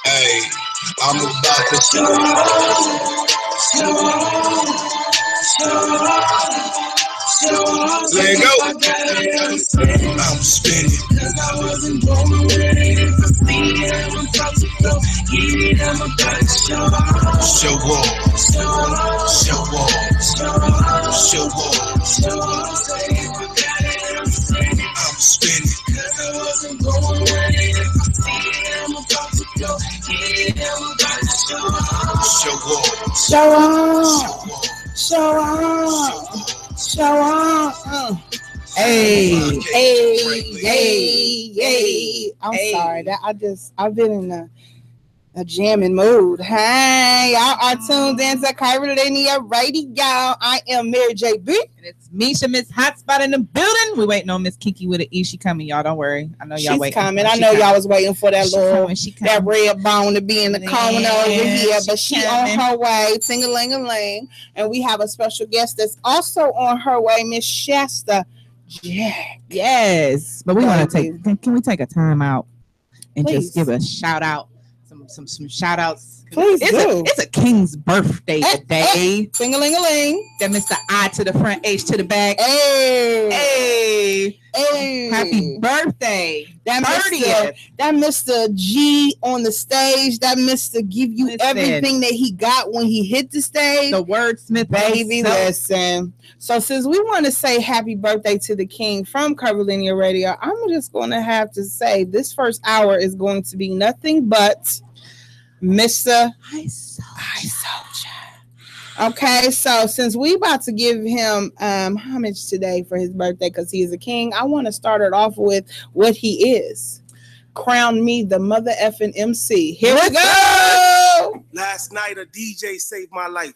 Hey, I'm about to show. Let it go. I'm spinning. Cause I wasn't born ready for speed. I'm about to go. Yeah, I'm about to show off. Show off. Show off. Show off. Show off. Say if I got it, I'm spinning. I'm spinning. Cause I wasn't born ready for speed. I'm about to go. Yeah, I'm about to show off. Show off. Show off. Show off. Show off. Hey. I'm sorry that I've been in a jamming mood. Hey, y'all are tuned in to Curvilinear Radio. I am Mary J. B. And it's Misha, Miss Hotspot in the building. We waiting on Miss Kinky with an E. She coming, y'all. Don't worry. I know y'all waiting. Coming. I know y'all was waiting for that that red bone to be in the corner over here, but she on her way. Ting-a-ling-a-ling. And we have a special guest that's also on her way, Miss Shasta Jack. Yes, but we want to take. Can we take a time out and Please. Just give a shout out? Some shout outs. Please do. It's a king's birthday today. Ting-a-ling-a-ling. That Mr. I to the front, H to the back. Hey. Happy birthday. That Mr. G on the stage. That Mr. give you everything that he got when he hit the stage. The wordsmith. Baby, listen. So since we want to say happy birthday to the king from Curvilinear Radio, I'm just going to have to say this first hour is going to be nothing but Mr. I Soldier. Okay, so since we about to give him homage today for his birthday because he is a king, I want to start it off with what he is. Crown me the mother effing MC. Here we go. Last night a DJ saved my life.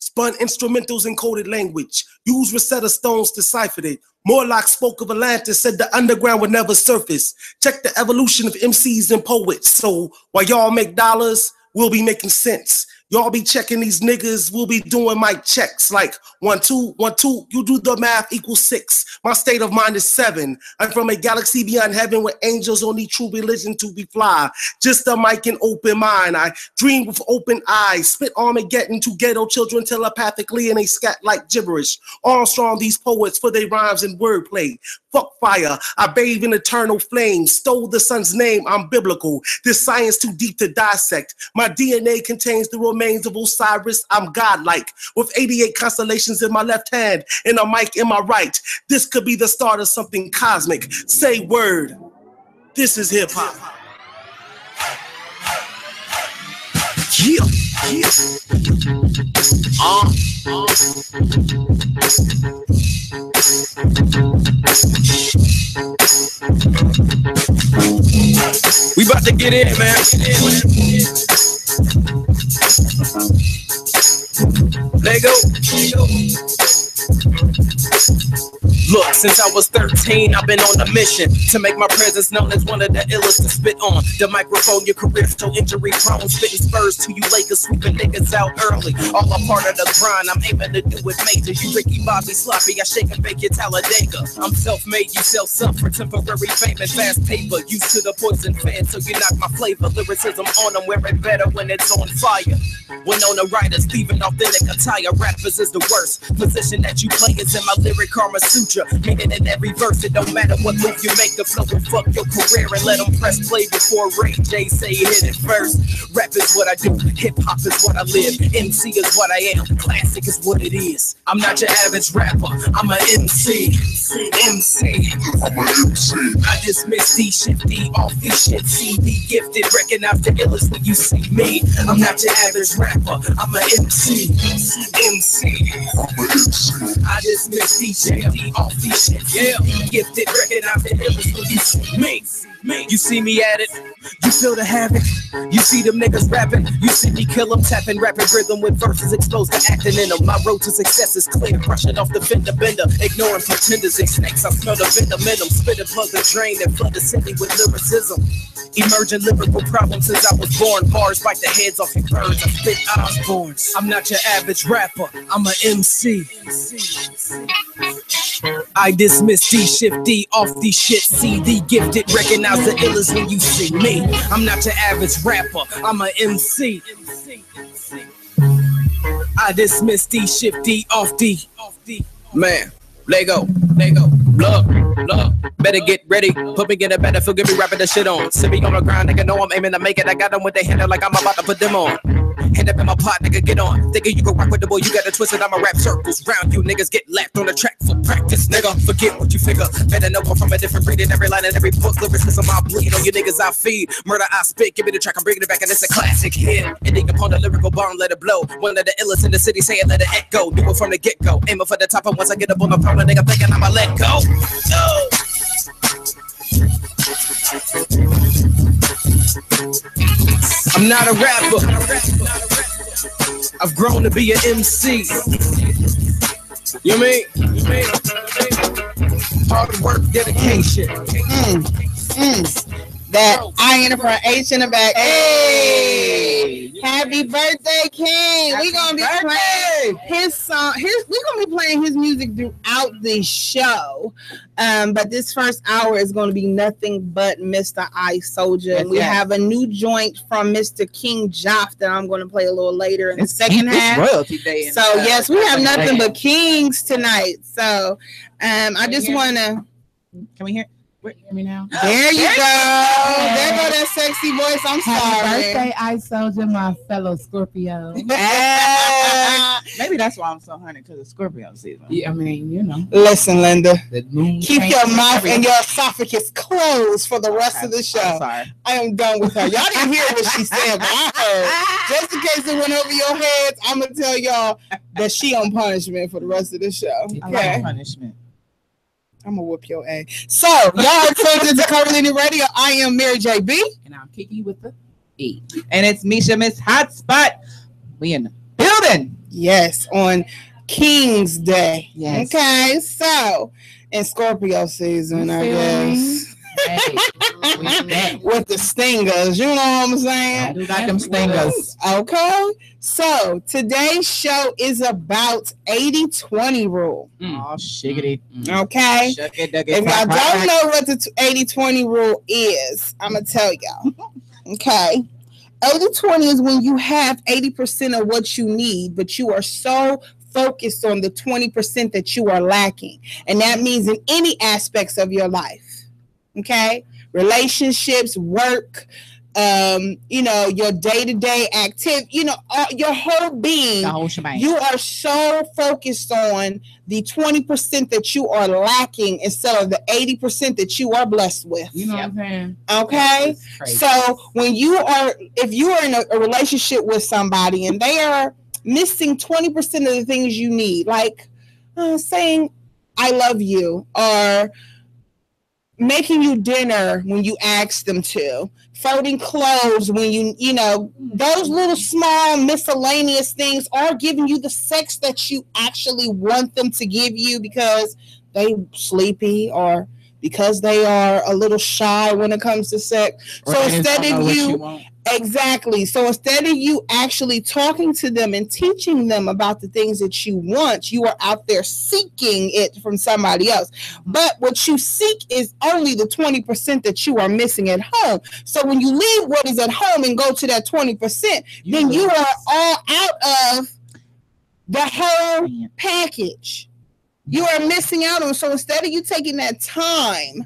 Spun instrumentals in coded language. Used Rosetta Stones, deciphered it. Morlock spoke of Atlantis, said the underground would never surface. Check the evolution of MCs and poets. So while y'all make dollars, we'll be making sense. Y'all be checking these niggas, we'll be doing mic checks like 1, 2, 1, 2. You do the math equals 6. My state of mind is 7. I'm from a galaxy beyond heaven where angels only true religion to be fly. Just a mic and open mind. I dream with open eyes. Spit Armageddon to ghetto children telepathically and they scat like gibberish. Armstrong these poets for their rhymes and wordplay. Fuck fire, I bathe in eternal flame. Stole the sun's name, I'm biblical. This science too deep to dissect. My DNA contains the remains of Osiris, I'm godlike. With 88 constellations in my left hand and a mic in my right. This could be the start of something cosmic. Say word. This is hip hop. Yeah. We about to get in, man. Let go. Look, since I was 13, I've been on a mission to make my presence known as one of the illest to spit on the microphone. Your career still injury prone, spitting spurs to you Lakers, sweeping niggas out early. All a part of the grind, I'm aiming to do it major. You Ricky Bobby sloppy, I shake and bake your Talladega. I'm self-made, you sell some for temporary fame and fast paper. Used to the poison fan, so you knock my flavor. Lyricism on them, wear it better when it's on fire. When on the writers, leaving authentic attire. Rappers is the worst position that you play is in my lyric Karma Sutra. Meaning in every verse, it don't matter what move you make, the flow will fuck your career and let them press play before Ray J say hit it first. Rap is what I do, hip hop is what I live, MC is what I am, classic is what it is. I'm not your average rapper, I'm an MC. I'm an MC. I just mix D shifty off this shit, CD gifted, recognize the illest when you see me. I'm not your average rapper, I'm an MC. I'm an MC. I just mix D shifty off this shit, yeah. Gifted, recognize the illest when you see me. You see me at it, you feel the havoc. You see them niggas rapping, you see me kill them, tapping rapid rhythm with verses exposed to acting in them. My road to success is clear, brushing off the fender bender, ignoring pretenders and snakes. I smell the venom in them, spit and plug the drain and flood the city with lyricism. Emerging lyrical problems since I was born. Bars bite the heads off your birds, I spit Osborns. I'm not your average rapper, I'm an MC. I dismiss D, shift D, off the shit, C, the gifted, recognize the illest when you see me. I'm not your average rapper, I'm a MC. I dismiss D, shift D, off D. Man, Lego, look, better get ready. Put me in a better, forgive me, rapping the shit on. Sit me on the ground, nigga, know I'm aiming to make it. I got them with their hand like I'm about to put them on. Hand up in my pot, nigga, get on. Thinking you can rock with the boy, you got to twist it. I'ma rap circles round you, niggas get lapped on the track for practice, nigga. Forget what you figure. Better know I'm from a different breed. In every line and every book, lyricism I bleed on you niggas I feed. Murder I spit, give me the track, I'm bringing it back, and it's a classic hit. Ending upon the lyrical bomb, let it blow. One of the illest in the city, say it, let it echo. Do it from the get go. Aiming for the top, and once I get up on the throne, a nigga thinking I'ma let go. No. I'm not a rapper. I've grown to be an MC. You mean? Hard work, dedication. That I in for H in the back. Hey, happy birthday, King! We're gonna be playing his song. We're gonna be playing his music throughout the show. But this first hour is gonna be nothing but Mr. Ice Soldier. Yes, and we have a new joint from Mr. King Joff that I'm gonna play a little later in the second half. Royalty day. So yes, we have nothing but Kings tonight. So I just wanna. Can we hear? Hear me now? There you go. There go that sexy voice. I'm sorry. Happy birthday, Ice Soldier, my fellow Scorpio. Maybe that's why I'm so honey, because it's Scorpio season. Yeah, I mean, you know. Listen, Linda. Keep your Thanks. mouth and your esophagus closed for the rest of the show. I'm sorry. I am done with her. Y'all didn't hear what she said, but I heard. Just in case it went over your heads, I'm going to tell y'all that she on punishment for the rest of the show. I Okay. like punishment. I'm going to whoop your ass. So, y'all are tuned into Curvilinear Radio. I am Mary JB. And I'll kick you with the E. And it's Misha Miss Hotspot. We in the building. Yes, on King's Day. Yes. Okay, so in Scorpio season, I guess. Hey, we With the stingers, you know what I'm saying? do got them stingers. Okay, so today's show is about 80-20 rule. Oh, shiggity. Okay, Shuck it, duck it, if y'all quack, don't quack. know what the 80-20 rule is, I'm gonna tell y'all. Okay, 80-20 is when you have 80% of what you need, but you are so focused on the 20% that you are lacking, and that means in any aspects of your life. Okay, relationships, work, your day-to-day activity, your whole being. The whole shebang. You are so focused on the 20% that you are lacking instead of the 80% that you are blessed with. You know what I'm saying? Okay, so if you are in a relationship with somebody and they are missing 20% of the things you need, like saying I love you, or making you dinner when you ask them to, folding clothes when those little small miscellaneous things are giving you the sex that you actually want them to give you because they sleepy or because they are a little shy when it comes to sex. So instead of so instead of you actually talking to them and teaching them about the things that you want, you are out there seeking it from somebody else. But what you seek is only the 20% that you are missing at home. So when you leave what is at home and go to that 20%, then you are all out of the whole package. You are missing out on. So instead of you taking that time,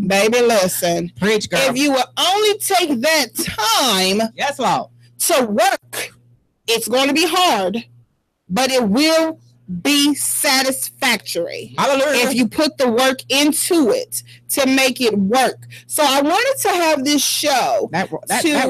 baby, listen. Preach, girl. If you will only take that time Yes, Lord. to work, it's going to be hard, but it will be satisfactory. Hallelujah. If you put the work into it to make it work. So I wanted to have this show. That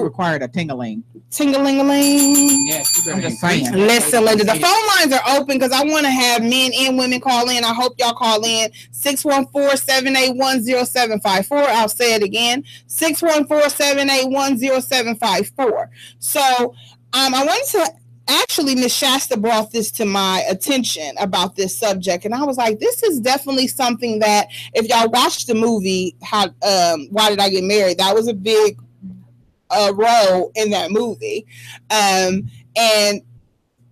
required a tingling. Ting-a-ling-a-ling. Yes, I'm just saying. Listen, Linda, the phone lines are open because I want to have men and women call in. I hope y'all call in 614-781-0754. I'll say it again, 614-781-0754. So I wanted to actually, Miss Shasta brought this to my attention about this subject, and I was like, this is definitely something that if y'all watched the movie, Why Did I Get Married? That was a big role in that movie. And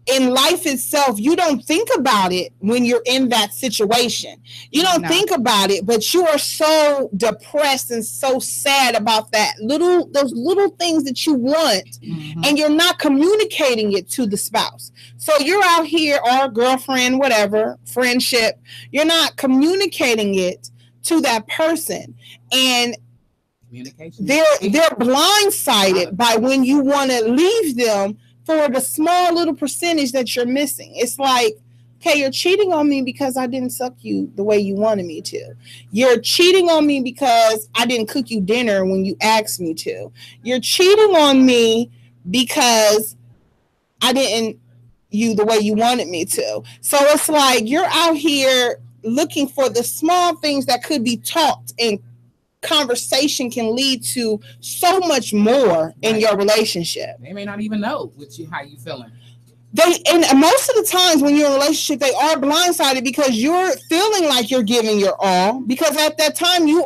in life itself, you don't think about it when you're in that situation. You don't think about it, but you are so depressed and so sad about those little things that you want, and you're not communicating it to the spouse. So you're out here, or girlfriend, whatever, friendship, you're not communicating it to that person, and they're blindsided by when you want to leave them for the small little percentage that you're missing. It's like, okay, you're cheating on me because I didn't suck you the way you wanted me to. You're cheating on me because I didn't cook you dinner when you asked me to. You're cheating on me because I didn't you the way you wanted me to. So it's like you're out here looking for the small things that could be taught, and conversation can lead to so much more in your relationship. They may not even know how you feeling. And most of the times when you're in a relationship, they are blindsided because you're feeling like you're giving your all, because at that time you're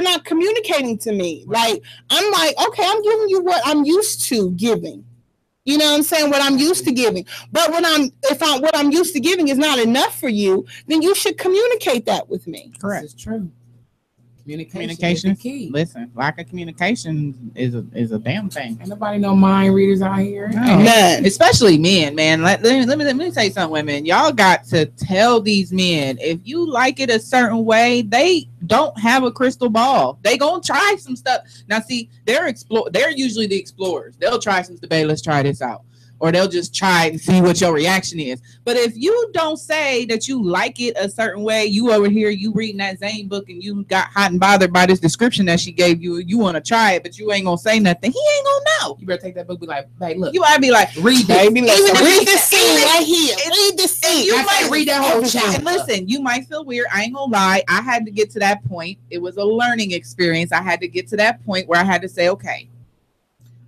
not communicating to me. Like, I'm like, okay, I'm giving you what I'm used to giving. You know what I'm saying? What I'm used to giving. But what I'm used to giving is not enough for you, then you should communicate that with me. Correct. This is true. Communication is the key. Listen, lack of communication is a damn thing. Ain't nobody no mind readers out here. No. None. Especially men, man. Let me tell you something, women. Y'all got to tell these men, if you like it a certain way, they don't have a crystal ball. They gonna try some stuff. Now, see, they're usually the explorers. They'll try some debate. Let's try this out. Or they'll just try and see what your reaction is. But if you don't say that you like it a certain way, you over here, you reading that Zane book and you got hot and bothered by this description that she gave you, you want to try it, but you ain't going to say nothing. He ain't going to know. You better take that book and be like, hey, look. You might be like, read this. Read this scene right here. Read this scene. You might read that whole chapter. And listen, you might feel weird. I ain't going to lie. I had to get to that point. It was a learning experience. I had to get to that point where I had to say, okay,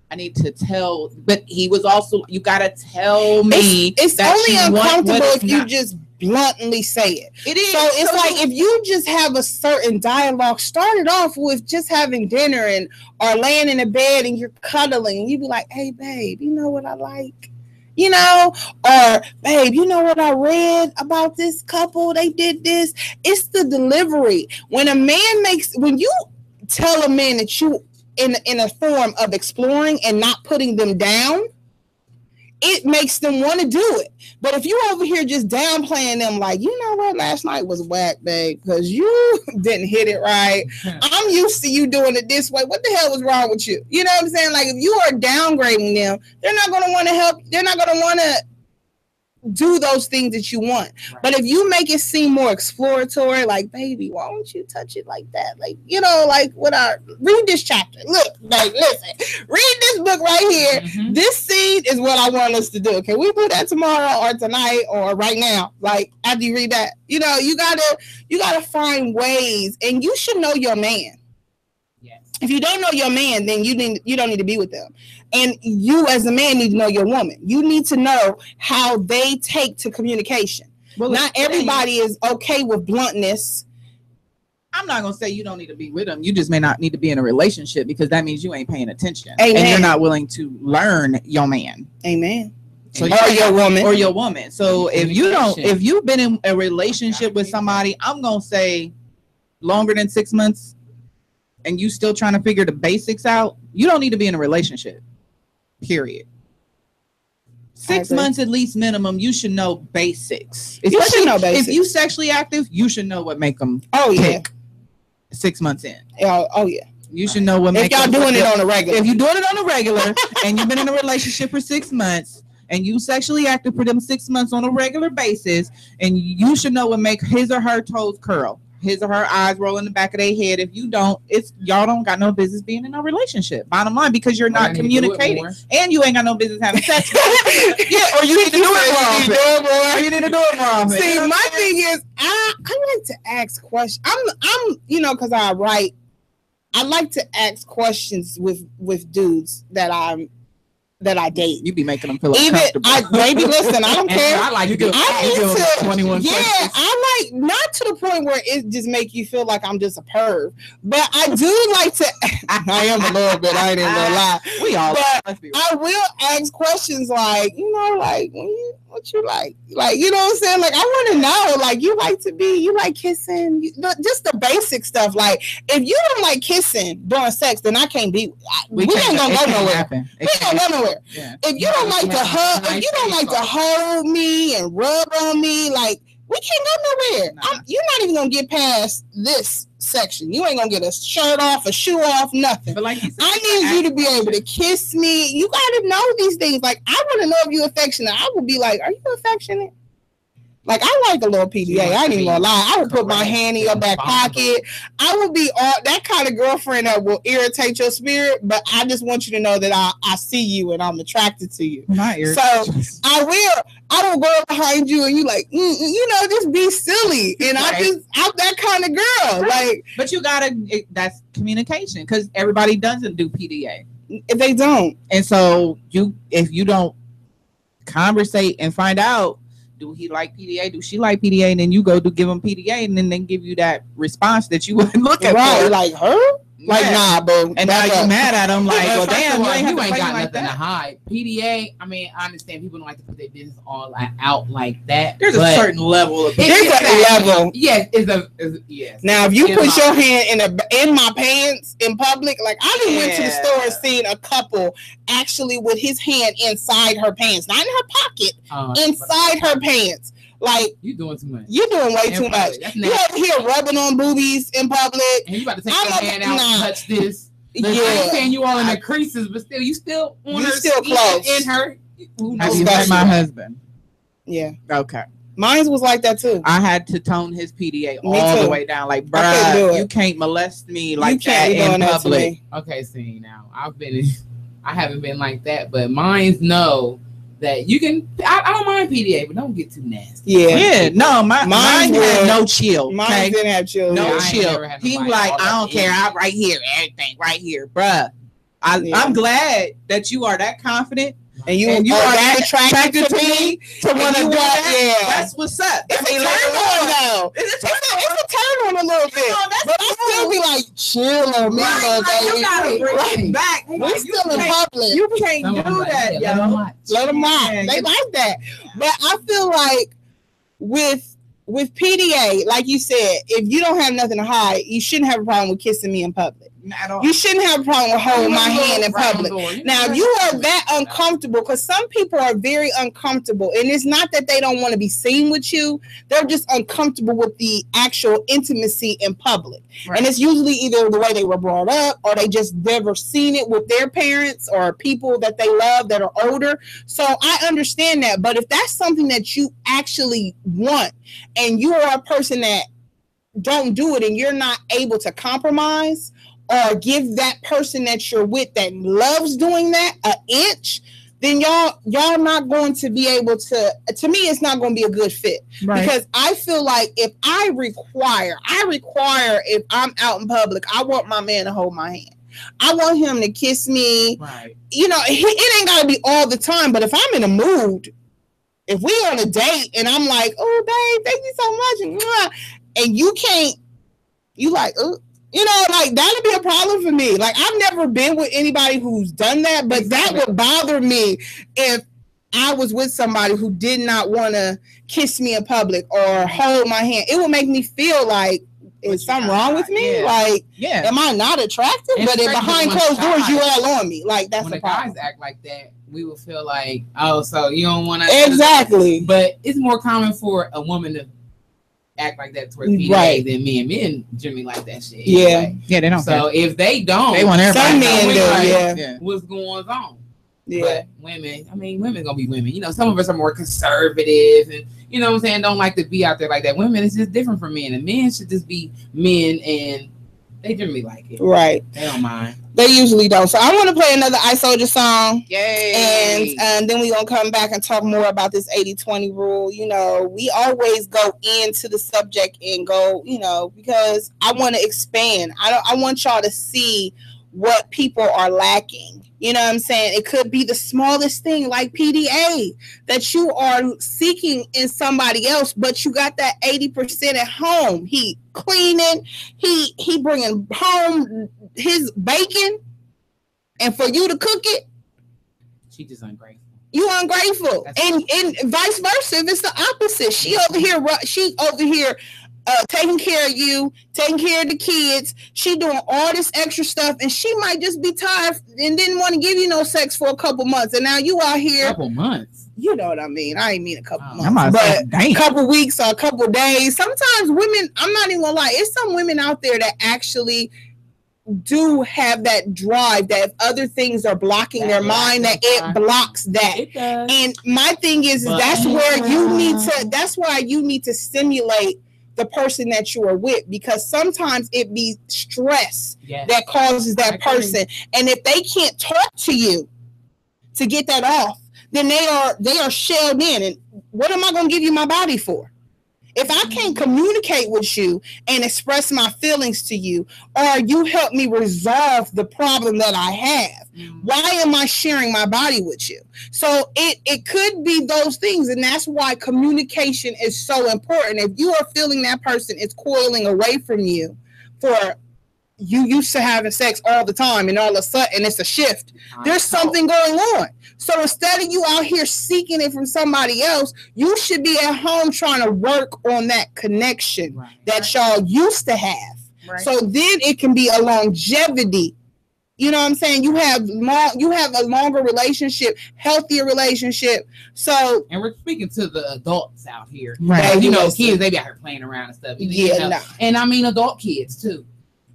I need to tell, but he was also, you got to tell me. It's only uncomfortable if you just bluntly say it. It is. So it's like, if you just have a certain dialogue, start it off with just having dinner or laying in a bed and you're cuddling, and you be like, hey, babe, you know what I like? You know, or babe, you know what I read about this couple? They did this. It's the delivery. When you tell a man that you in a form of exploring and not putting them down, it makes them want to do it. But if you over here just downplaying them, like, you know what, last night was whack, babe, because you didn't hit it right. I'm used to you doing it this way. What the hell was wrong with you? You know what I'm saying? Like, if you are downgrading them, they're not going to want to help. They're not going to want to do those things that you want. Right. But if you make it seem more exploratory, like, baby, why don't you touch it like that? Like, you know, like, read this chapter. Look, like, listen, read this book right here. Mm-hmm. This scene is what I want us to do. Can we do that tomorrow or tonight or right now? Like, after you read that, you know, you gotta find ways, and you should know your man. Yes. If you don't know your man, then you don't need to be with them. And you as a man need to know your woman. You need to know how they take to communication. Well, not everybody is okay with bluntness. I'm not going to say you don't need to be with them. You just may not need to be in a relationship, because that means you ain't paying attention. Amen. And you're not willing to learn your man. Amen. So or your woman. So if you've been in a relationship with somebody, I'm going to say longer than 6 months, and you still trying to figure the basics out, you don't need to be in a relationship. Period. 6 months at least minimum. You should know basics. You should know basics. If you sexually active, you should know what make them. Yeah. 6 months in. Oh yeah. You should know what. If y'all doing it on a regular. If you're doing it on a regular, and you've been in a relationship for 6 months, and you sexually active for them 6 months on a regular basis, and you should know what make his or her toes curl, his or her eyes roll in the back of their head. If you don't, y'all don't got no business being in a relationship. Bottom line, because you're not communicating, and you ain't got no business having sex. Yeah, or you need to do it more often. Or you need to do it more often. See, my thing is, I like to ask questions. I'm because I write. I like to ask questions with dudes that I'm that I date. You be making them feel Even uncomfortable. baby, listen, I don't care. I like to I need to, 21 yeah, questions. I like not to the point where it just make you feel like I'm just a perv, but I do like to. I am a little bit. I ain't even gonna lie. We all. But I will ask questions like, like what you like, you know what I'm saying? Like I want to know, like you like kissing, just the basic stuff. Like if you don't like kissing during sex, then I can't be. We ain't gonna go nowhere. We ain't gonna go nowhere. Yeah. If you don't like to hug, if you don't like to hold me and rub on me, like we can't go nowhere. Nah. You're not even gonna get past this section. You ain't gonna get a shirt off, a shoe off, nothing. But like you said, I need you to be able to kiss me. You gotta know these things. Like I want to know if you're affectionate. I would be like, are you affectionate? Like I like a little PDA. I ain't even gonna lie. I would put my hand in your back pocket. I would be that kind of girlfriend that will irritate your spirit. But I just want you to know that I see you and I'm attracted to you. So I will. I don't go behind you and you like, just be silly. And right. I'm that kind of girl. Right. Like, but you gotta. That's communication because everybody doesn't do PDA. They don't. And so if you don't conversate and find out. Do he like PDA? Do she like PDA? And then you go to give him PDA, and then they give you that response that you were looking for. Like her? Like, nah, boo. And now you're mad at him, like, well, damn, you ain't got nothing to hide. PDA, I mean, I understand people don't like to put their business all out like that. There's a certain level of there's a level. Yes, yes. Now, if you put your hand in my pants in public, like I went to the store and seen a couple actually with his hand inside her pants, not in her pocket, inside her pants. Like you doing too much. You're doing way too much. You over here rubbing on boobies in public. And you about to take your hand out and touch this. Yeah. I'm saying you all in the creases, but still, you still on her. Still close. In her. Have you met my husband? Yeah. Okay. Mine was like that too. I had to tone his PDA all the way down. Like, bruh, you can't molest me like that in public. Okay, see now. I haven't been like that, but mine's know that you can. I don't mind PDA, but don't get too nasty. Yeah. No, mine had no chill. Mine didn't have chill. No chill. He like, I don't care. I'm right here. Everything right here, bruh. I'm glad that you are that confident. And you are that attracted to me to want to do that. That's what's up. It's a turn on though. It's a turn on a little bit. But I still be like, chill on me, little baby. You gotta bring it back. We're still in public. You can't do that, yo. Let them watch. They like that. But I feel like with PDA, like you said, if you don't have nothing to hide, you shouldn't have a problem with kissing me in public. You shouldn't have a problem with holding my hand in public. Now, if you are that uncomfortable, because some people are very uncomfortable, and it's not that they don't want to be seen with you, they're just uncomfortable with the actual intimacy in public. Right. And it's usually either the way they were brought up, or they just never seen it with their parents or people that they love that are older. So I understand that. But if that's something that you actually want, and you are a person that don't do it, and you're not able to compromise, or give that person that you're with that loves doing that an inch, then y'all not going to be able to me, it's not going to be a good fit. Right. Because I feel like if I require if I'm out in public, I want my man to hold my hand. I want him to kiss me. Right. It ain't got to be all the time, but if I'm in a mood, if we on a date and I'm like, oh, babe, thank you so much. And you can't, you like, oh, like that'd be a problem for me. Like I've never been with anybody who's done that, but that would bother me if I was with somebody who did not want to kiss me in public or hold my hand. It would make me feel like, is something wrong with me? Yeah. Like, am I not attractive? But if behind closed doors, you all on me. Like that's when the problem. Guys act like that, we will feel like, oh, so you don't want to. Exactly. But it's more common for a woman to act like that towards PDA than men. Men generally like that shit. Yeah. Anyway. Yeah, they don't. So if they don't, they want everybody. Some men do. Like, what's going on? Yeah. But women gonna be women. Some of us are more conservative and what I'm saying, don't like to be out there like that. Women, it's just different from men. And men should just be men, and they generally like it. Right. They don't mind. They usually don't. So I want to play another I Soldier song. Yay. And then we're going to come back and talk more about this 80-20 rule. We always go into the subject and go, because I want to expand. I want y'all to see what people are lacking You know what I'm saying? It could be the smallest thing like PDA that you are seeking in somebody else, but you got that 80% at home. He cleaning, he bringing home his bacon, and for you to cook it, she just ungrateful. You ungrateful. And vice versa. If it's the opposite, she over here taking care of you, taking care of the kids. She doing all this extra stuff, and she might just be tired and didn't want to give you no sex for a couple months. And now you out here. Couple months. You know what I mean? I ain't mean a couple months, but a couple weeks or a couple days. Sometimes women, I'm not even gonna lie, it's some women out there that actually do have that drive that if other things are blocking their mind, that it blocks that. It does. And my thing is that's where you need to, that's why you need to stimulate the person that you are with, because sometimes it be stress that causes that person. And if they can't talk to you to get that off, then they are shelled in. And what am I going to give you my body for? If I can't communicate with you and express my feelings to you, or you help me resolve the problem that I have, why am I sharing my body with you? So it could be those things, and that's why communication is so important. If you are feeling that person is coiling away from you for you used to having sex all the time, and all of a sudden it's a shift, there's something going on. So instead of you out here seeking it from somebody else, you should be at home trying to work on that connection that y'all used to have. So then it can be a longevity. You know what I'm saying? You have a longer relationship, healthier relationship. So, and we're speaking to the adults out here, right? You know, kids, they be out here playing around and stuff. And I mean adult kids too.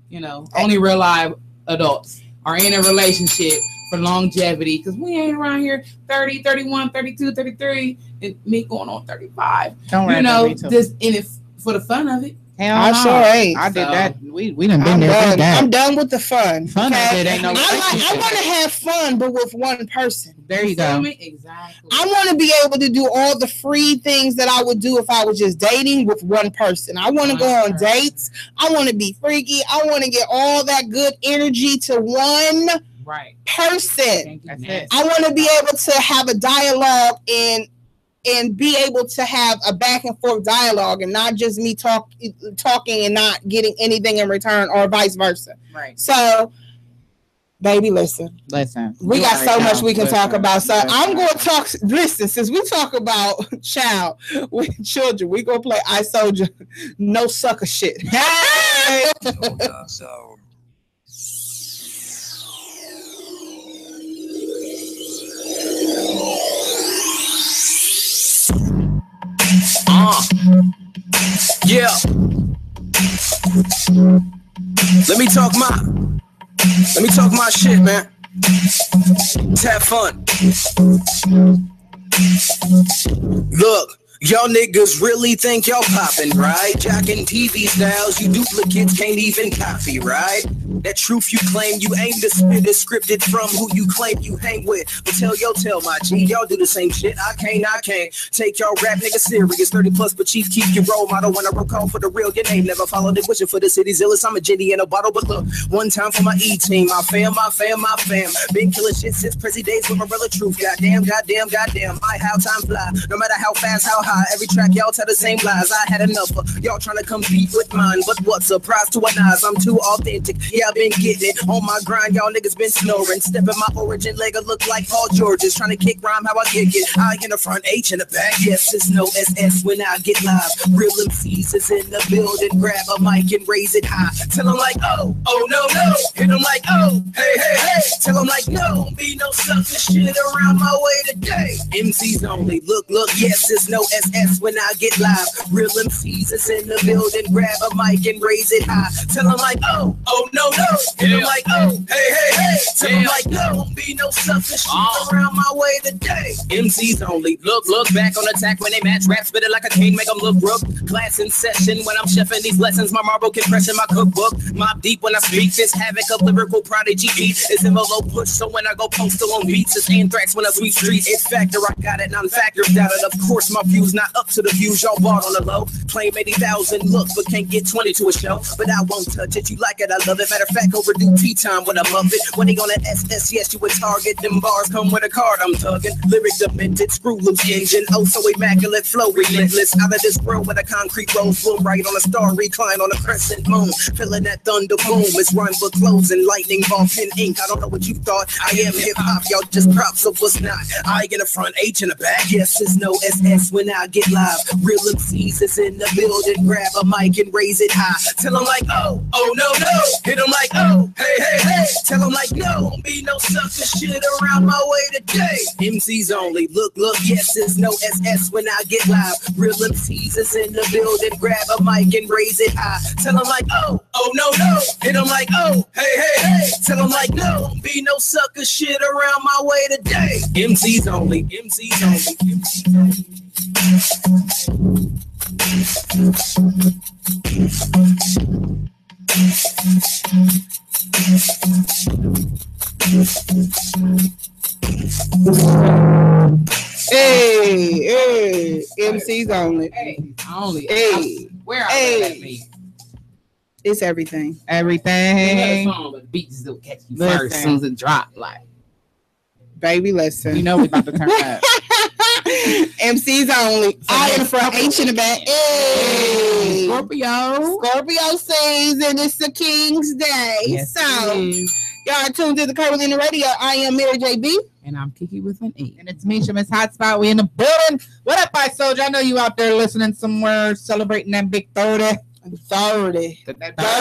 You know, only real live adults are in a relationship for longevity, because we ain't around here 30, 31, 32, 33, and me going on 35. You know, just in it for the fun of it. I sure ain't. I did that. We done been there. I'm done with the fun. Fun okay? Ain't no I want to have fun, but with one person. There you go. Exactly. I want to be able to do all the free things that I would do if I was just dating with one person. I want to go on dates. I want to be freaky. I want to get all that good energy to one person. I want to be able to have a dialogue and be able to have a back and forth dialogue, and not just me talking and not getting anything in return, or vice versa. Right. So, baby, listen. We got so much we can talk about. So I'm going to talk. Listen, since we talk about child with children, we gonna play I Soldier, no sucker shit. Hey. Yeah. Let me talk my shit, man. Let's have fun. Look, y'all niggas really think y'all poppin', right? Jacking TV styles, you duplicates can't even copy, right? That truth you claim you aim to spit is scripted from who you claim you hang with. But tell my G, y'all do the same shit. I can't take y'all rap niggas serious. 30 plus, but chief, keep your role model. When I roll call for the real, your name never followed it. Wishing for the city's illest. I'm a Jenny in a bottle, but look, one time for my E-team, my fam. Been killing shit since Prezi days with my brother Truth. Goddamn, my how time fly. No matter how fast, how high, every track y'all tell the same lies. I had enough of y'all trying to compete with mine, but what surprise to an eyes, I'm too authentic. Yeah, I've been getting it on my grind, y'all niggas been snoring. Stepping my origin leg, I look like Paul George's trying to kick rhyme how I kick it. I in the front, H in the back, yes, it's no SS when I get live. Real MCs is in the building, grab a mic and raise it high. Tell them like, oh no, hit them like, oh, hey. Tell them like, no, don't be no sucker shit around my way today. MCs only, look, yes, it's no SS when I get live. Real MCs is in the building, grab a mic and raise it high. Tell them like, oh no, hit them like, oh, hey. Tell them like, no, don't be no sucker shit around my way today. MCs only, look back on attack when they match rap, spit it like a king, make them look rook. Class in session when I'm chefing these lessons, my marble compression, my cookbook. Mob deep when I speak this havoc of lyrical prodigy beat. It's envelope push, so when I go postal on beats, it's anthrax when I sweep streets. It's factor, I got it, non-factors doubted. Of course, my views not up to the views y'all bought on the low. Claim 80,000 look, but can't get 20 to a show. But I won't touch it, you like it, I love it. Matter of fact, overdue tea time when I'm up it. When they on that SS, yes, you a target. Them bars come with a card I'm tugging. Lyric demented, screw loose engine. Oh, so immaculate flow, relentless. Out of this world with a concrete rose bloom right on a star, recline on a crescent moon. Feeling that thunder boom. It's rhyme book closing, lightning ball, pen ink. I don't know what you thought. I am hip hop, y'all just props of what's not. I in the front, H in the back. Yes, there's no SS when I get live. Real MCs is in the building. Grab a mic and raise it high. Tell them like, oh, oh no, no. Hit them like, oh, hey, hey, hey. Tell them like, no, won't be no sucker shit around my way today. MCs only. Look, yes, there's no SS when I get live. Real MCs is in the building. Grab a mic and raise it high. Tell them like, oh, oh no, no. Hit them like, oh, hey, hey, hey. Tell them like, no, won't be no sucker shit around my way today. MCs only. MCs only. MCs only. Hey, MCs only. Hey, only. Hey, where are they? It's everything. Everything. Song, but the beats will catch you first as soon as it drop. Like, baby, listen. You know we about to turn up. MCs only. I in the front, H in the back. Hey, Scorpio season. It's the King's Day. Yes, so y'all are tuned to the Curvilinear Radio. I am Mary JB. And I'm Kiki with an E. And it's Misha, Miss Hotspot. We in the building. What up, my soldier? I know you out there listening somewhere, celebrating that big 30. 30. 30. Welcome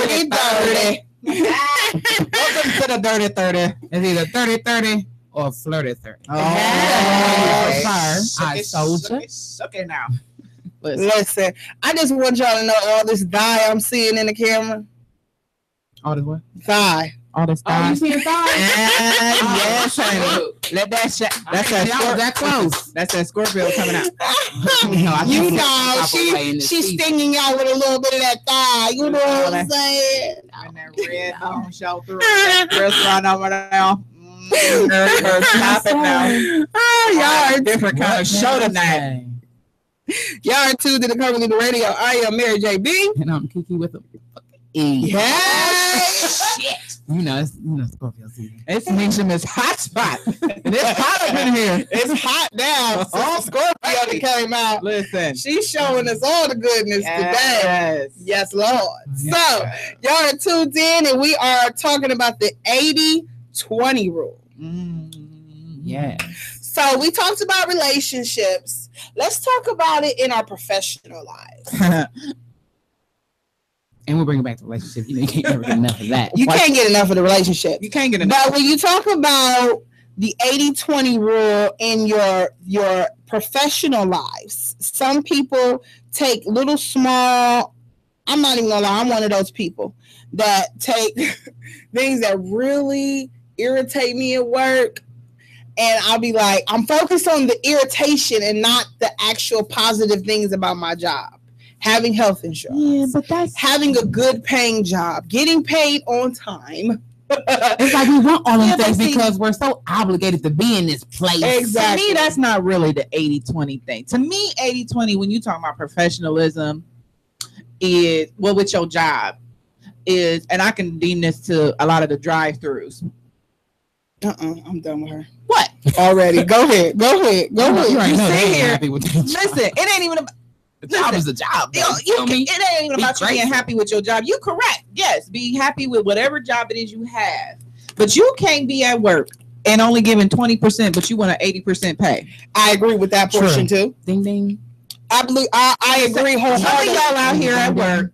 to the Dirty 30. It's either 30-30 or flirty 30. Oh, yeah. I soldier. Suck it now. Listen, I just want y'all to know all this thigh I'm seeing in the camera. All this what? Thigh. All this thigh. Oh, you see a thigh? Yes, honey. Let that shit. That's that close. That's that Scorpio coming out. You know, she's stinging y'all with a little bit of that thigh. You know what I'm saying? And that red bone show through. Restaurant over there. Stop it now. Y'all are different kind of show tonight. Y'all are tuned to the Curvilinear Radio. I am Mary JB. And I'm Kiki with a E. Shit. You know Scorpio season. It's Misha, Miss Hotspot. It's hot up in here. It's hot now. Oh, Scorpio that came out. Listen. She's showing us all the goodness today. Yes, Lord. So, y'all are tuned in, and we are talking about the 80-20 rule. Yeah. So, we talked about relationships. Let's talk about it in our professional lives. And we'll bring it back to relationship. You know, you can't ever get enough of that. You can't get enough of the relationship. You can't get enough. But when you talk about the 80-20 rule in your professional lives, some people take little small, I'm not even gonna lie, I'm one of those people that take things that really irritate me at work, and I'll be like, I'm focused on the irritation and not the actual positive things about my job. Having health insurance. Yeah, but that's having a good paying job, getting paid on time. It's like we want all these things because we're so obligated to be in this place. Exactly. To me, that's not really the 80-20 thing. To me, 80-20, when you talk about professionalism, is with your job is, and I can deem this to a lot of the drive-throughs. I'm done with her. What? Already. Go ahead. You already know they ain't happy with that. Listen, it ain't even about. The job is a job. It ain't even about you being happy with your job. You correct. Yes, be happy with whatever job it is you have. But you can't be at work and only giving 20%, but you want an 80% pay. I agree with that portion too. Ding ding. I agree wholeheartedly. Some of y'all out here at work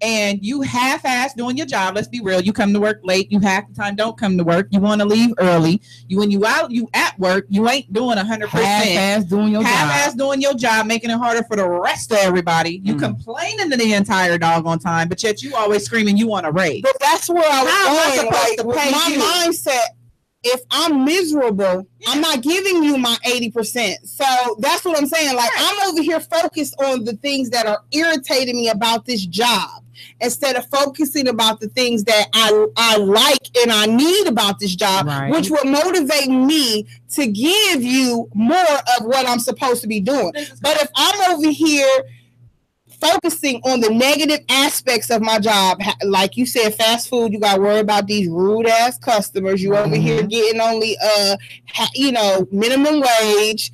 and you half-ass doing your job. Let's be real. You come to work late. You half the time don't come to work. You want to leave early. When you at work, you ain't doing 100%. Half-ass doing your job. Half-ass doing your job, making it harder for the rest of everybody. You complaining to the entire doggone time, but yet you always screaming you want a raise. But that's where I was going. Like, my mindset, if I'm miserable, I'm not giving you my 80%. So that's what I'm saying. Like, I'm over here focused on the things that are irritating me about this job, instead of focusing about the things that I like and I need about this job, which will motivate me to give you more of what I'm supposed to be doing. But if I'm over here focusing on the negative aspects of my job. Like you said, fast food, you got to worry about these rude ass customers. You over here getting only, minimum wage,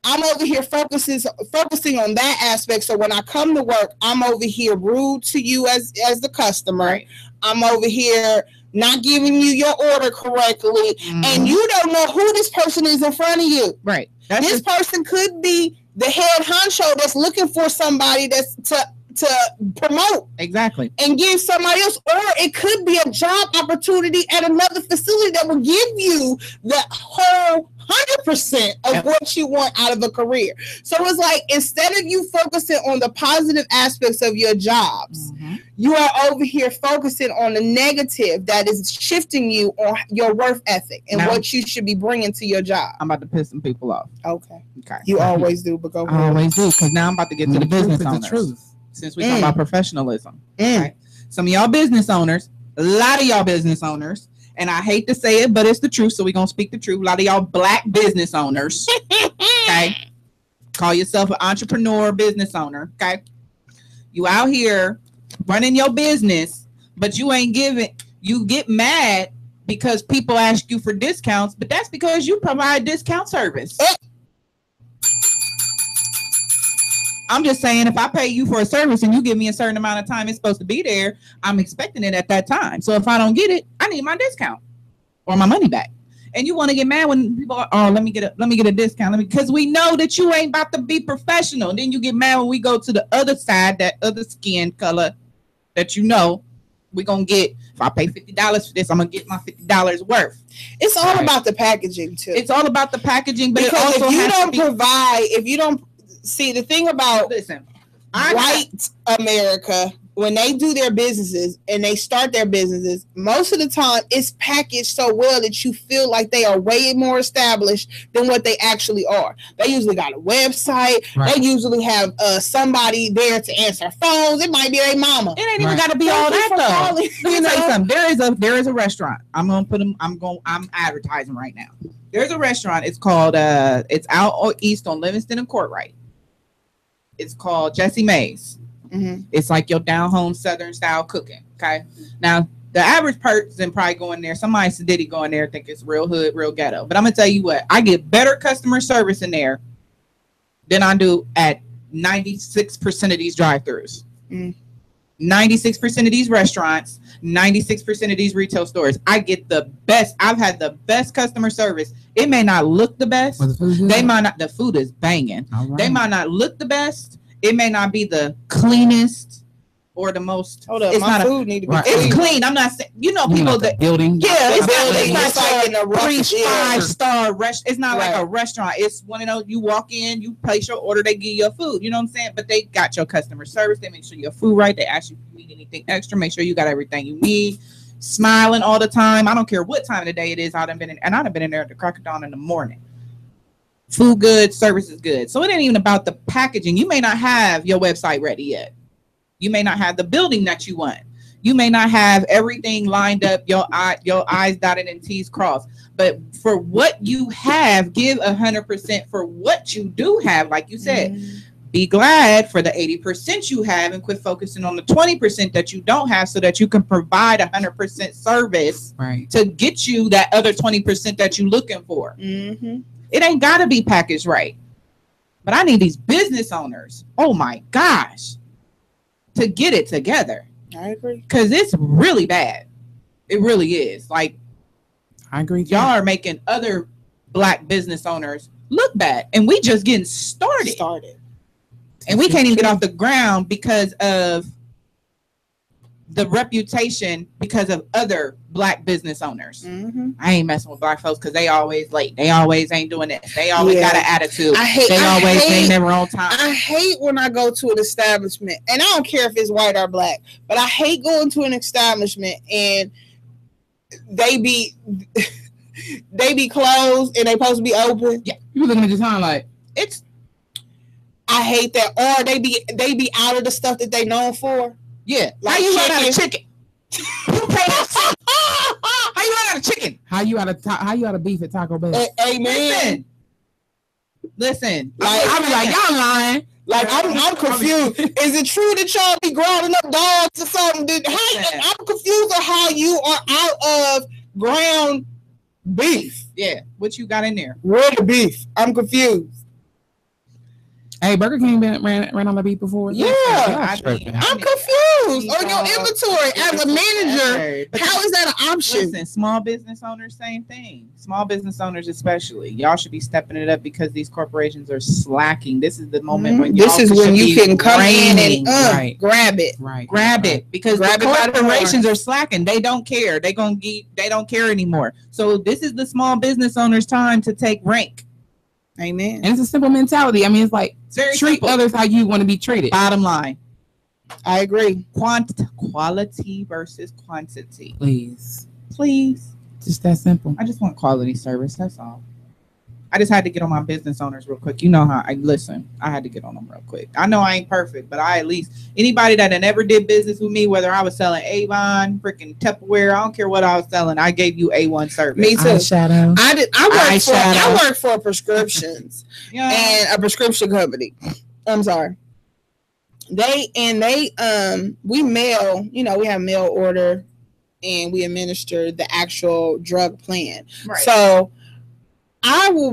I'm over here focusing on that aspect. So when I come to work, I'm over here rude to you as the customer. Right. I'm over here not giving you your order correctly, and you don't know who this person is in front of you. Right. This person could be the head honcho that's looking for somebody that's to promote exactly and give somebody else, or it could be a job opportunity at another facility that will give you the whole 100% of what you want out of a career. So it's like, instead of you focusing on the positive aspects of your jobs, you are over here focusing on the negative that is shifting you on your work ethic and what you should be bringing to your job. I'm about to piss some people off. Okay. You always do, but go ahead. I always do, because now I'm about to get to the business owners. The truth. Since we talk about professionalism. Right? Some of y'all business owners, a lot of y'all business owners, and I hate to say it, but it's the truth, so we're going to speak the truth. A lot of y'all black business owners, okay? Call yourself an entrepreneur, business owner, okay? You out here running your business, but you ain't giving, you get mad because people ask you for discounts, but that's because you provide discount service. I'm just saying, if I pay you for a service and you give me a certain amount of time it's supposed to be there, I'm expecting it at that time. So if I don't get it, I need my discount or my money back. And you want to get mad when people are, oh, let me get a discount, because we know that you ain't about to be professional. And then you get mad when we go to the other side, that other skin color that we're going to get. If I pay $50 for this, I'm going to get my $50 worth. It's all about the packaging too. It's all about the packaging, but because if you don't see, the thing about white America, when they do their businesses and they start their businesses, most of the time it's packaged so well that you feel like they are way more established than what they actually are. They usually got a website. Right. They usually have somebody there to answer phones. It might be their mama. It ain't even got to be all that though. Let me tell you something. There is a restaurant. I'm advertising right now. There's a restaurant. It's called it's out east on Livingston and Courtright. It's called Jessie Mae's. It's like your down home Southern style cooking. Okay. Now the average person probably going there, somebody sadiddy going there, think it's real hood, real ghetto. But I'm gonna tell you what, I get better customer service in there than I do at 96% of these drive-thrus. 96% of these restaurants, 96% of these retail stores. I get the best. I've had the best customer service. It may not look the best. The food is banging. Right. They might not look the best. It may not be the cleanest or the most. Hold up, my food need to be clean. It's clean. I'm not saying, people that building. Yeah, it's like in a 5-star restaurant. It's not like a restaurant. It's one of those, you walk in, you place your order, they give you your food. You know what I'm saying? But they got your customer service. They make sure your food right. They ask you if you need anything extra. Make sure you got everything you need. Smiling all the time. I don't care what time of the day it is. I've been in there at the crack of dawn in the morning. Food good, service is good. So it ain't even about the packaging. You may not have your website ready yet. You may not have the building that you want. You may not have everything lined up, your I's dotted and T's crossed. But for what you have, give 100% for what you do have. Like you said, be glad for the 80% you have and quit focusing on the 20% that you don't have, so that you can provide 100% service to get you that other 20% that you're looking for. It ain't got to be packaged right. But I need these business owners, oh my gosh, to get it together. I agree. Because it's really bad. It really is. Like, I agree. Y'all are making other black business owners look bad. And we just getting started. And we can't even get off the ground because of the reputation, because of other black business owners. I ain't messing with black folks because they always late. They always ain't doing it. They always got an attitude. They never on time. I hate when I go to an establishment, and I don't care if it's white or black, but I hate going to an establishment and they be closed and they supposed to be open. Yeah, you looking at the time like it's. I hate that. Or they be out of the stuff that they known for. Yeah. Like how you run out of chicken? How you run out of chicken? How you out of beef at Taco Bell? Amen. Listen. Like, I be like, y'all lying. Like I'm confused. Is it true that y'all be grounding up dogs or something? I'm confused on how you are out of ground beef. Yeah, what you got in there? Where the beef? I'm confused. Hey, Burger King ran on the beef before. Yeah, I'm confused on your inventory as a manager. How is that an option? Listen, small business owners, same thing. Small business owners, especially, y'all should be stepping it up because these corporations are slacking. This is the moment when this is when you can come in and grab it, grab it because the corporations are slacking. They don't care. They don't care anymore. So this is the small business owners' time to take rank. Amen. And it's a simple mentality. I mean, it's like treat simple. Others how you want to be treated. Bottom line. I agree. Quality versus quantity. Please. Just that simple. I just want quality service. That's all. I just had to get on my business owners real quick. You know how I had to get on them real quick. I know I ain't perfect, but I at least anybody that never did business with me, whether I was selling Avon, freaking Tupperware, I don't care what I was selling, I gave you A1 service. Me too. Eyeshadow. I work for prescriptions and a prescription company. I'm sorry. They we mail, we have mail order and we administer the actual drug plan. Right. So I will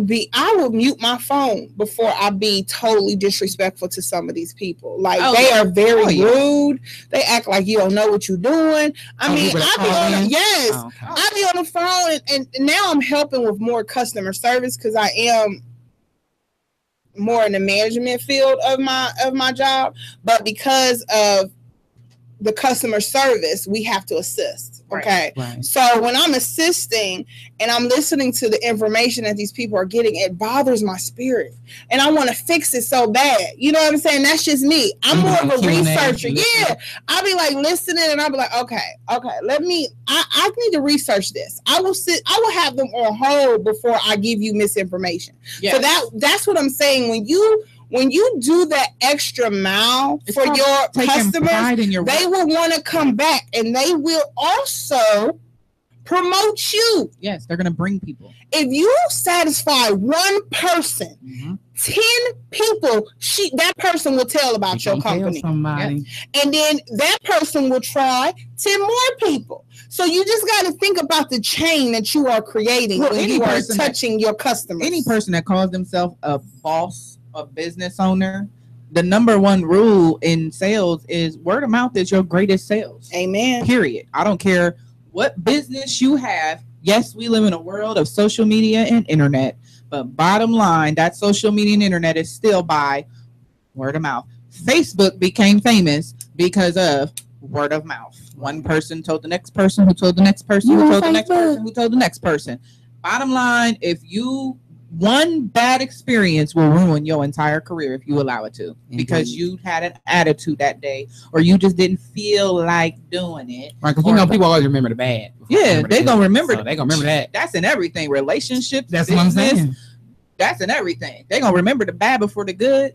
mute my phone before I be totally disrespectful to some of these people. Like they are very rude. They act like you don't know what you're doing. I be on the phone and now I'm helping with more customer service because I am more in the management field of my job. But because of the customer service, we have to assist. Okay. Right. So when I'm assisting and I'm listening to the information that these people are getting, it bothers my spirit. And I want to fix it so bad. You know what I'm saying? That's just me. I'm more of a researcher. Yeah. I'll be like listening and I'll be like, okay, I need to research this. I will have them on hold before I give you misinformation. Yes. So that's what I'm saying. When you do that extra mile for your customers, they will want to come back and they will also promote you. Yes, they're going to bring people. If you satisfy one person, 10 people, that person will tell about your company. And then that person will try 10 more people. So you just got to think about the chain that you are creating when you are touching your customers. Any person that calls themselves a boss, a business owner, the number one rule in sales is word of mouth is your greatest sales. Amen. Period. I don't care what business you have. Yes, we live in a world of social media and internet, but bottom line, that social media and internet is still by word of mouth. Facebook became famous because of word of mouth. One person told the next person, who told the next person, who told the next person, who told the next person. Bottom line, one bad experience will ruin your entire career if you allow it to, because you had an attitude that day or you just didn't feel like doing it. Right, because people always remember the bad. Yeah, they're going to remember. So they're going to remember that. That's in everything. Relationships, that's business, what I'm saying. That's in everything. They're going to remember the bad before the good.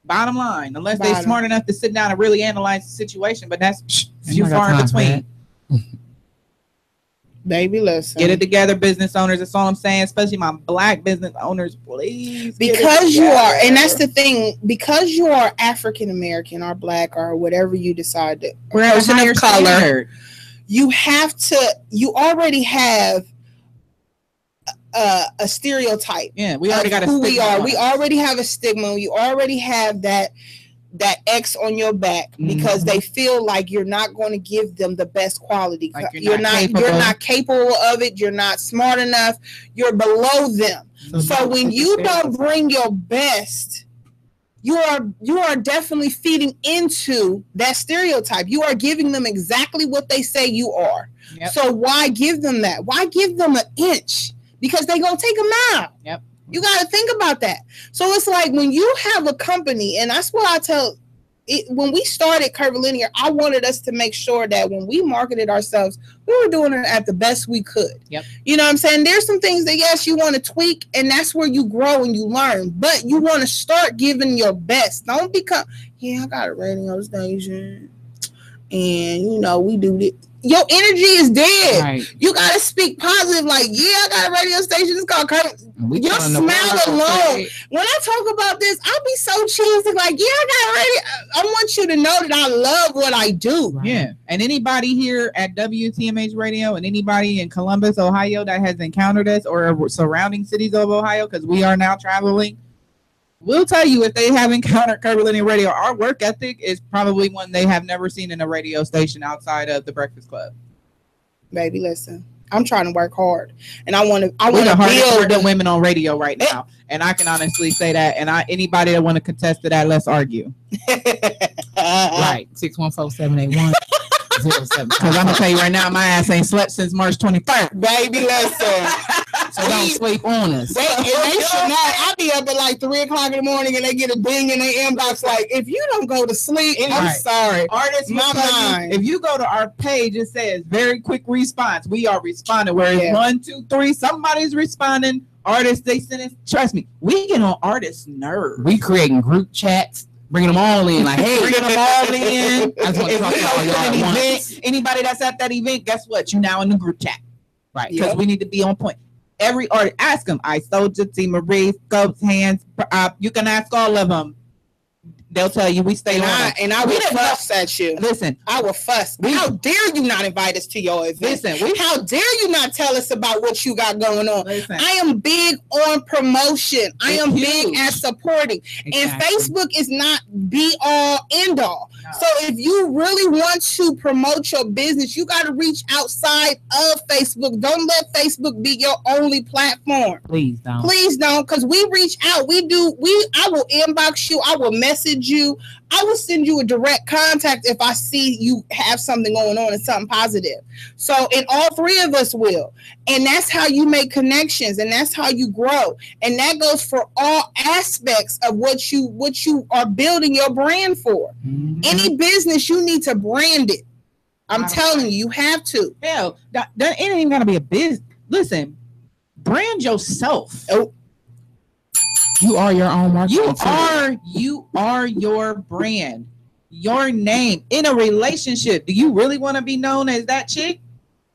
Bottom line, unless they're smart enough to sit down and really analyze the situation, but that's few far in between. Baby, listen. Get it together, business owners. That's all I'm saying, especially my black business owners, please. Because you are, and that's the thing, because you are African American or black or whatever you decide to, person of color, you already have a stereotype. Yeah, we already got a who stigma. We are. We already have a stigma. You already have that X on your back because they feel like you're not going to give them the best quality. Like you're not capable of it. You're not smart enough. You're below them. So when you don't bring your best, you are definitely feeding into that stereotype. You are giving them exactly what they say you are. Yep. So why give them that? Why give them an inch? Because they're going to take a mile. Yep. You got to think about that. So it's like when you have a company, and that's what I tell it, when we started Curvilinear, I wanted us to make sure that when we marketed ourselves, we were doing it at the best we could. Yep. You know what I'm saying? There's some things that, yes, you want to tweak, and that's where you grow and you learn. But you want to start giving your best. Don't become, I got a radio station, and, we do this. your energy is dead. Right. You gotta speak positive. Like, yeah, I got a radio station. It's called your smile alone. When I talk about this, I'll be so cheesy. Like, yeah, I got a radio. I want you to know that I love what I do. Right. Yeah. And anybody here at WTMH Radio and anybody in Columbus, Ohio that has encountered us or surrounding cities of Ohio, because we are now traveling, we'll tell you if they have encountered Curvilinear Radio, our work ethic is probably one they have never seen in a radio station outside of the Breakfast Club. Baby, listen, I'm trying to work hard, and I want to build the women on radio right now, and I can honestly say that. And anybody that want to contest to that, let's argue. Right, 614-781. Because I'm gonna tell you right now, my ass ain't slept since March 23rd. Baby, listen. So don't sleep on us. They should not. I be up at like 3 o'clock in the morning and they get a ding in their inbox like, if you don't go to sleep, I'm sorry. Artists, if you go to our page, it says very quick response. We are responding. Where it's 1, 2, 3, somebody's responding. Artists, they send it. Trust me, we get on artists' nerves. We creating group chats. Bringing them all in, like, hey, bringing them all in. I just want to talk to all y'all at once. Anybody that's at that event, guess what? You now in the group chat, right? Because we need to be on point. Every artist, ask them. I Soldier, T. Marie, Scopes, Hands. You can ask all of them. They'll tell you we stay on. And I will fuss at you. Listen, I will fuss. How dare you not invite us to your event? Listen, how dare you not tell us about what you got going on? Listen. I am big on promotion. I am big at supporting. Exactly. And Facebook is not be all end all. No. So if you really want to promote your business, you got to reach outside of Facebook. Don't let Facebook be your only platform. Please don't. Please don't, because we reach out. I will inbox you. I will message you. I will send you a direct contact if I see you have something going on and something positive. So, and all three of us will. And that's how you make connections, and that's how you grow. And that goes for all aspects of what you are building your brand for. Mm-hmm. Any business, you need to brand it. I'm telling you, you have to. Hell, that ain't even gonna be a business. Listen, brand yourself. Oh. You are your own marketing. You are your brand, your name. In a relationship, do you really want to be known as that chick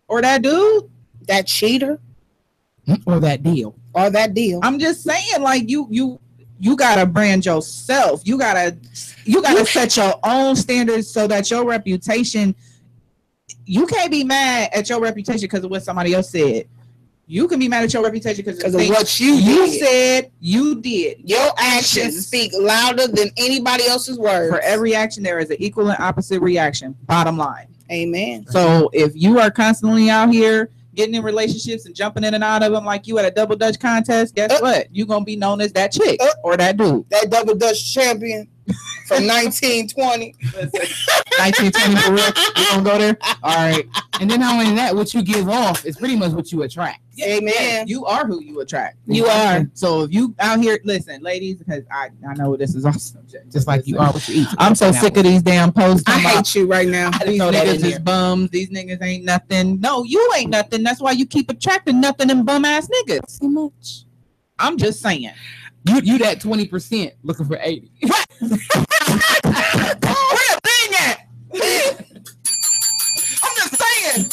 or that dude, that cheater, or that deal? I'm just saying, like you gotta brand yourself. You gotta set your own standards so that your reputation. You can't be mad at your reputation because of what somebody else said. You can be mad at your reputation because of what you said, you did. Your actions speak louder than anybody else's words. For every action, there is an equal and opposite reaction. Bottom line. Amen. So if you are constantly out here getting in relationships and jumping in and out of them like you at a double dutch contest, guess what? You're going to be known as that chick or that dude. That double dutch champion from 1920. 1920 for real? You going to go there? All right. And then not only that, what you give off is pretty much what you attract. Amen. Yeah, you are who you attract. You are. So if you out here, listen, ladies, because I know this is awesome. Just like you are what you eat. I'm so sick of these damn posts. I hate you right now. These niggas is bums. These niggas ain't nothing. No, you ain't nothing. That's why you keep attracting nothing and bum ass niggas. Too much. I'm just saying. You that 20% looking for 80. Where the thing at? I'm just saying.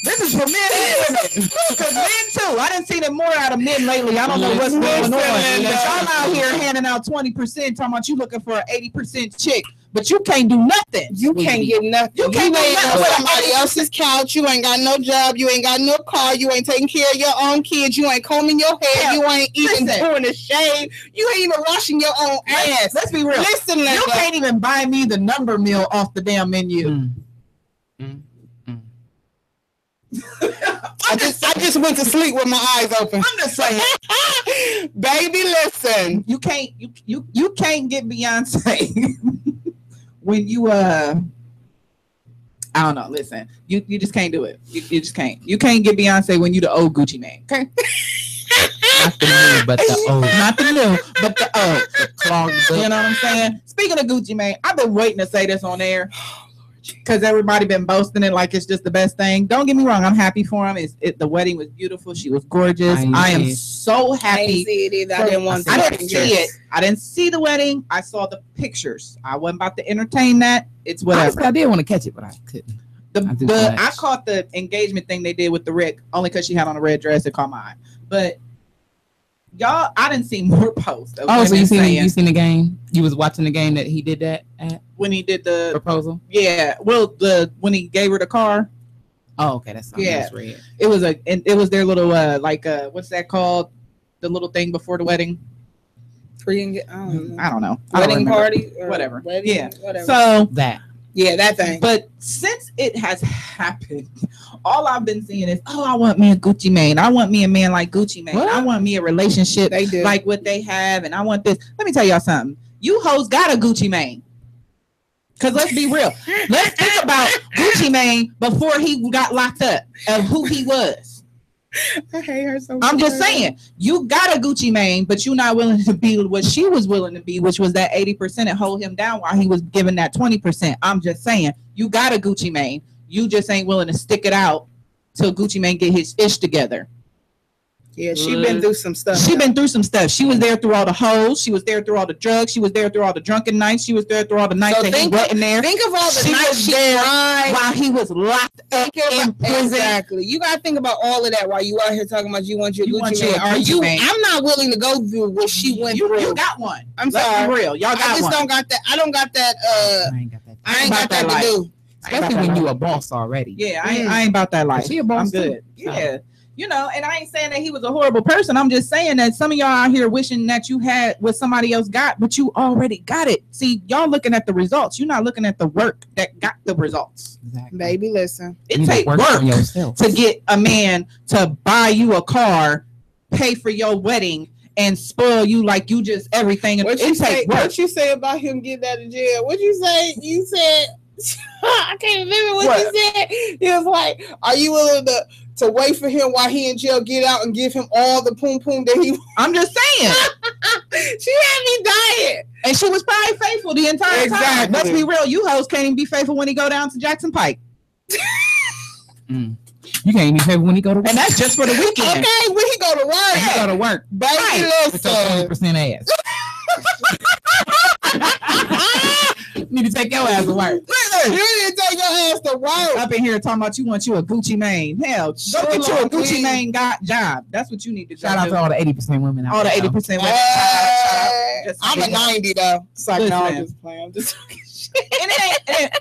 This is for men and women. Because men too. I didn't see them more out of men lately. I don't know what's going on. Y'all out here handing out 20%, talking about you looking for an 80% chick. But you can't do nothing. You can't get nothing. You can't do nothing on somebody else's couch. You ain't got no job. You ain't got no car. You ain't taking care of your own kids. You ain't combing your hair. You ain't even doing a shave. You ain't even washing your own ass. Let's be real. Listen, you can't even buy me the number meal off the damn menu. I just went to sleep with my eyes open. I'm just saying. Baby, listen. You can't get Beyonce when you I don't know. Listen, you just can't do it. You just can't. You can't get Beyonce when you the old Gucci man. Okay. Not the new, but the old. Not the new, but the old. The clogged. You know what I'm saying? Speaking of Gucci man, I've been waiting to say this on air. Because everybody been boasting it like it's just the best thing. Don't get me wrong, I'm happy for him. The wedding was beautiful. She was gorgeous. I am so happy. I didn't see it either. I didn't see it. I didn't see the wedding. I saw the pictures. I wasn't about to entertain that. It's whatever. I did want to catch it, but I couldn't. I caught the engagement thing they did with the Rick only because she had on a red dress. It caught my eye. But y'all, I didn't see more posts. So you seen the game? You was watching the game that he did that at? When he did the proposal? Yeah. Well, when he gave her the car. Oh, okay. That's something else read. It was their little what's that called? The little thing before the wedding. I don't know. Wedding party or whatever. Wedding, yeah. Whatever. So that thing. But since it has happened, all I've been seeing is, I want me a Gucci Mane. I want me a man like Gucci Mane. What? I want me a relationship like what they have, and I want this. Let me tell y'all something. You hoes got a Gucci Mane. Because let's be real. Let's think about Gucci Mane before he got locked up of who he was. I hate her so much. I'm just saying, you got a Gucci Mane, but you're not willing to be what she was willing to be, which was that 80% and hold him down while he was giving that 20%. I'm just saying, you got a Gucci Mane. You just ain't willing to stick it out till Gucci Mane get his ish together. Yeah, she been through some stuff. She been through some stuff. She was there through all the hoes. She was there through all the drugs. She was there through all the drunken nights. She was there through all the nights that he went in there. Think of all the nights she cried while he was locked up in prison. Exactly. You gotta think about all of that while you out here talking about you want your Gucci Mane. I'm not willing to go through what she went through. You got one. I'm sorry. Let's be real. Y'all got one. I just don't got that. I don't got that. I ain't got that to do. Especially when you a boss already. Yeah, I ain't about that life. She a boss. I'm good. Yeah. And I ain't saying that he was a horrible person. I'm just saying that some of y'all out here wishing that you had what somebody else got, but you already got it. See, y'all looking at the results. You're not looking at the work that got the results. Exactly. Baby, listen. It takes work to get a man to buy you a car, pay for your wedding, and spoil you like you just everything. What you say about him getting out of jail? What you say? You said I can't remember what you said. He was like, "Are you willing to wait for him while he in jail, get out and give him all the poom poom that he?" I'm just saying. She had me dying, and she was probably faithful the entire time. Let's be real. You hoes can't even be faithful when he go down to Jackson Pike. You can't even be faithful when he go to work, and that's just for the weekend. Okay, when he go to work, he go to work, baby, listen. 20% ass. Need to take your ass to work. You need to take your ass to work. Up in here talking about you want you a Gucci Mane. Hell, go get you a Gucci Mane job. That's what you need to do. Shout out to all the 80% women out there. All the 80% women. I'm a 90 though. So I'm just playing. I'm just talking shit.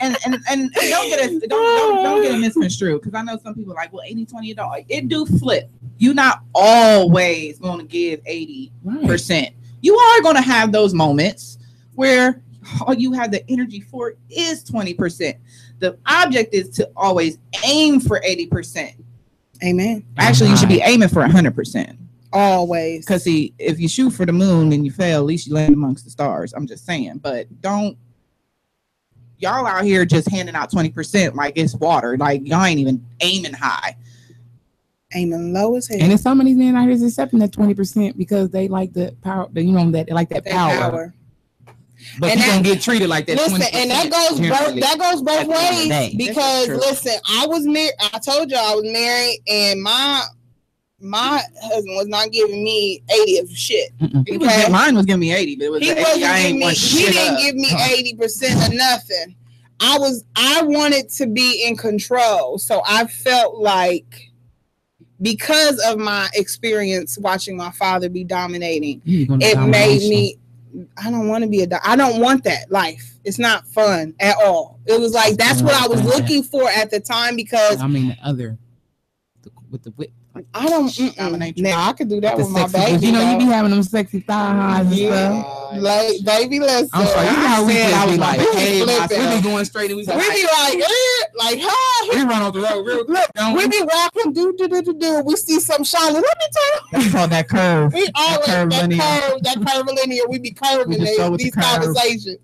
And don't get it misconstrued, because I know some people are like, well, 80-20 don't. Like, it do flip. You're not always going to give 80%. Right. You are going to have those moments where all you have the energy for is 20%. The object is to always aim for 80%. Amen. Actually, you should be aiming for 100%. Always. Because see, if you shoot for the moon and you fail, at least you land amongst the stars. I'm just saying. But don't, y'all out here just handing out 20% like it's water. Like y'all ain't even aiming high. Aiming low as hell. And there's some of these men out here accepting that 20% because they like the power, they like that power. But and you don't get treated like that. Listen, and that goes both ways. Because listen, I was married. I told you I was married, and my husband was not giving me 80 of shit. Okay? Mine was giving me 80, but it was he didn't give me 80% of nothing. I wanted to be in control, so I felt like, because of my experience watching my father be dominating, it made me. I don't want to be I don't want that life. It's not fun at all. It was like that's what I was looking for at the time, because I mean with the whip. I don't. Now I could do that with my baby. You know, you be having them sexy thighs and stuff. Like, baby, let's. I'm sorry. You know how we said I was like, hey, we be going straight and we be like, huh? We run off the road real quick. We be rapping, do. We see some shiny. Let me tell you. It's called that curve. We always that curvilinear. We be curving these conversations.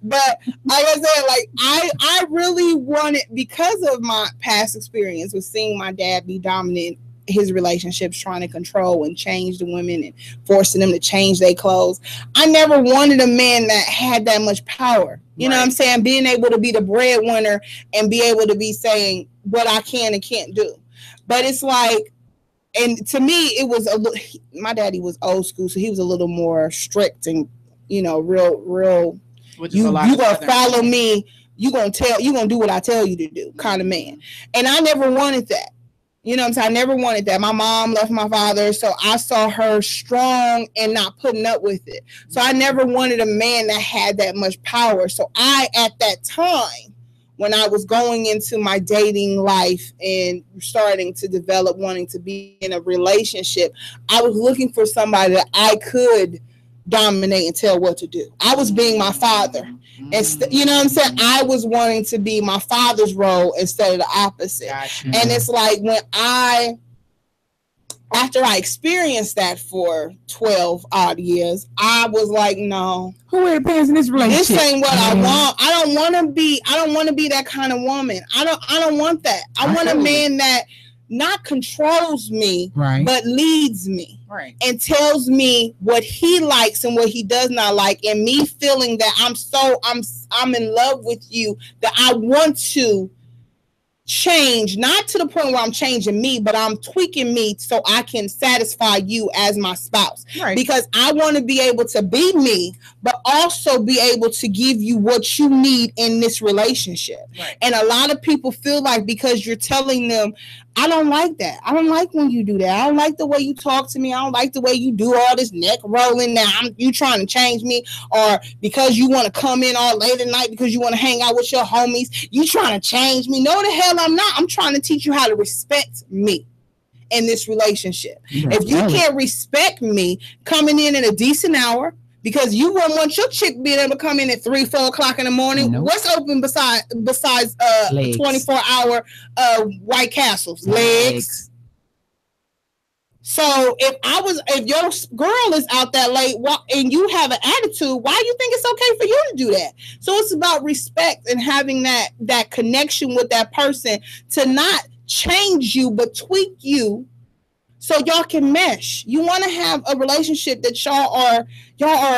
But like I said, like I really wanted, because of my past experience with seeing my dad be dominant, his relationships, trying to control and change the women and forcing them to change their clothes. I never wanted a man that had that much power. You know what I'm saying? Being able to be the breadwinner and be able to be saying what I can and can't do. But it's like, and to me, it was my daddy was old school, so he was a little more strict and, real. You gonna follow me you gonna do what I tell you to do kind of man. And I never wanted that. You know what I'm saying? I never wanted that. My mom left my father, so I saw her strong and not putting up with it. So I never wanted a man that had that much power. So I, at that time, when I was going into my dating life and starting to develop, wanting to be in a relationship, I was looking for somebody that I could dominate and tell what to do. I was being my father. You know what I'm saying? I was wanting to be my father's role instead of the opposite. Gotcha. And it's like after I experienced that for 12 odd years, I was like, no. Who wear the pants in this relationship? This ain't what I want. I don't want to be that kind of woman. I don't want that. I want a man that not controls me, right, but leads me, right, and tells me what he likes and what he does not like, and me feeling that I'm in love with you, that I want to change, not to the point where I'm changing me, but I'm tweaking me so I can satisfy you as my spouse. Right. Because I want to be able to be me, but also be able to give you what you need in this relationship. Right. And a lot of people feel like because you're telling them, I don't like that. I don't like when you do that. I don't like the way you talk to me. I don't like the way you do all this neck rolling. Now you trying to change me, or because you want to come in all late at night because you want to hang out with your homies, you trying to change me. No, the hell I'm not. I'm trying to teach you how to respect me in this relationship. Right. If you can't respect me coming in at a decent hour, because you won't want your chick being able to come in at 3-4 o'clock in the morning. Nope. What's open besides 24-hour White Castles? Legs. So if your girl is out that late and you have an attitude, why do you think it's okay for you to do that? So it's about respect and having that connection with that person to not change you but tweak you so y'all can mesh. You want to have a relationship that y'all are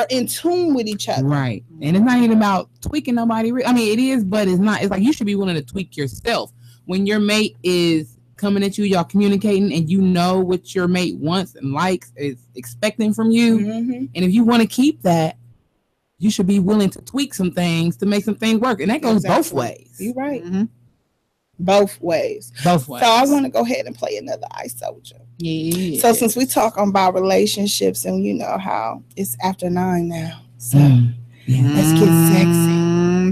in tune with each other. Right. And it's not even about tweaking nobody. I mean, it is, but it's not. It's like you should be willing to tweak yourself. When your mate is coming at you, y'all communicating, and you know what your mate wants and likes, is expecting from you. Mm-hmm. And if you want to keep that, you should be willing to tweak some things to make some things work. And that goes both ways. You're right. Mm-hmm. Both ways. So I want to go ahead and play another I Soldier. Yeah. So since we talk about relationships, and you know how it's after 9 now, so let's get sexy.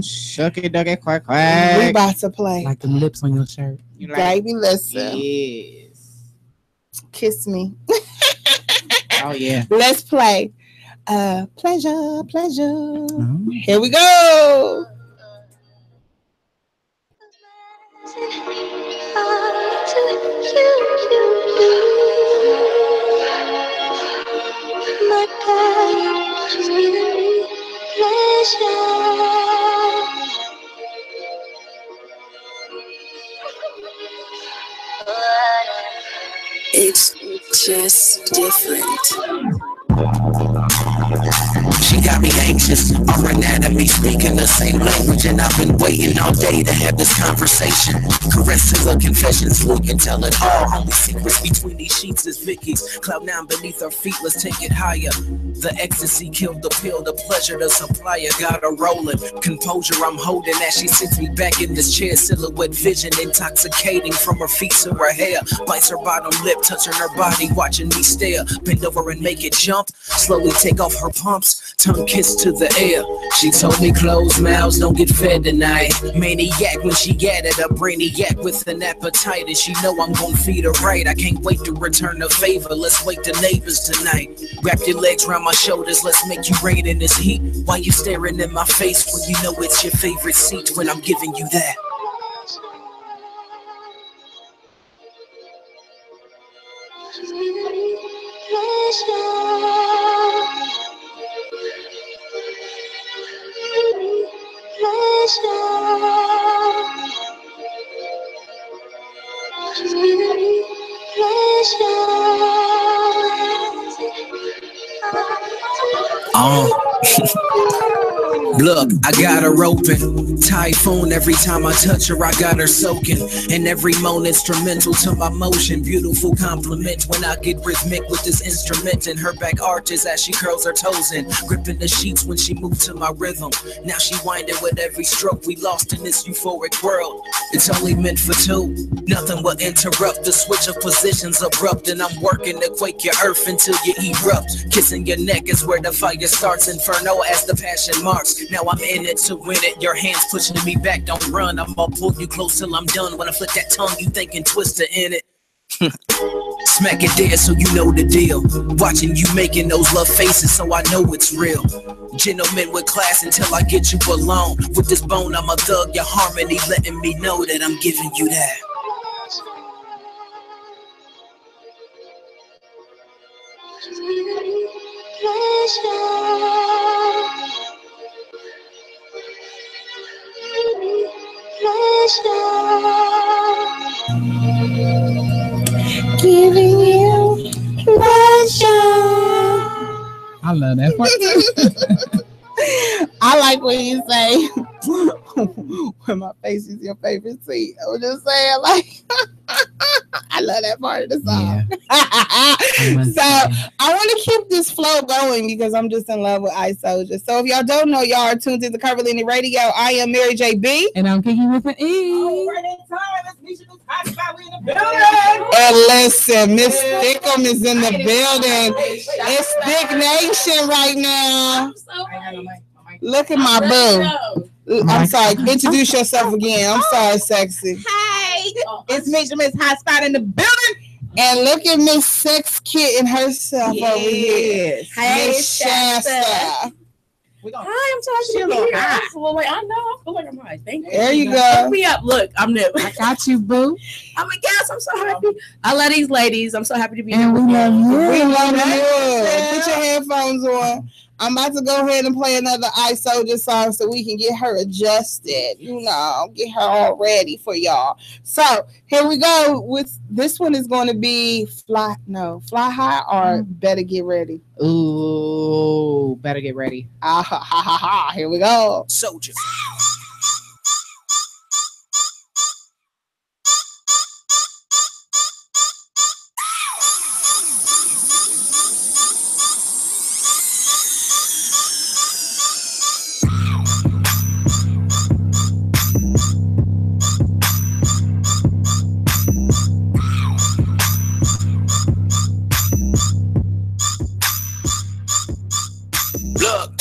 Shucky ducky quack quack. We about to play. Like them lips on your shirt. You like baby, listen. Yes. Kiss me. Oh yeah. Let's play. Pleasure. Mm-hmm. Here we go. My God, she's giving me pleasure. It's just different. She got me anxious, our anatomy speaking the same language, and I've been waiting all day to have this conversation. Caresses or confessions, we can tell it all. Only secrets between these sheets is Vicky's. Cloud 9 beneath her feet, let's take it higher. The ecstasy killed the pill, the pleasure the supplier got her rolling. Composure I'm holding as she sits me back in this chair. Silhouette vision intoxicating from her feet to her hair. Bites her bottom lip, touching her body, watching me stare. Bend over and make it jump, slowly take off her pumps, tongue kiss to the air. She told me closed mouths don't get fed tonight. Maniac when she get it, a brainiac with an appetite, and she know I'm gon' feed her right. I can't wait to return the favor, let's wake the neighbors tonight. Wrap your legs around my shoulders, let's make you rain in this heat. Why you staring in my face when you know it's your favorite seat when I'm giving you that? Look, I got her open. Typhoon every time I touch her, I got her soaking. And every moan instrumental to my motion. Beautiful compliment when I get rhythmic with this instrument. And her back arches as she curls her toes in. Gripping the sheets when she moves to my rhythm. Now she winding with every stroke. We lost in this euphoric world. It's only meant for two. Nothing will interrupt the switch of positions abrupt. And I'm working to quake your earth until you erupt. Kissing your neck is where the fire starts. Inferno as the passion marks. Now I'm in it to win it. Your hands pushing me back, don't run. I'm gonna pull you close till I'm done. When I flip that tongue, you thinking Twister in it. Smack it there so you know the deal. Watching you making those love faces so I know it's real. Gentlemen with class until I get you alone. With this bone, I'm a thug. Your harmony letting me know that I'm giving you that. Giving you pleasure. I love that part. I like when you say, when my face is your favorite seat. I was just saying, like, I love that part of the song. Yeah. So I want to keep this flow going because I'm just in love with Ice Soldier. So if y'all don't know, y'all are tuned into Curvilinear Radio. I am Mary J. B. And I'm Kiki with an E. And listen, Miss Thickum is in the building. It's Thick Nation right now. Look at my boo. I'm sorry. Introduce yourself again. I'm sorry, sexy. Hey, it's Miss Hot Spot in the building. And look at Miss Sex Kitten herself over here. Hey, Miss Shasta. Hi, I'm talking to you. Absolutely. I know. I feel like I'm high. Thank you. There you go. Pick me up. Look, I'm new. I got you, boo. I'm a guest. I'm so happy. I love these ladies. I'm so happy to be here. We love you. We love you. Put your headphones on. I'm about to go ahead and play another Ice Soldier song so we can get her adjusted, get her all ready for y'all. So here we go. With this one is going to be Fly High or Better Get Ready. Ooh, Better Get Ready. Here we go. Soldier.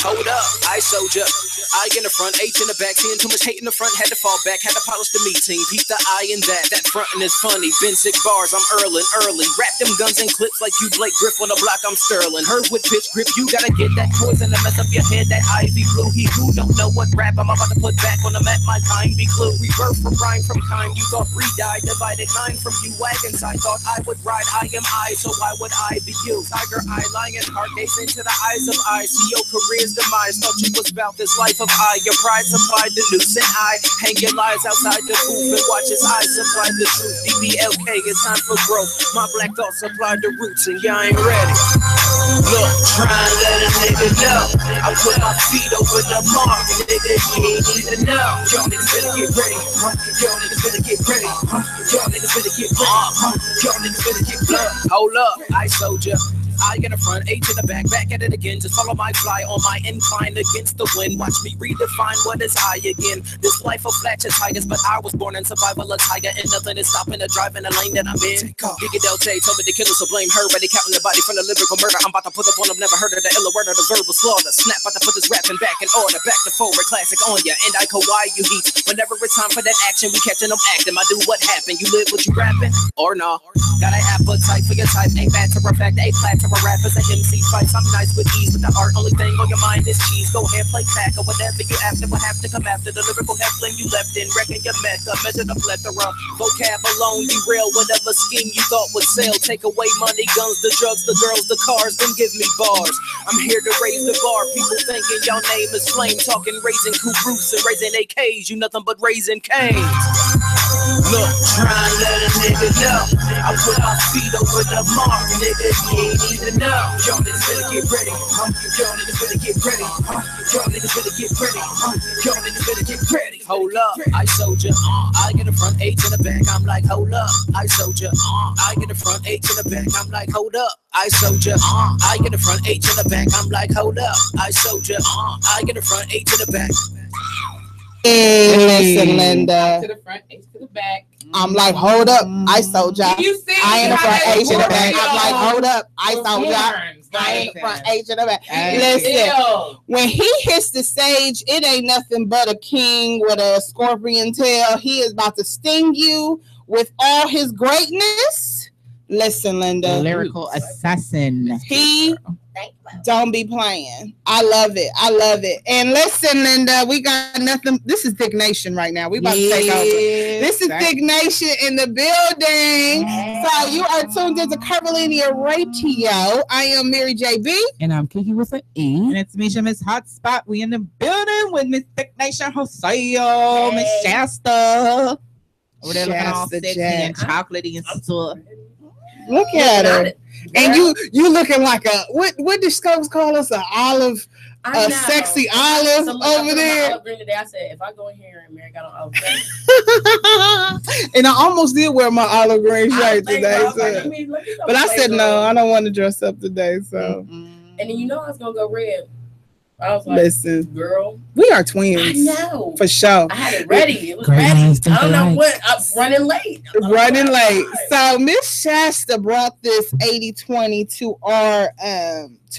Hold up, Ice Soldier. I in the front, H in the back, seeing too much hate in the front, had to fall back, had to polish the meeting. Peep the eye in that frontin' is funny. Been 6 bars, I'm early. Wrap them guns in clips like you Blake Griff on the block, I'm Sterling. Heard with pitch grip, you gotta get that poison to mess up your head, that ivy blue. He who don't know what rap I'm about to put back on the map, my kind be clue. Rebirth from rhyme from time, you thought re-died, divided 9 from you wagons. I thought I would ride, I am I, so why would I be you? Tiger eye, lion heart, gaze into the eyes of I. See your career's demise, thought you was about this life of I. Your pride supplied the noose, and I hang your lies outside the booth and watch his eyes supply the truth. DBLK, it's time for growth. My black thoughts supply the roots, and y'all ain't ready. Look, try and let a nigga know. I put my feet over the mark, nigga, you ain't even know. Y'all niggas better get ready. Y'all niggas better get ready. Y'all niggas better get ready. Y'all niggas better get blood. Hold up, Ice Soldier. I in the front, H in the back at it again. Just follow my fly on my incline against the wind. Watch me redefine what is I again. This life of flat tires, but I was born in survival attire, and nothing is stopping the drive in the lane that I'm in. Gigi Del J told me to kill her, so blame her. Ready counting the body from the lyrical murder. I'm about to put up on them, never heard of the illa word of the verbal slaughter. Snap, about to put this rapping back in order. Back to forward, classic on ya, and I Kawhi you heat. Whenever it's time for that action, we catching them acting. I do what happened. You live what you rapping, or no? Got an appetite for your type, ain't bad to perfect, ain't flat to a rapper's a MC fights. I'm nice with ease, with the art, only thing on your mind is cheese. Go ahead, play back or whatever you after will have to come after the lyrical heckling you left in. Reckon your mecca, measure the plethora. Vocab alone, derail whatever scheme you thought would sell. Take away money, guns, the drugs, the girls, the cars, then give me bars. I'm here to raise the bar. People thinking your name is flame, talking raising coups and raising AKs. You nothing but raising canes. Look, try and let a nigga know. I put my feet over the mark, nigga. You ain't even know. Y'all niggas better get ready. Y'all niggas better get ready. Y'all niggas better get ready. Y'all niggas better get ready. Hold up, I soldier. I get the front H in the back. I'm like, hold up, I soldier. I get the front H in the back. I'm like, hold up, I soldier. I get the front H in the back. I'm like, hold up, I soldier. I get the front H in the back. Hey, listen, Linda. To the front, H to the back. I'm like, hold up, I soldier. I ain't the front H in the back. I'm like, hold up, I soldier. I ain't the front H in the back. Listen, when he hits the stage, it ain't nothing but a king with a scorpion tail. He is about to sting you with all his greatness. Listen, Linda. Lyrical assassin. He don't be playing. I love it. I love it. And listen, Linda, we got nothing. This is Thick Nation right now. We about to take over. This is Thick Nation in the building. So you are tuned into Curvilinear Radio. I am Mary JB. And I'm Kiki with an E. And it's Misha, Miss Hotspot. We in the building with Miss Thick Nation Hosea, Miss Shasta. Over there looking all sexy Jack. And chocolatey and stuff. Look at her. And you looking like a what did Scopes call us? An olive, a sexy olive over there. Olive green today. I said if I go in here and Mary got on olive green. And I almost did wear my olive green shirt today. But I said no, I don't want to dress up today. So and then I was gonna go red. I was like, listen, girl, we are twins. I know. For sure. I had it ready. It was ready. I don't know what. I'm running late. So Miss Shasta brought this 80/20 to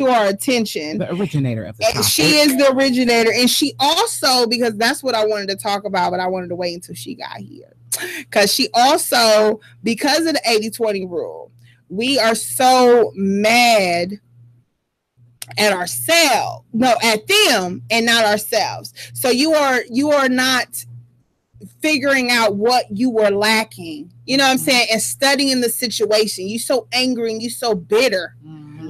our attention. The originator of the topic. She is the originator. And she also, because that's what I wanted to talk about, but I wanted to wait until she got here. Because she also, because of the 80/20 rule, we are so mad at ourselves, at them and not ourselves. So you are not figuring out what you were lacking, you know what I'm saying, and studying the situation. You so angry and you so bitter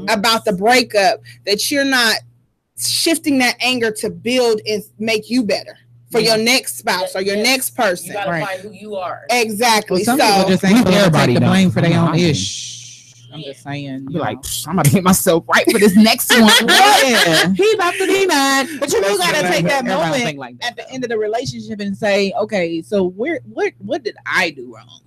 about the breakup that you're not shifting that anger to build and make you better for your next spouse or your next person. You gotta find who you are. Exactly. Well, some people just ain't everybody take the blame for their own ish. I'm just saying, you're like, I'm about to get myself right for this next one. Yeah. He about to be mad. But you gotta take that moment at the end of the relationship and say, okay, so what did I do wrong?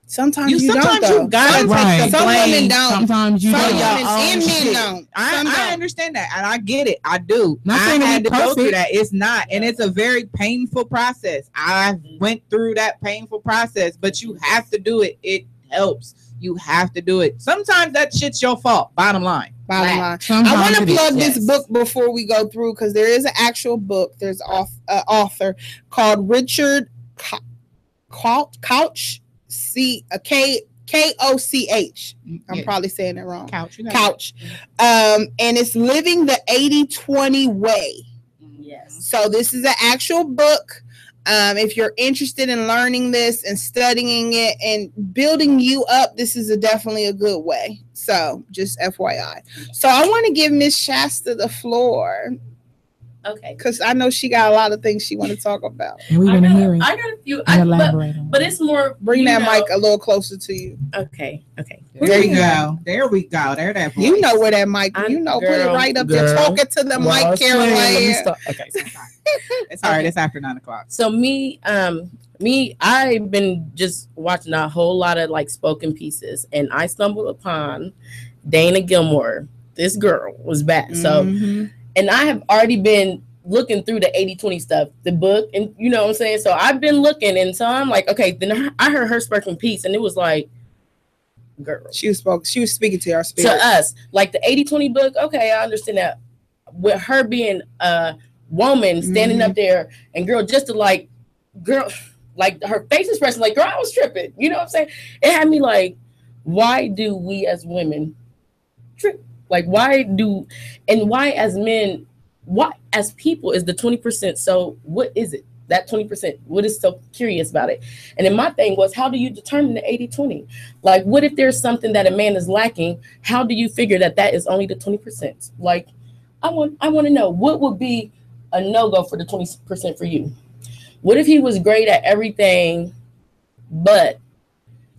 Sometimes you gotta take the blame. Some women don't. Sometimes you don't. And men don't. I understand that, and I get it. I do. I had to go through that. It's not, and it's a very painful process. I went through that painful process, but you have to do it. It helps. You have to do it. Sometimes that shit's your fault. Bottom line. I want to plug this book before we go through, because there is an actual book. There's an author called Richard Couch, Koch. I'm probably saying it wrong. Couch. And it's Living the 80/20 Way. Yes. So this is an actual book. If you're interested in learning this and studying it and building you up, this is definitely a good way. So just FYI. So I want to give Miss Shasta the floor. Okay. Because I know she got a lot of things she want to talk about. And we want to hear it. I got a few. But it's more. Bring that mic a little closer to you. Okay. There we go. There that voice. You know where that mic. Put it right up there. Talking to the mic, Caroline. Okay. It's all right. It's after 9:00. So I've been just watching a whole lot of like spoken pieces, and I stumbled upon Dana Gilmore. This girl was back. So, and I have already been looking through the 80/20 stuff, the book, and you know what I'm saying? So I've been looking, and so I'm like, okay, then I heard her spoken piece, and it was like, girl. She was speaking to our spirit. To us. Like the 80/20 book, okay, I understand that. With her being a woman standing up there, and girl, just to like, girl, like her face expression, like, girl, I was tripping. You know what I'm saying? It had me like, why do we as women trip? Like, why as men, why as people is the 20%? So what is it? That 20%, what is so curious about it? And then my thing was, how do you determine the 80/20? Like, what if there's something that a man is lacking? How do you figure that is only the 20%? Like, I want to know, what would be a no-go for the 20% for you? What if he was great at everything but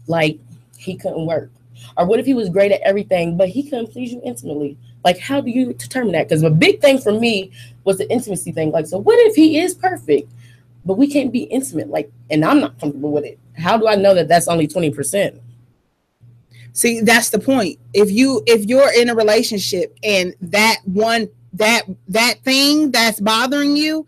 like he couldn't work? Or what if he was great at everything, but he couldn't please you intimately? Like, how do you determine that? Because a big thing for me was the intimacy thing. Like, so what if he is perfect, but we can't be intimate? Like, and I'm not comfortable with it. How do I know that that's only 20%? See, that's the point. If you're in a relationship and that thing that's bothering you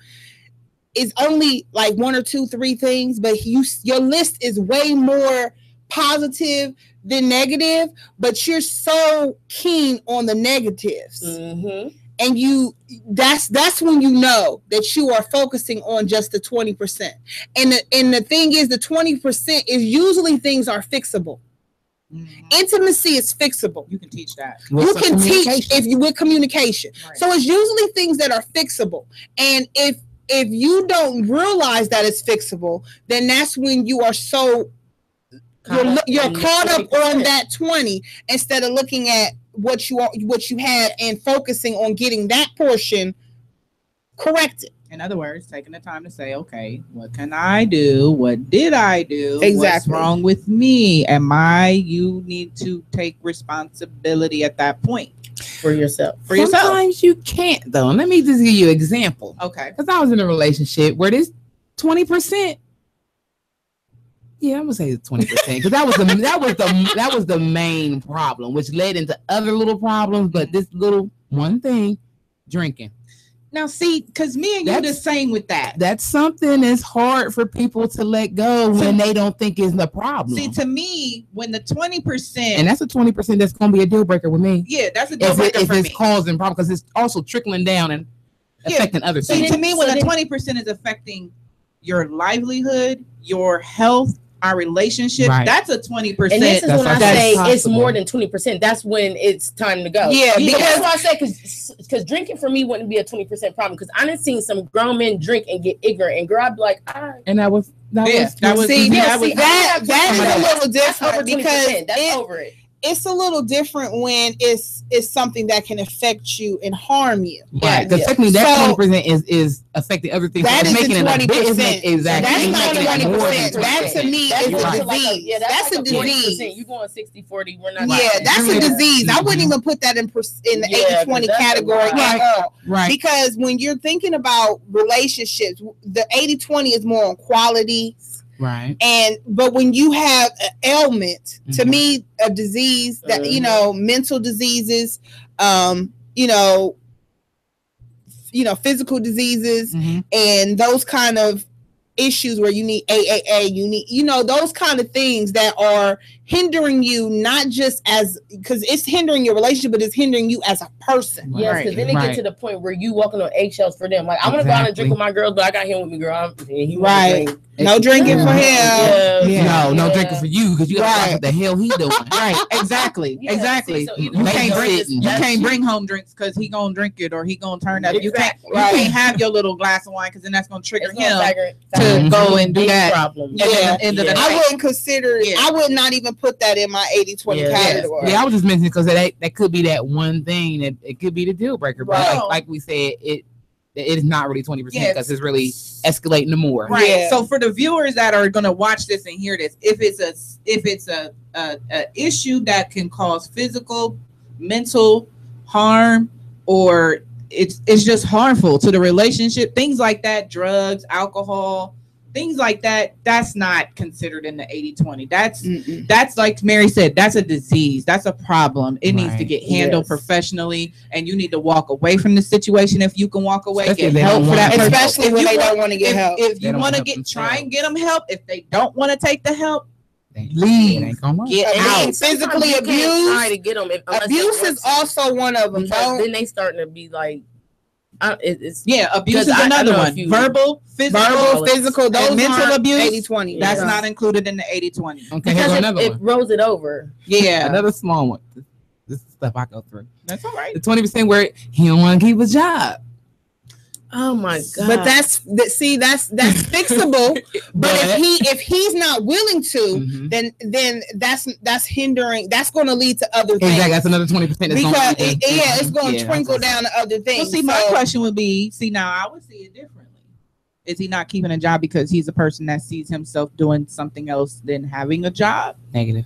is only like 1 or 2, 3 things, but your list is way more positive than negative, but you're so keen on the negatives. Mm-hmm. And that's when you know that you are focusing on just the 20%. And the thing is, the 20% is usually things are fixable. Mm-hmm. Intimacy is fixable. You can teach that. You can teach with communication. Right. So it's usually things that are fixable. And if you don't realize that it's fixable, then that's when you are so you're caught up on that 20 instead of looking at what you have and focusing on getting that portion corrected. In other words, taking the time to say, okay, what can I do? What did I do? Exactly. What's wrong with me? You need to take responsibility at that point. For yourself. Sometimes you can't, though. Let me just give you an example. Okay. Because I was in a relationship where this 20%. Yeah, I'm gonna say 20% because that was the main problem, which led into other little problems. But this little one thing, drinking. Now, see, because me and you the same with that. That's something that's hard for people to let go when they don't think it's the problem. See, to me, when the 20%, and that's a 20% that's gonna be a deal breaker with me. Yeah, that's a deal breaker for me. If it's causing problem, because it's also trickling down and affecting other things. See, to me, when the 20% is affecting your livelihood, your health, our relationship, that's a 20%. And this is when I say it's more than 20%. That's when it's time to go. Yeah, because that's why I say because drinking for me wouldn't be a 20% problem. Because I done seen some grown men drink and get ignorant, and girl, I'd be like, and that was that's a little different because that's over it. It's a little different when it's something that can affect you and harm you. Right. Because technically that 20% is affecting other things. That is making 20%. Exactly. That's not 20%. That to me is a disease. That's a disease. You going 60-40. We're not. Yeah, that's a disease. I wouldn't even put that in the 80-20 category at all. Right. Because when you're thinking about relationships, the 80-20 is more on quality. Right. But when you have an ailment, to me, a disease that, mental diseases, physical diseases, and those kind of issues where you need AAA, you need, those kind of things that are hindering you, not just because it's hindering your relationship, but it's hindering you as a person. Yes, because then it gets to the point where you walking on eggshells for them. Like, I want to go out and drink with my girls, but I got him with me, girl. Right. No drinking for him. No drinking for you because you got to know what the hell he doing. Right. Exactly. Exactly. So you can't bring home drinks because he gonna drink it or he gonna turn up. You can't have your little glass of wine because then that's gonna trigger him to go and do that. I wouldn't consider. I would not even put that in my 80-20 category. Yeah, I was just mentioning because that could be that one thing that it could be the deal breaker. But like we said, it is not really 20% because it's really escalating to more. Right. Yeah. So for the viewers that are going to watch this and hear this, if it's a issue that can cause physical, mental harm, or it's just harmful to the relationship, things like that, drugs, alcohol, things like that, that's not considered in the 80-20. That's like Mary said, that's a disease. That's a problem. It needs to get handled professionally, and you need to walk away from the situation if you can walk away. Get help for that, especially when they don't want to get help. If you want to try and get them help. If they don't want to take the help, leave. Get out. Physically abused. Try to get them. Abuse is also one of them. Then they starting to be like. Abuse is another one. Verbal, physical, those mental abuse. 80-20. That's not included in the 80-20. Okay, here's another one. It rolls it over. Yeah, another small one. This is stuff I go through. That's all right. The 20% where he don't want to keep a job. Oh my God! But that's fixable. But if he's not willing to, then that's hindering. That's going to lead to other things. Exactly, that's another 20%. Because it's going to trickle down to other things. Well, see, my question would be: now I would see it differently. Is he not keeping a job because he's a person that sees himself doing something else than having a job? Negative.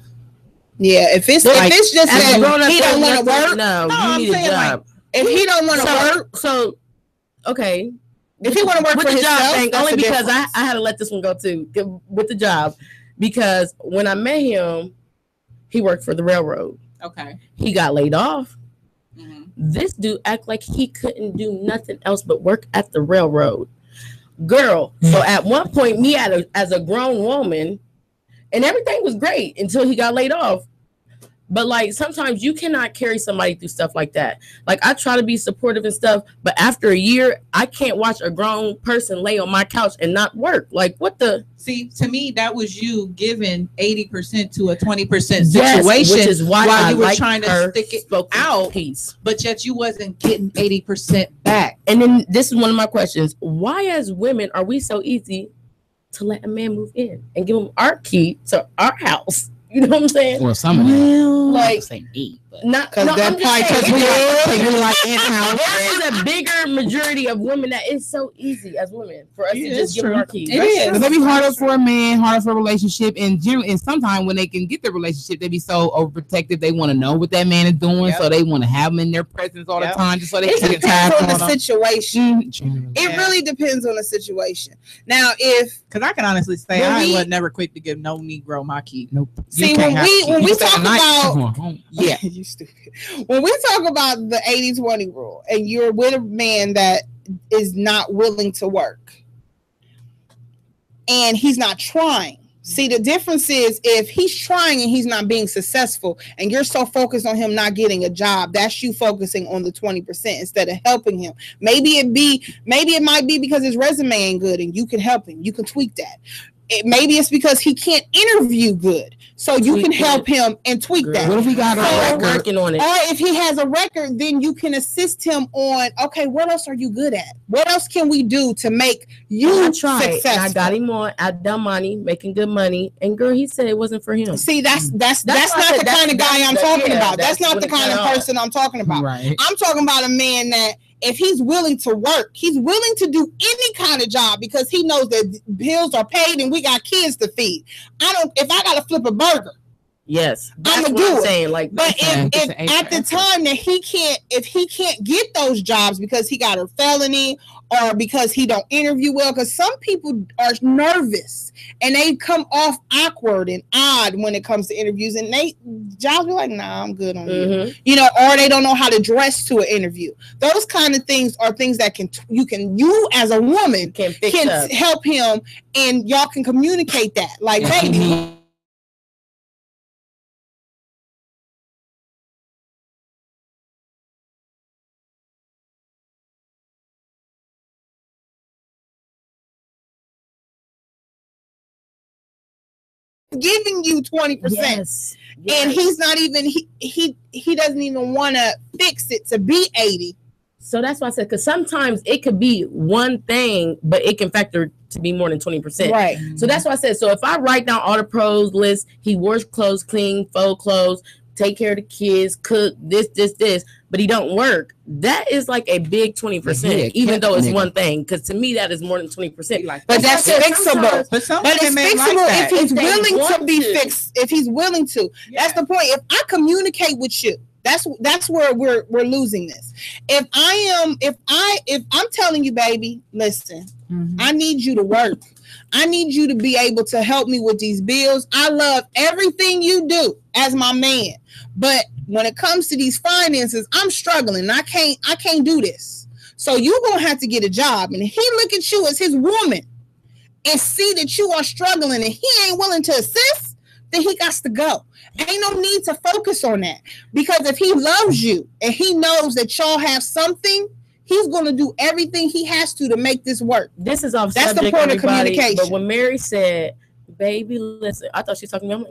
Yeah, if it's just that he don't want to work, no, you need a job. If he don't want to work, so okay. If he want to work with for the himself, job thing, only because I had to let this one go too with the job, because when I met him, he worked for the railroad. Okay, he got laid off. Mm-hmm. This dude act like he couldn't do nothing else but work at the railroad. Girl, so at one point, me as a grown woman, and everything was great until he got laid off. But like sometimes you cannot carry somebody through stuff like that. Like I try to be supportive and stuff, but after a year, I can't watch a grown person lay on my couch and not work. Like what the? See, to me, that was you giving 80% to a 20% situation, which is why while you were like trying to stick it out, piece. But yet you wasn't getting 80% back. And then this is one of my questions: why, as women, are we so easy to let a man move in and give him our key to our house? You know what I'm saying? Well, some of them, like say 8, but not because that we like in-house. There is a bigger majority of women that is so easy as women for us to just give them our keys. It is. But they be harder for a man, harder for a relationship, and sometimes when they can get the relationship, they be so overprotective. They want to know what that man is doing, so they want to have him in their presence all the time, just so they can get tired on the situation. It really depends on the situation. Now, because I can honestly say I was never quick to give no Negro my key. Nope. See, when we talk about you stupid. When we talk about the 80-20 rule and you're with a man that is not willing to work and he's not trying. See, the difference is if he's trying and he's not being successful and you're so focused on him not getting a job, that's you focusing on the 20% instead of helping him. Maybe it might be because his resume ain't good and you can help him. You can tweak that. Maybe it's because he can't interview good. So you can help him and tweak that. What if he got a record? Working on it. Or if he has a record, then you can assist him on, okay, what else are you good at? What else can we do to make you successful? And I got him on at Dumb Money, making good money. And girl, he said it wasn't for him. See, that's not the kind of guy I'm talking about. That's not the kind of person I'm talking about. Right. I'm talking about a man that if he's willing to work, he's willing to do any kind of job because he knows that bills are paid and we got kids to feed. If I gotta flip a burger, yes, I'm gonna do it. Saying, like, but if at the time that he can't get those jobs because he got a felony or because he don't interview well, because some people are nervous and they come off awkward and odd when it comes to interviews, and jobs be like, nah, I'm good on you, or they don't know how to dress to an interview. Those kind of things are things that you as a woman can help him, and y'all can communicate that, like, baby. Giving you 20%, and he's not even he doesn't even want to fix it to be 80. So that's why I said, because sometimes it could be one thing, but it can factor to be more than 20%. Right. So that's why I said, so if I write down all the pros list, he wears clothes, clean, fold clothes, take care of the kids, cook, this, but he don't work. That is like a big 20%, even though it's one thing. Because to me, that is more than 20%. But that's fixable. But it's fixable if he's willing to be fixed. If he's willing to, that's the point. If I communicate with you, that's where we're losing this. If I'm telling you, baby, listen, I need you to work. I need you to be able to help me with these bills. I love everything you do as my man. But when it comes to these finances, I'm struggling. I can't do this. So you're going to have to get a job. And if he look at you as his woman and see that you are struggling and he ain't willing to assist, then he got to go. Ain't no need to focus on that. Because if he loves you and he knows that y'all have something, he's going to do everything he has to make this work. This is off That's subject, the point everybody, of communication. But when Mary said, baby, listen, I thought she was talking to me.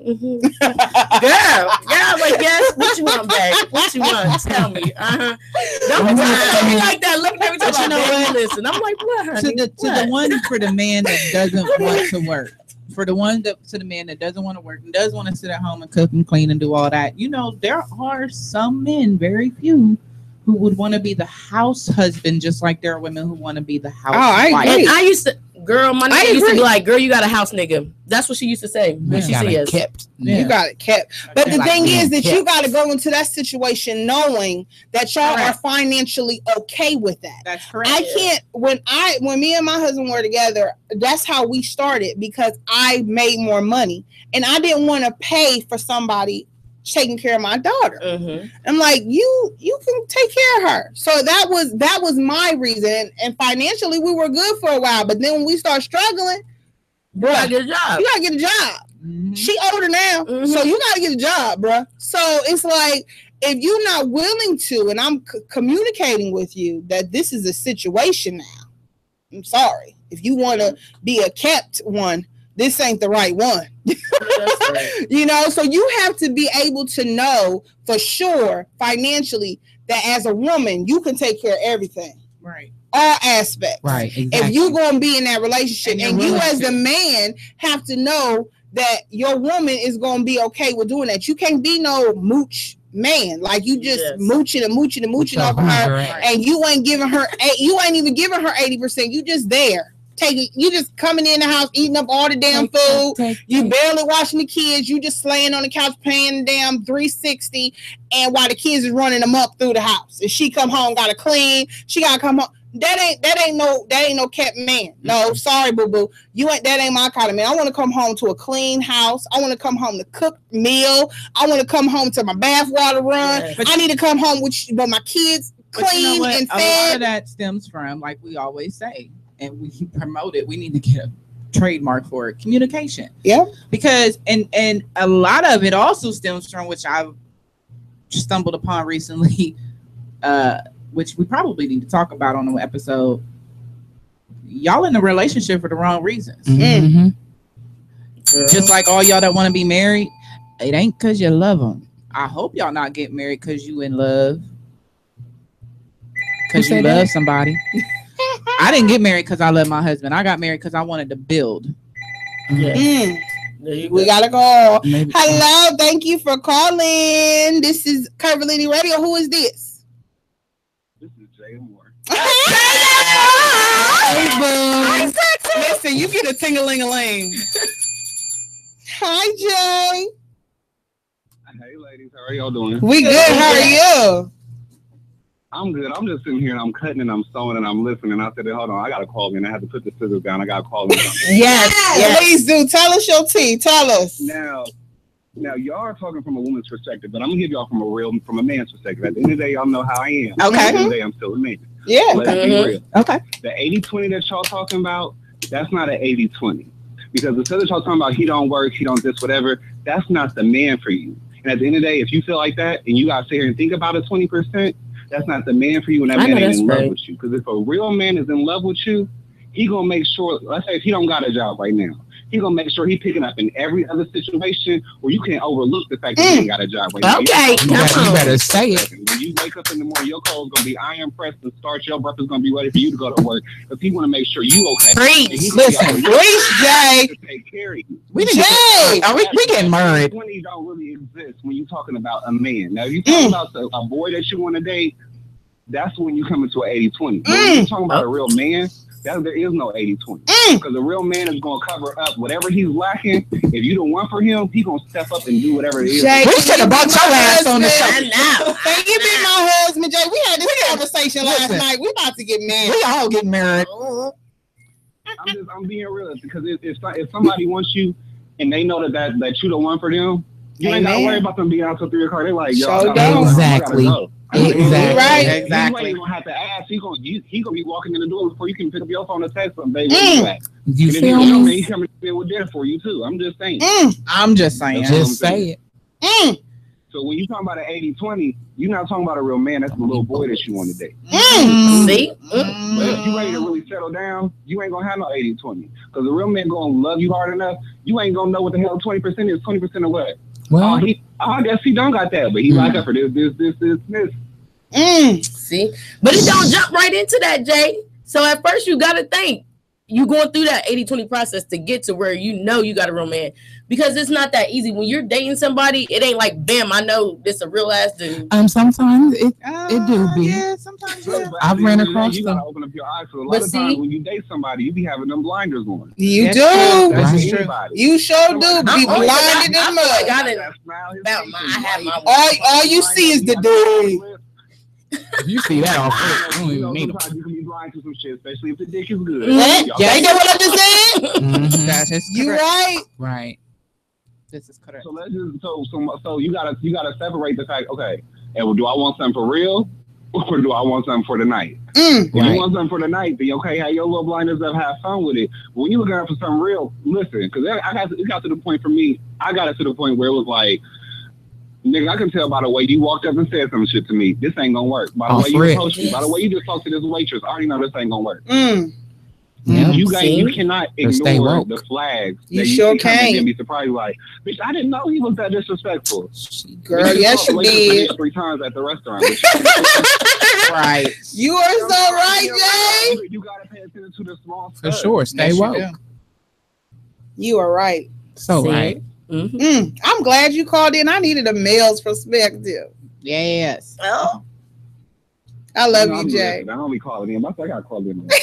I'm like, girl, I'm like, yes, what you want, babe? What you want? Tell me. Don't be like that. Look at me talking about, baby, listen. I'm like, what, honey? To the one, for the man that doesn't want to work. For the one to the man that doesn't want to work and does want to sit at home and cook and clean and do all that, there are some men, very few, who would want to be the house husband, just like there are women who want to be the house wife. And I used to, Girl, my nigga used to be like, girl, you got a house, nigga. That's what she used to say when she see us. You got it kept. But the thing is that you got to go into that situation knowing that y'all are financially okay with that. That's correct. I can't, when me and my husband were together, that's how we started because I made more money and I didn't want to pay for somebody taking care of my daughter. I'm like, you can take care of her. So that was my reason. And financially we were good for a while, but then when we start struggling, you gotta get a job. You gotta get a job. She older now, so you gotta get a job, bruh. So it's like, if you're not willing to, and I'm communicating with you that this is a situation now, I'm sorry. If you want to be a kept one, this ain't the right one. You know, so you have to be able to know for sure financially that as a woman, you can take care of everything. Right. All aspects. Right. Exactly. If you're going to be in that relationship and you as the man have to know that your woman is going to be okay with doing that. You can't be no mooch man. Like you just mooching off of her and you ain't giving her, you ain't even giving her 80%. You just there. You just coming in the house, eating up all the damn food. You barely watching the kids. You just laying on the couch paying the damn $360, and while the kids is running them up through the house. If she come home, gotta clean. She gotta come home. That ain't no kept man. No, sorry, boo boo. That ain't my kind of man. I want to come home to a clean house. I want to come home to cook meal. I want to come home to my bath water run. Yes. I need to come home with my kids clean and fed. A lot of that stems from, like we always say, and we promote it, we need to get a trademark for it, communication. Yeah. Because and a lot of it also stems from, which I've stumbled upon recently, which we probably need to talk about on the episode. Y'all in a relationship for the wrong reasons. Just like all y'all that want to be married, it ain't because you love them. I hope y'all not get married because you in love. Because you love somebody. I didn't get married because I love my husband. I got married because I wanted to build. We gotta go. Hello, thank you for calling. This is Curvilinear Radio. Who is this? This is Jay Moore. Hey, listen, you get a ting-a-ling-a-ling. Hi, Jay. Hey, ladies. How are y'all doing? We good. How are you? I'm good. I'm just sitting here and I'm cutting and I'm sewing and I'm listening. I said, hold on, I gotta call in. I have to put the scissors down. I gotta call in. Yes. Please do. Tell us your tea. Tell us. Now, y'all are talking from a woman's perspective, but I'm gonna give y'all from a man's perspective. At the end of the day, y'all know how I am. Okay. At the end of the day, I'm still a man. Yeah. Let's be real. Okay. The 80-20 that y'all talking about, that's not an 80-20. Because instead of y'all talking about he don't work, he don't this, whatever, that's not the man for you. And at the end of the day, if you feel like that and you gotta sit here and think about it 20%, that's not the man for you, and that man ain't in love with you. Because if a real man is in love with you, he gonna make sure, let's say if he don't got a job right now, he gonna make sure he picking up in every other situation where you can't overlook the fact that he ain't got a job right now. Okay, you better say it. When you wake up in the morning, your clothes gonna be iron pressed and starched. Your breakfast gonna be ready for you to go to work because he want to make sure you okay. Preach, listen, preach, Jay. To take care of you. We getting married. 20 don't really exist when you talking about a man. Now, if you talking about a boy that you want to date, that's when you come into an 80-20. But when you're talking about a real man, there is no 80-20. Because a real man is going to cover up whatever he's lacking. If you don't want for him, he's going to step up and do whatever it is. Jay, we should have brought your ass on the show. Thank you, be my husband, Jay. We had this conversation last night. We about to get married. We all get married. I'm being real. Because if somebody wants you and they know that you the one for them, you ain't got to worry about them being out till 3 o'clock. They're like, yo, exactly. Exactly. Right. Exactly. You ain't gonna have to ask. He gonna be walking in the door before you can pick up your phone and text him, baby. You feel me? He coming in with dinner for you too. I'm just saying. I'm just saying. Just say it. So when you talking about an 80-20, you're not talking about a real man. That's a little boy that you want to date. See? But if you ready to really settle down, you ain't gonna have no 80-20. Because a real man gonna love you hard enough. You ain't gonna know what the hell 20% is. 20% of what? Well, I guess he don't got that, but he like her for this. See, but it don't jump right into that, Jay. So at first you gotta think, you going through that 80-20 process to get to where you know you got a real man, because it's not that easy. When you're dating somebody, it ain't like, bam, I know this a real ass dude. Sometimes it do be. Yeah, sometimes. Yeah. I've ran across you them. gotta open up your eyes. So a lot of times when you date somebody, you be having them blinders on. You do. That's true. You sure do. Be blinded in mud. All you see is the dude. If you see that off, I don't even need them. Sometimes you can be blind to some shit, especially if the dick is good. Yeah, you know what I just said? Mm-hmm. That's you right. Right. This is correct. So let's just so you gotta separate the fact. Okay, and do I want something for real, or do I want something for the night? If you want something for the night, then okay, have your little blinders up, have fun with it. But when you looking out for something real, listen, because it got to the point for me. I got it to the point where it was like, nigga, I can tell by the way you walked up and said some shit to me. This ain't gonna work. By the way you approached me, by the way you just talked to this waitress, I already know this ain't gonna work. You cannot ignore the flags. You sure can. And be surprised, like, bitch, I didn't know he was that disrespectful. Girl, yes, you did. 3 times at the restaurant. Right. You are so right, Jay. You gotta pay attention to the small stuff. For sure. Stay woke. You are right. So right. Mm-hmm. I'm glad you called in. I needed a male's perspective. Yes. Oh. I love you, Jay. I don't be calling in. I got called in. Well,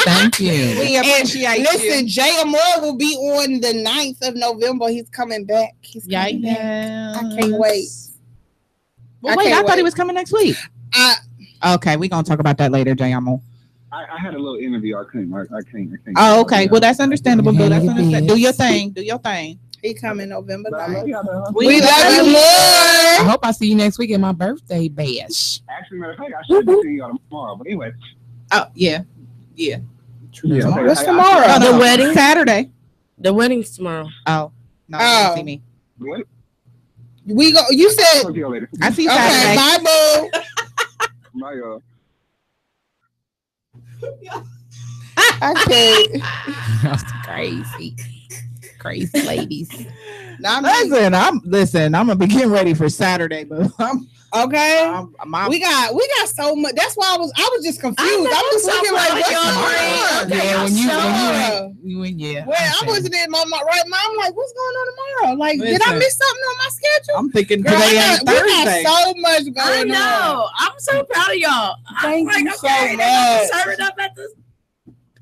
thank you. We appreciate you. Listen, Jay Amore will be on the 9th of November. He's coming back. He's coming back. I can't wait. Well, I thought he was coming next week. Okay, we're going to talk about that later, Jay Amore. I had a little interview. I can't. Oh, okay. Well, that's understandable. But that's understandable. Do your thing. Do your thing. He coming November 9th. We love you more. I hope I see you next week at my birthday bash. Actually, matter of fact, I should be seeing y'all tomorrow. But anyway. Oh, yeah. What's tomorrow? The wedding? Saturday. The wedding's tomorrow. Oh. No, you don't see me. What? We go. You said. I'll see you later. I see you Saturday. Bye, boo. Bye, y'all. I can't. That's crazy ladies. Listen, I'm gonna be getting ready for Saturday, but okay. We got so much. That's why I was just confused. I was looking like, what's going on? Yeah. Well, I wasn't in my right mind. I'm like, what's going on tomorrow? Like, did I miss something on my schedule? I'm thinking today ain't Thursday. We got so much going on. I know. I'm so proud of y'all. Thank you so much. Serving up at the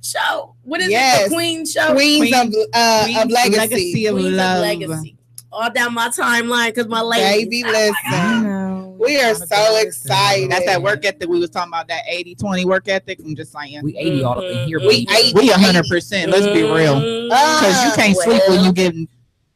show. What is it? The Queen show? Queens of Legacy. Of Love. Legacy. All down my timeline because my lady. Baby, listen. We are so excited. That's that work ethic we was talking about, that 80-20 work ethic. I'm just saying. We 80 all up in here. We 100%. Let's be real. Because you can't sleep when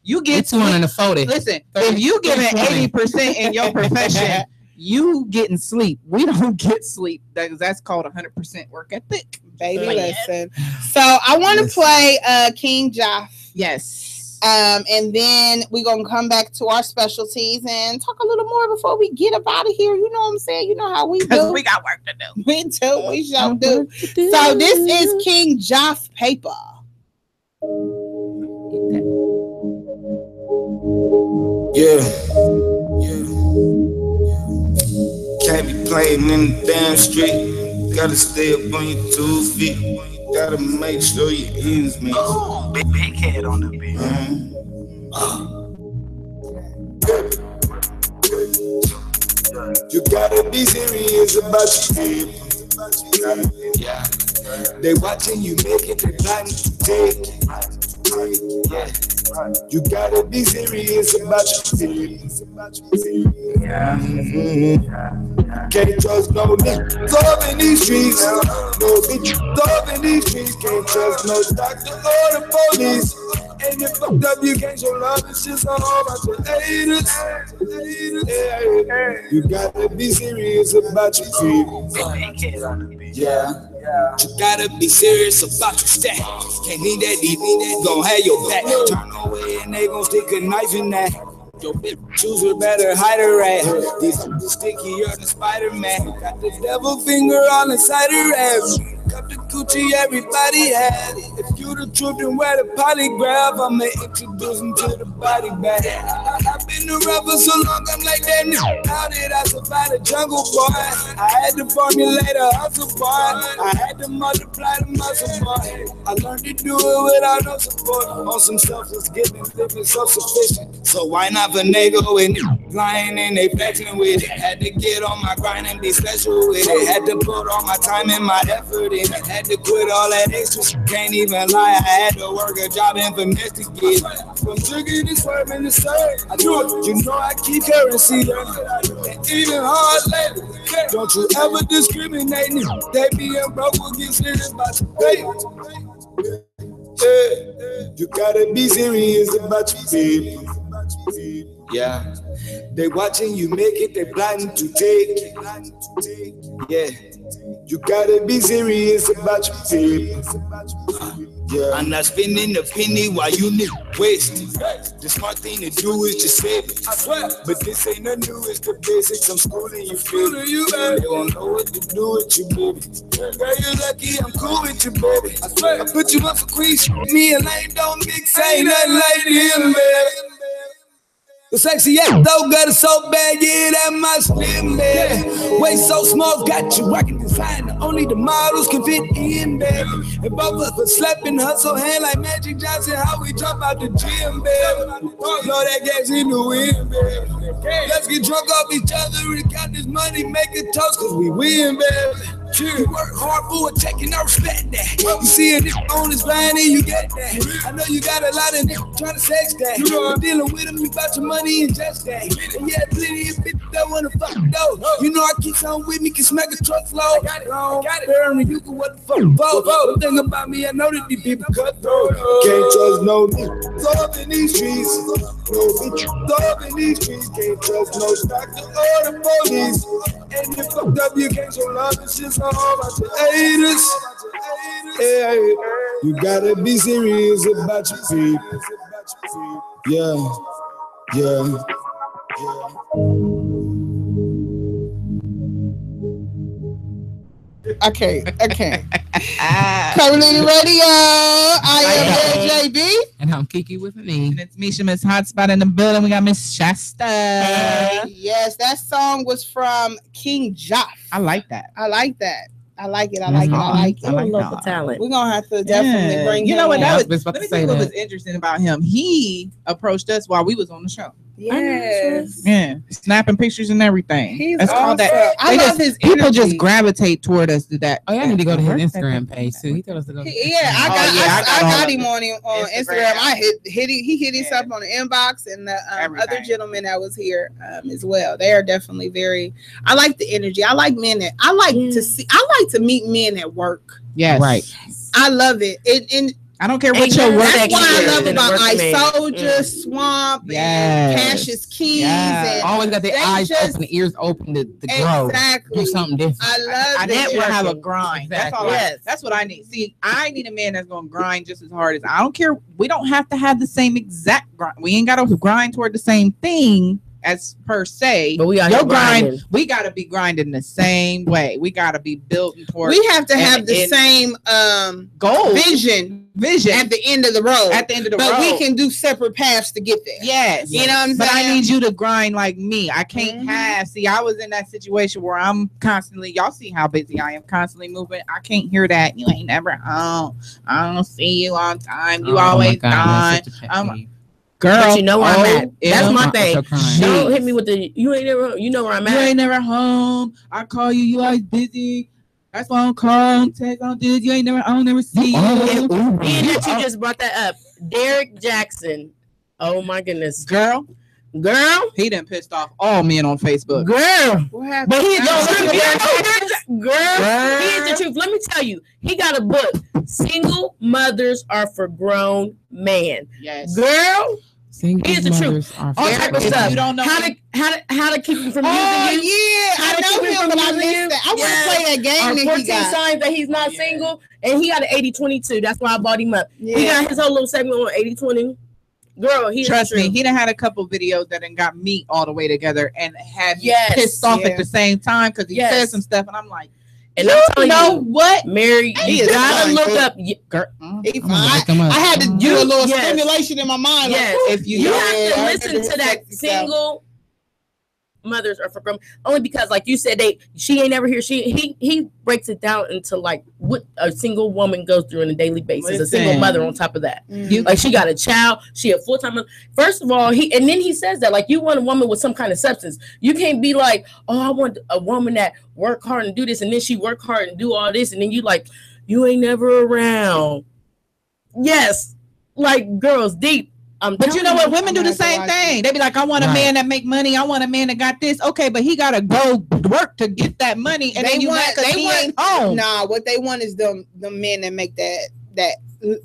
you get 240. Listen, if you giving 80% in your profession, you getting sleep. We don't get sleep. That's called 100% work ethic. Baby, listen. So I want to play King Joff. Yes. And then we're gonna come back to our specialties and talk a little more before we get up out of here. You know what I'm saying? You know how we do. We got work to do. We do. We shall do. So this is King Joff Paper. Yeah. Can't be playing in the damn street. Gotta stay up on your 2 feet. Gotta make sure your ends meet. Big head on the beat. You gotta be serious about your people. Yeah. They watching you make it, they planning to take it. Yeah. You gotta be serious about your feelings. Yeah. Can't trust no niggas up in these streets. No bitches up in these streets. Can't trust no doctor or the police. And you fucked up, you can't show love. It's just a whole bunch of haters. Yeah. You gotta be serious about your feelings. Yeah. You gotta be serious about your status. Can't need that deep, gon' have your back. Turn away and they gon' stick a knife in that. Your bitch chooser better hide her at. These stickier than Spider-Man. Got the devil finger on the side of her ass. Got the coochie everybody had. If you the truth, then wear the polygraph. I'ma introduce him to the body bag. I've been been around for so long, I'm like that now. How did I survive the jungle, boy? I had to formulate a hustle, boy. I had to multiply the muscle, boy. I learned to do it without no support. On some selfless giving, living self-sufficient. So why not finagle with it? Lying and they flexing with it. Had to get on my grind and be special with it. Had to put all my time and my effort in it. Had to quit all that extra shit. Can't even lie, I had to work a job and finesse to get it. From trigger to swerving to serve, I do it. You know I keep currency, and even hard labor. Don't you ever discriminate me. They being broke will get serious about your pay. You gotta be serious about your people. Yeah, they watching you make it, they planning to take it. Yeah, you gotta be serious about your people. Yeah. I'm not spending a penny while you niggas wasting. The smart thing to do is just save it. I swear. But this ain't the new, it's the basics. I'm schooling you, feeling you, baby. They won't know what to do with you, baby. Girl, you're lucky, I'm cool with you, baby. I swear. I put you up for queen shit. Me and Lane don't mix, ain't nothing like him, baby. The sexy ass though got it so bad, yeah, that my slim, baby. Waist so small, got you rockin' designer. Only the models can fit in, baby. And both of us slapping hustle hand like Magic Johnson. How we jump out the gym, baby. Blow that gas in the wind, baby. Let's get drunk off each other and count this money, make a toast, cause we win, baby. You work hard for it, taking, I respect that. You see a nigga on his line and you get that. I know you got a lot of niggas trying to sex that. I'm dealing with them, you got your money and just that. And yeah, plenty of bitches that wanna fuck though. You know I keep something with me, can smack a truck slow. Got it. Apparently you can what the fuck for. One thing about me, I know that these people cutthroat. Can't trust no niggas up in these streets. No bitches up in these streets. Can't trust no doctor or the police. And if fucked up, you can't show love. It's just all about your haters. Yeah, you gotta be serious about your people. Yeah. Okay. Curvilinear Radio. I am JB. And I'm Kiki with an E. And it's Misha, Miss Hotspot in the building. We got Miss Shasta. Yes, that song was from King Joff. I like that. I like it. Local talent. We're gonna have to definitely bring him. You know what? in. Let me tell you what was interesting about him. He approached us while we was on the show. Yes. Yeah. Snapping pictures and everything. That's awesome. That. I love his energy. People just gravitate toward us to that. Oh, yeah, I need to go to his Instagram page too. He told us to go. I got him on Instagram. He hit us up on the inbox, and the other gentleman that was here as well. They are definitely very. I like the energy. I like men that I like to see. I like to meet men at work. Yes. Right. I love it. And I don't care what your work. That's what I love about Soldier, Swamp, and Cassius Keys. And always got their eyes open, the ears open to grow. Exactly. Do something different. I love I need to have a grind. Exactly. That's what I need. See, I need a man that's going to grind just as hard as I don't care. We don't have to have the same exact grind. We ain't got to grind toward the same thing as per se, but we got to be grinding the same way. We got to be building toward. We have to have the same goal, vision at the end of the road. But we can do separate paths to get there. Yes, you know what I'm saying. But I need you to grind like me. I can't have. See, I was in that situation where I'm constantly. Y'all see how busy I am, constantly moving. I can't hear that. You ain't never home. I don't see you on time. You always gone. Girl, but you know where I'm at. That's my thing. Don't hit me with the you ain't never. You know where I'm at. You ain't never home. I call you. You always busy. That's why I don't call. Text on this. You ain't never. I don't never see you. And that you just brought that up, Derek Jackson. Oh my goodness, girl. He done pissed off all men on Facebook. Girl, what happened? But he is the truth. Let me tell you, he got a book. Single mothers are for grown men. Yes, girl. Here's the truth. All type of stuff. You don't know how to keep him from using you. Yeah, I know him, but I missed that. I want to play that game. 14 signs that he's not single, and he got an 80-22. That's why I bought him up. Yeah. He got his whole little segment on 80-20. Girl, trust me, he done had a couple videos that done got me all the way together and had me pissed off at the same time because he said some stuff, and I'm like, And I'm telling you, what? Mary, you gotta look up. I had to do a little stimulation in my mind. Yes, like, if you have to listen to that single mothers are from, only because, like you said, she ain't never here. He breaks it down into like what a single woman goes through on a daily basis. A single mother on top of that, like she got a child, she a full-time. First of all, he says that like you want a woman with some kind of substance. You can't be like, oh, I want a woman that work hard and do this, and then she work hard and do all this, and then you like you ain't never around. Yes, like girls deep. But you know what? Women do the same thing. They be like, I want a man that make money. I want a man that got this. Okay, but he gotta go work to get that money, and then you ain't home. Nah, what they want is the men that make that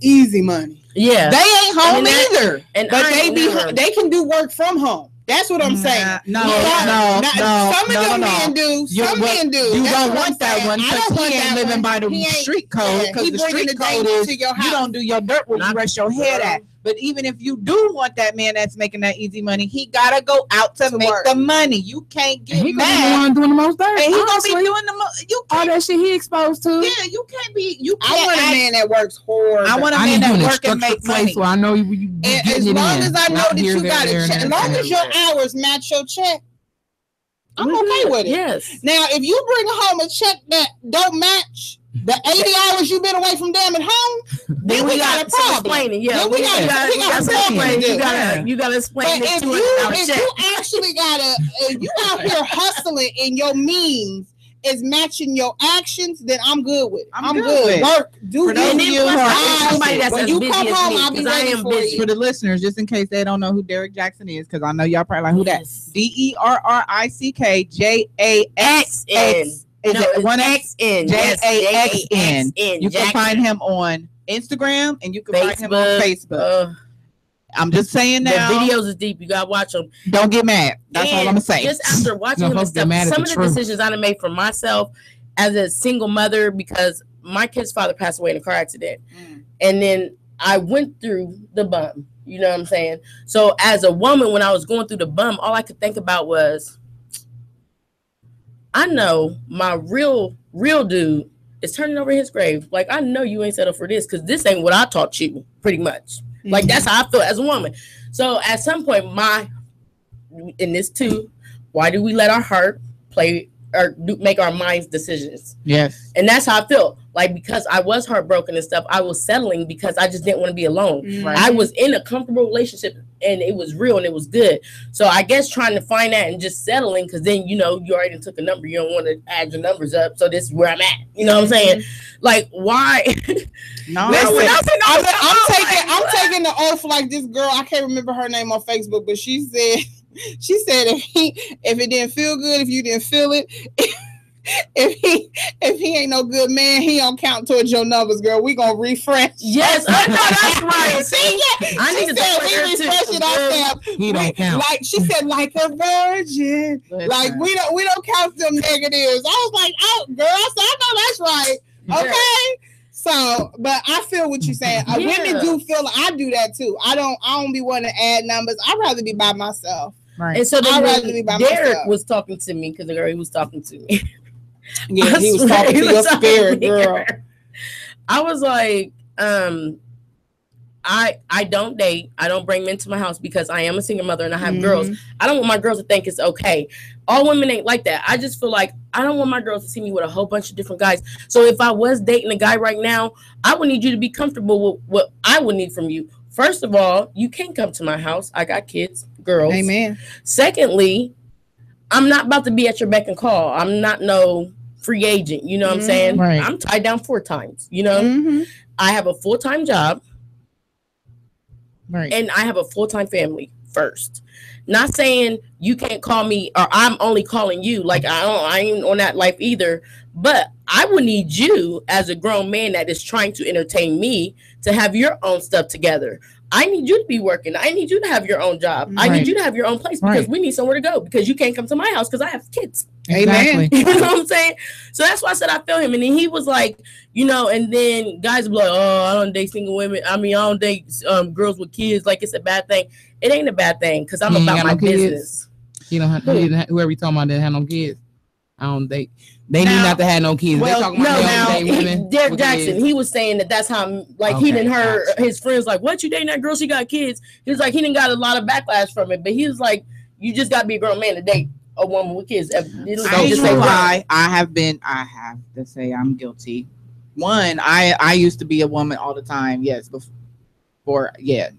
easy money. Yeah, they ain't home either. But they can do work from home. That's what I'm saying. No. Some of them men do. Some men do. You don't want that one because he ain't living by the street code. Because the street code is you don't do your dirt where you rest your head at. But even if you do want that man that's making that easy money, he gotta go out to make the money. You can't get he mad. He gonna be the one doing the most dirt. And he gonna be doing the most. All that shit he exposed to. Yeah, you can't be. I want a man that works hard. I want a man that works and make money. So I know you as long as I know that you got a check, as long as your hours match your check, I'm okay with it. Yes. Now, if you bring home a check that don't match the 80 hours you've been away from damn at home, then we got a problem. Yeah, we got a problem. You gotta explain it. If you actually you out here hustling and your means is matching your actions, then I'm good with it. I'm good. Work, do this. When you come home, I'll be ready for you. For the listeners, just in case they don't know who Derrick Jackson is, because I know y'all probably like who that. DerrickJaxn. Is it one XN? JAXN. You can find him on Instagram and you can find him on Facebook. I'm just saying now. The videos is deep. You gotta watch them. Don't get mad. That's all I'm gonna say. Just after watching him and stuff, some of the decisions I done made for myself as a single mother, because my kid's father passed away in a car accident, and then I went through the bum. You know what I'm saying? So as a woman, when I was going through the bum, all I could think about was, I know my real dude is turning over his grave. Like, I know you ain't settled for this because this ain't what I taught you, pretty much. Like, that's how I feel as a woman. So at some point, in this too, why do we let our heart play or make our minds decisions? Yes. And that's how I feel. Like, because I was heartbroken and stuff, I was settling because I just didn't want to be alone. Right. I was in a comfortable relationship and it was real and it was good. So I guess trying to find that and just settling, because then, you already took a number. You don't want to add your numbers up. So this is where I'm at. You know what I'm saying? Like, why? No, listen, I'm taking the oath like this girl. I can't remember her name on Facebook, but she said if it didn't feel good, if you didn't feel it, if he ain't no good man, he don't count towards your numbers, girl. We gonna refresh. Yes, I know that's right. See, I need to refresh it ourselves. He don't count. Like she said, like a virgin. Listen. Like we don't count them negatives. I was like, oh, girl, I know that's right. Okay. Yeah. So, but I feel what you're saying. Women do feel like I do that too. I don't be wanting to add numbers. I'd rather be by myself. Right. And so Derrick was talking to me because the girl he was talking to me. Yeah, he was talking to your spirit, girl. I was like, I don't date. I don't bring men to my house because I am a single mother and I have girls. I don't want my girls to think it's okay. All women ain't like that. I just feel like I don't want my girls to see me with a whole bunch of different guys. So if I was dating a guy right now, I would need you to be comfortable with what I would need from you. First of all, you can't come to my house. I got kids, girls. Amen. Secondly, I'm not about to be at your beck and call. I'm not no free agent. You know what I'm saying? Right. I'm tied down 4 times. You know, I have a full-time job. Right. And I have a full-time family first. Not saying you can't call me or I'm only calling you. Like, I ain't on that life either. But I would need you as a grown man that is trying to entertain me to have your own stuff together. I need you to be working. I need you to have your own job. I need you to have your own place because we need somewhere to go because you can't come to my house because I have kids. Amen. You know what I'm saying? So that's why I said I feel him. And then he was like, and then guys be like, oh, I don't date single women. I mean, I don't date girls with kids. Like, it's a bad thing. It ain't a bad thing because I'm about my business. Whoever you talking about didn't have no kids. I don't think they need not to have no kids. Well, they talking about Derek Jackson, he was saying that's how, like, he didn't heard his friends like, what, you dating that girl? She got kids. He was like, he didn't got a lot of backlash from it, but he was like, you just got to be a grown man to date a woman with kids. I have to say I'm guilty. One, I used to be a woman all the time. Yes, before,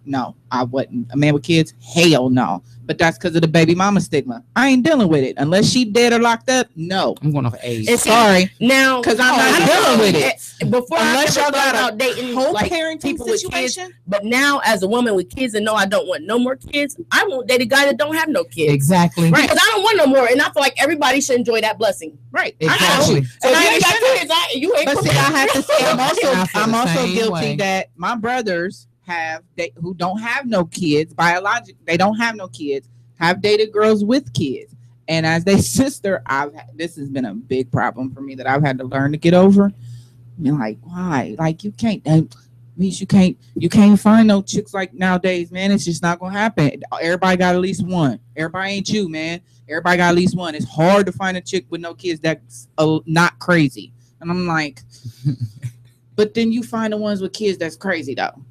no, I wasn't a man with kids. Hell no. But that's because of the baby mama stigma. I ain't dealing with it unless she dead or locked up. No, I'm going off of age. Sorry, now because I'm not dealing with it. Before unless I y'all got about dating like parenting people situation. with kids, but now as a woman with kids and no, I don't want no more kids. I won't date a guy that don't have no kids. Exactly. Right. Because I don't want no more, and I feel like everybody should enjoy that blessing. Right. Exactly. So if you ain't got kids, you ain't. But see, I have to say, I'm also guilty way. that my brothers who don't have no kids they don't have no kids, have dated girls with kids, and as their sister, this has been a big problem for me that I've had to learn to get over. I mean, like, why? Like, you can't find no chicks like nowadays, man. It's just not gonna happen. Everybody got at least one. Everybody ain't you, man. Everybody got at least one. It's hard to find a chick with no kids that's not crazy. And I'm like, but then you find the ones with kids that's crazy though.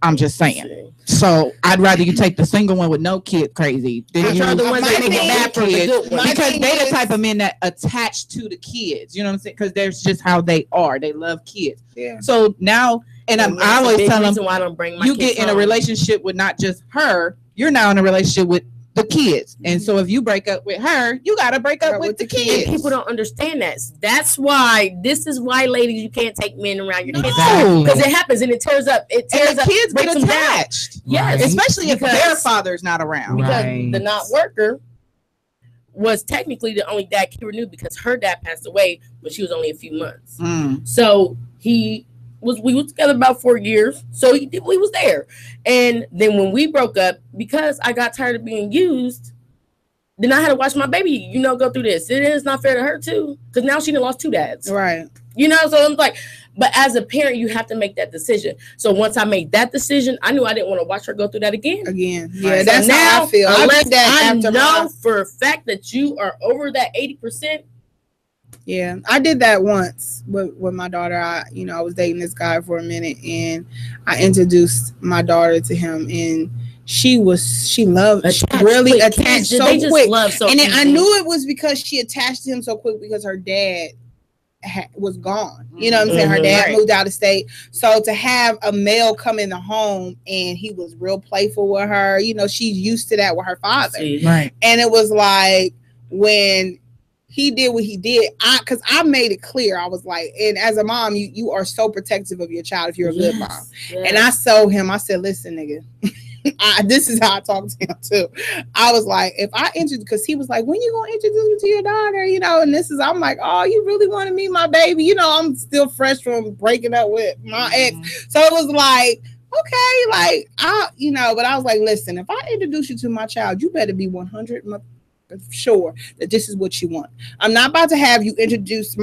I'm just saying. So I'd rather you take the single one with no kid crazy than you the ones that make it bad for the good ones. Because they're the type of men that attach to the kids. You know what I'm saying? Because that's just how they are. They love kids. Yeah. So now, and I always tell them, why I don't bring my you get in a relationship with not just her. You're now in a relationship with the kids. And so if you break up with her, you got to break up with the kids. People don't understand that. This is why, ladies, you can't take men around your kids. Because it happens and it tears up. Kids get attached. Yes. Right. Especially if their father's not around. Because the not worker was technically the only dad Kira knew because her dad passed away when she was only a few months. So we was together about 4 years, so we was there. And then when we broke up, because I got tired of being used, then I had to watch my baby, go through this. It is not fair to her too, because now she done lost 2 dads. Right. So I'm like, but as a parent, you have to make that decision. So once I made that decision, I knew I didn't want to watch her go through that again. Yeah, so that's how I feel. I know for a fact that you are over that 80%. Yeah, I did that once with my daughter. I was dating this guy for a minute, and I introduced my daughter to him, and she loved really attached so quick. And then I knew it was because she attached to him so quick because her dad was gone. You know what I'm saying? Her dad moved out of state. So to have a male come in the home and he was real playful with her, she's used to that with her father. Right. And it was like when he did what he did, because I made it clear. I was like, and as a mom, you are so protective of your child if you're a good mom. Yes. And I told him, I said, listen, nigga, this is how I talk to him too. I was like, if I introduce, because he was like, when you gonna introduce me to your daughter? And I'm like, oh, you really want to meet my baby? I'm still fresh from breaking up with my ex. So it was like, okay, but I was like, listen, if I introduce you to my child, you better be 100 sure that this is what you want. I'm not about to have you introduce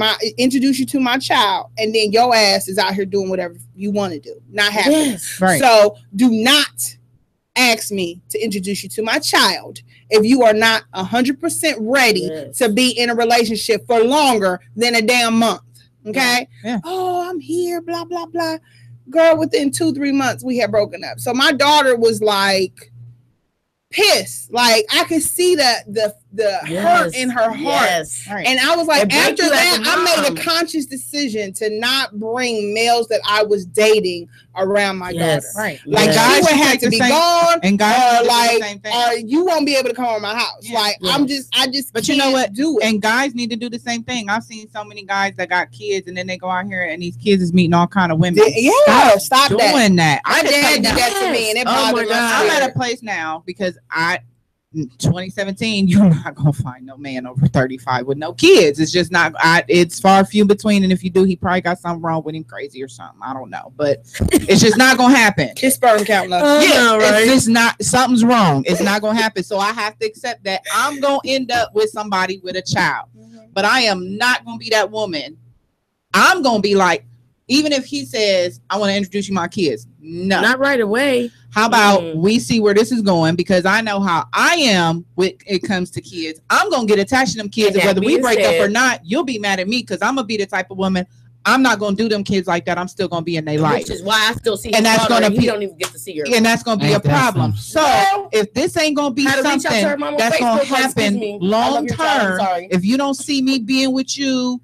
you to my child and then your ass is out here doing whatever you want to do. Not happening. Yes, right. So do not ask me to introduce you to my child if you are not 100% ready to be in a relationship for longer than a damn month. Okay. Yeah. Oh, I'm here, blah blah blah. Girl, within 2-3 months we had broken up. So my daughter was like pissed. Like I could see the hurt in her heart. Yes. Right. And I was like, after that, I made a conscious decision to not bring males that I was dating around my daughter. Right. Like guys would have to be gone, and guys or you won't be able to come over my house. Yeah. Like I just. But you know what? Do it. And guys need to do the same thing. I've seen so many guys that got kids, and then they go out here, and these kids is meeting all kind of women. Stop doing that. My dad did that to me, and it bothered me. I'm at a place now because in 2017, you're not gonna find no man over 35 with no kids. It's just not. It's far few between, and if you do, he probably got something wrong with him, crazy or something. I don't know, but it's just not gonna happen. His sperm count low. It's just not. Something's wrong. It's not gonna happen. So I have to accept that I'm gonna end up with somebody with a child, but I am not gonna be that woman. I'm gonna be like, Even if he says, I want to introduce you to my kids. No. Not right away. How about we see where this is going? Because I know how I am when it comes to kids. I'm going to get attached to them kids. And whether we break up or not, you'll be mad at me because I'm going to be the type of woman. I'm not going to do them kids like that. I'm still going to be in their life. Which is why I still see and that's going to be, you don't even get to see her. And that's going to be a problem. So if this ain't going to be something that's going to happen long term, if you don't see me being with you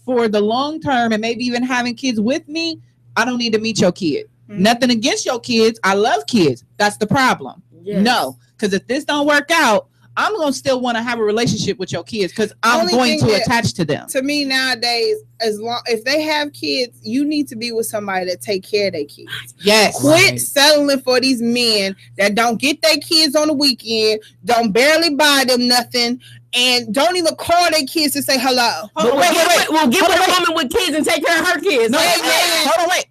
for the long term and maybe even having kids with me, I don't need to meet your kid. Nothing against your kids. I love kids. That's the problem. Yes. No, because if this don't work out, I'm going to still want to have a relationship with your kids because I'm going to attach to them. To me nowadays, if they have kids, you need to be with somebody that take care of their kids. Yes. Quit settling for these men that don't get their kids on the weekend, don't barely buy them nothing, and don't even call their kids to say hello. Well, get with a woman with kids and take care of her kids. Wait.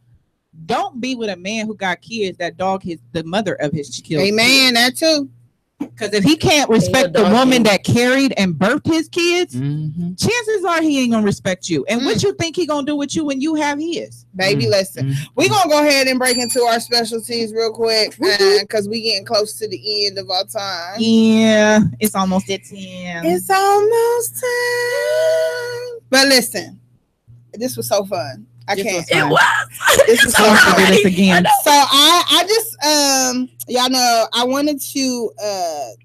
Don't be with a man who got kids that dog the mother of his children. Amen. That too. Because if he can't respect the woman that carried and birthed his kids, chances are he ain't gonna respect you. And what you think he gonna do with you when you have his? Baby, listen. We're gonna go ahead and break into our specialties real quick because we getting close to the end of our time. Yeah, it's almost at 10. It's almost time. But listen, this was so fun. I can't. It was. This is so fun. Do this again. So I just y'all know I wanted to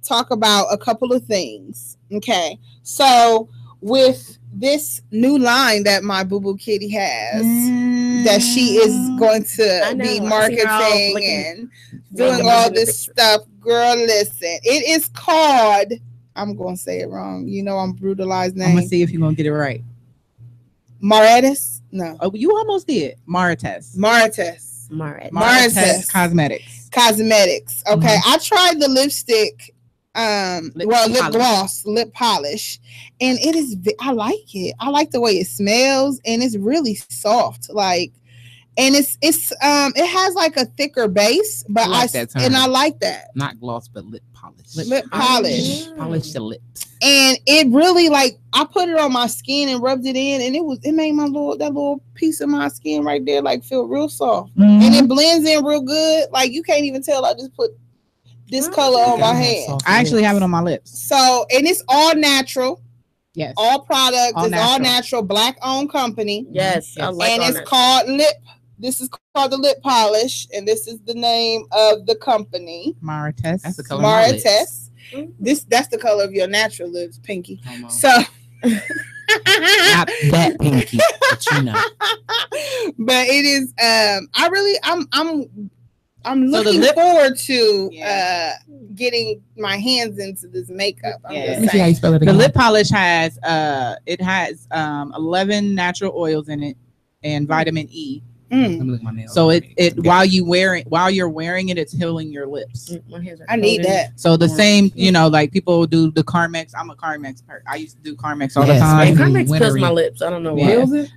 talk about a couple of things. Okay, so with this new line that my Boo Boo Kitty has, that she is going to be marketing and doing all this stuff. Girl, listen, it is called. I'm gonna say it wrong. You know I'm brutalized name. I'm gonna see if you're gonna get it right. Maritas? No. Oh, you almost did. Maritas Cosmetics. Okay. I tried the lipstick, lip gloss, lip polish, and it is. I like it. I like the way it smells, and it's really soft. Like, and it has like a thicker base, but I like that. Not gloss, but lip polish. Lip polish. Polish the lips. And it really, like, I put it on my skin and rubbed it in, and it made that little piece of my skin right there like feel real soft, and it blends in real good. Like you can't even tell I just put this color on my hand. I actually have it on my lips. So, and it's all natural. Yes. All products all natural, black owned company. Yes. And it's called lip. This is called the lip polish, and this is the name of the company. Maritas. That's the color of my lips. That's the color of your natural lips, Pinky. So not that Pinky, but you know. But it is I'm looking forward to getting my hands into this makeup. The lip polish has 11 natural oils in it and vitamin E. So while you're wearing it, it's healing your lips. I need that. So the same, like people do the Carmex. I'm a Carmex person. I used to do Carmex all the time. Carmex kills my lips. I don't know why.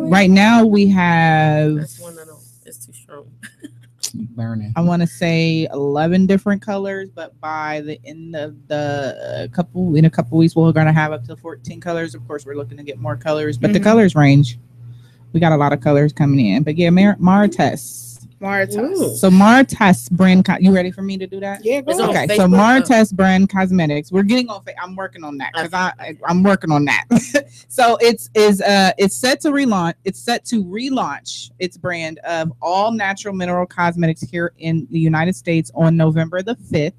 Right now we have. That's one I don't. It's too strong. Burning. I want to say 11 different colors, but by the end of in a couple weeks we're gonna have up to 14 colors. Of course, we're looking to get more colors, but the colors range. We got a lot of colors coming in, but yeah, Maritas. So Maritas brand. You ready for me to do that? Yeah. Go okay. So Maritas brand cosmetics. We're getting on. I'm working on that because I'm working on that. So it's set to relaunch. It's set to relaunch its brand of all natural mineral cosmetics here in the United States on November the 5th.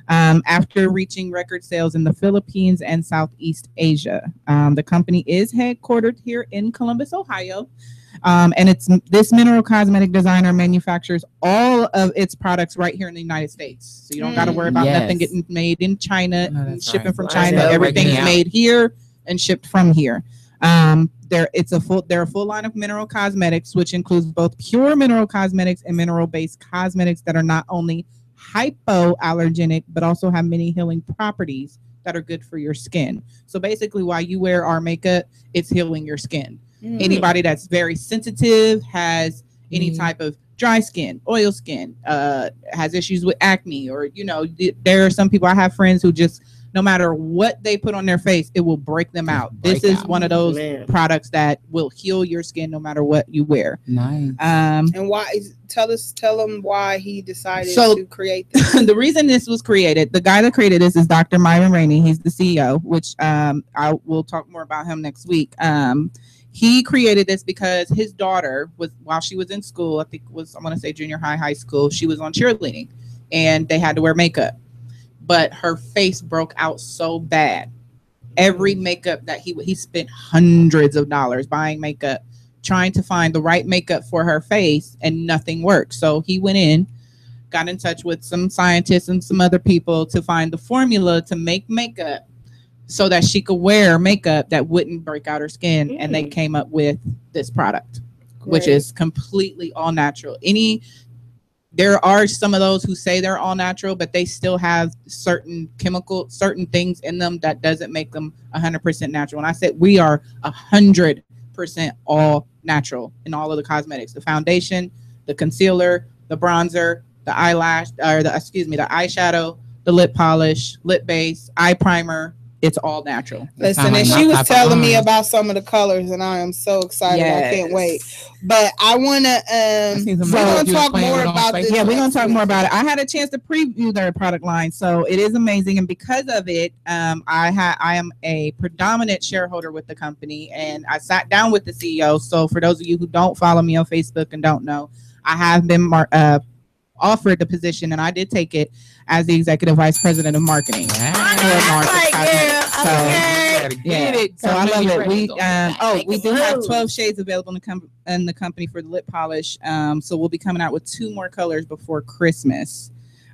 After reaching record sales in the Philippines and Southeast Asia. The company is headquartered here in Columbus, Ohio. And this mineral cosmetic designer manufactures all of its products right here in the United States. So you don't got to worry about nothing getting made in China, shipping from China. Everything is made here and shipped from here. They're a full line of mineral cosmetics, which includes both pure mineral cosmetics and mineral-based cosmetics that are not only hypoallergenic, but also have many healing properties that are good for your skin. So basically, while you wear our makeup, it's healing your skin. Anybody that's very sensitive, has any type of dry skin, oil skin, has issues with acne, or there are some people. I have friends who just no matter what they put on their face, it will break them out. This is one of those products that will heal your skin no matter what you wear. Nice. And why? Tell him why he decided to create this. The reason this was created, the guy that created this is Dr. Myron Rainey. He's the CEO, which I will talk more about him next week. He created this because his daughter was, while she was in school, I think it was, I want to say junior high school, she was on cheerleading and they had to wear makeup. But her face broke out so bad. Every makeup that he spent hundreds of dollars buying makeup, trying to find the right makeup for her face, and nothing worked. So he went in, got in touch with some scientists and some other people to find the formula to make makeup so that she could wear makeup that wouldn't break out her skin. And they came up with this product, which is completely all natural. There are some of those who say they're all natural, but they still have certain certain things in them that doesn't make them 100% natural. And I said we are 100% all natural in all of the cosmetics: the foundation, the concealer, the bronzer, the eyeshadow, the lip polish, lip base, eye primer. It's all natural. Listen, and she was telling me about some of the colors, and I am so excited. I can't wait. But I want to we're going to talk more about this. Yeah, we're going to talk more about it. I had a chance to preview their product line, so it is amazing. And because of it, I am a predominant shareholder with the company, and I sat down with the CEO. So for those of you who don't follow me on Facebook and don't know, I have been offered the position, and I did take it as the executive vice president of marketing. So I love it. We do have 12 shades available in the company for the lip polish. So we'll be coming out with 2 more colors before Christmas.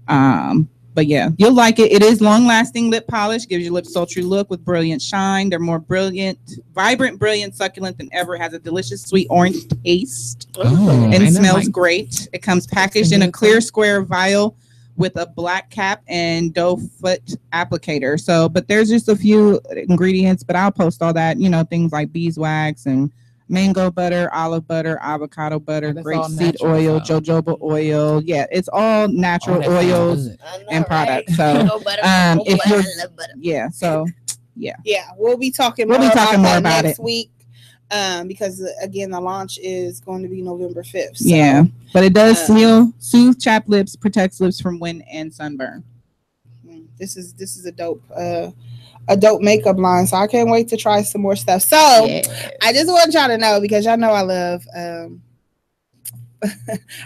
But yeah, you'll like it. It is long-lasting lip polish, gives your lips sultry look with brilliant shine. They're more vibrant, brilliant, succulent than ever. Has a delicious sweet orange taste and smells great. It comes packaged in a clear square vial with a black cap and doe foot applicator. So, but there's just a few ingredients, but I'll post all that, things like beeswax and mango butter, olive butter, avocado butter, grapeseed oil, jojoba oil. Yeah, it's all natural oils and products. So, we'll be talking more about it next week. Because again, the launch is going to be November 5th. So, yeah, but it does soothe chapped lips, protects lips from wind and sunburn. This is a dope makeup line, so I can't wait to try some more stuff. So I just want y'all to know, because y'all know I love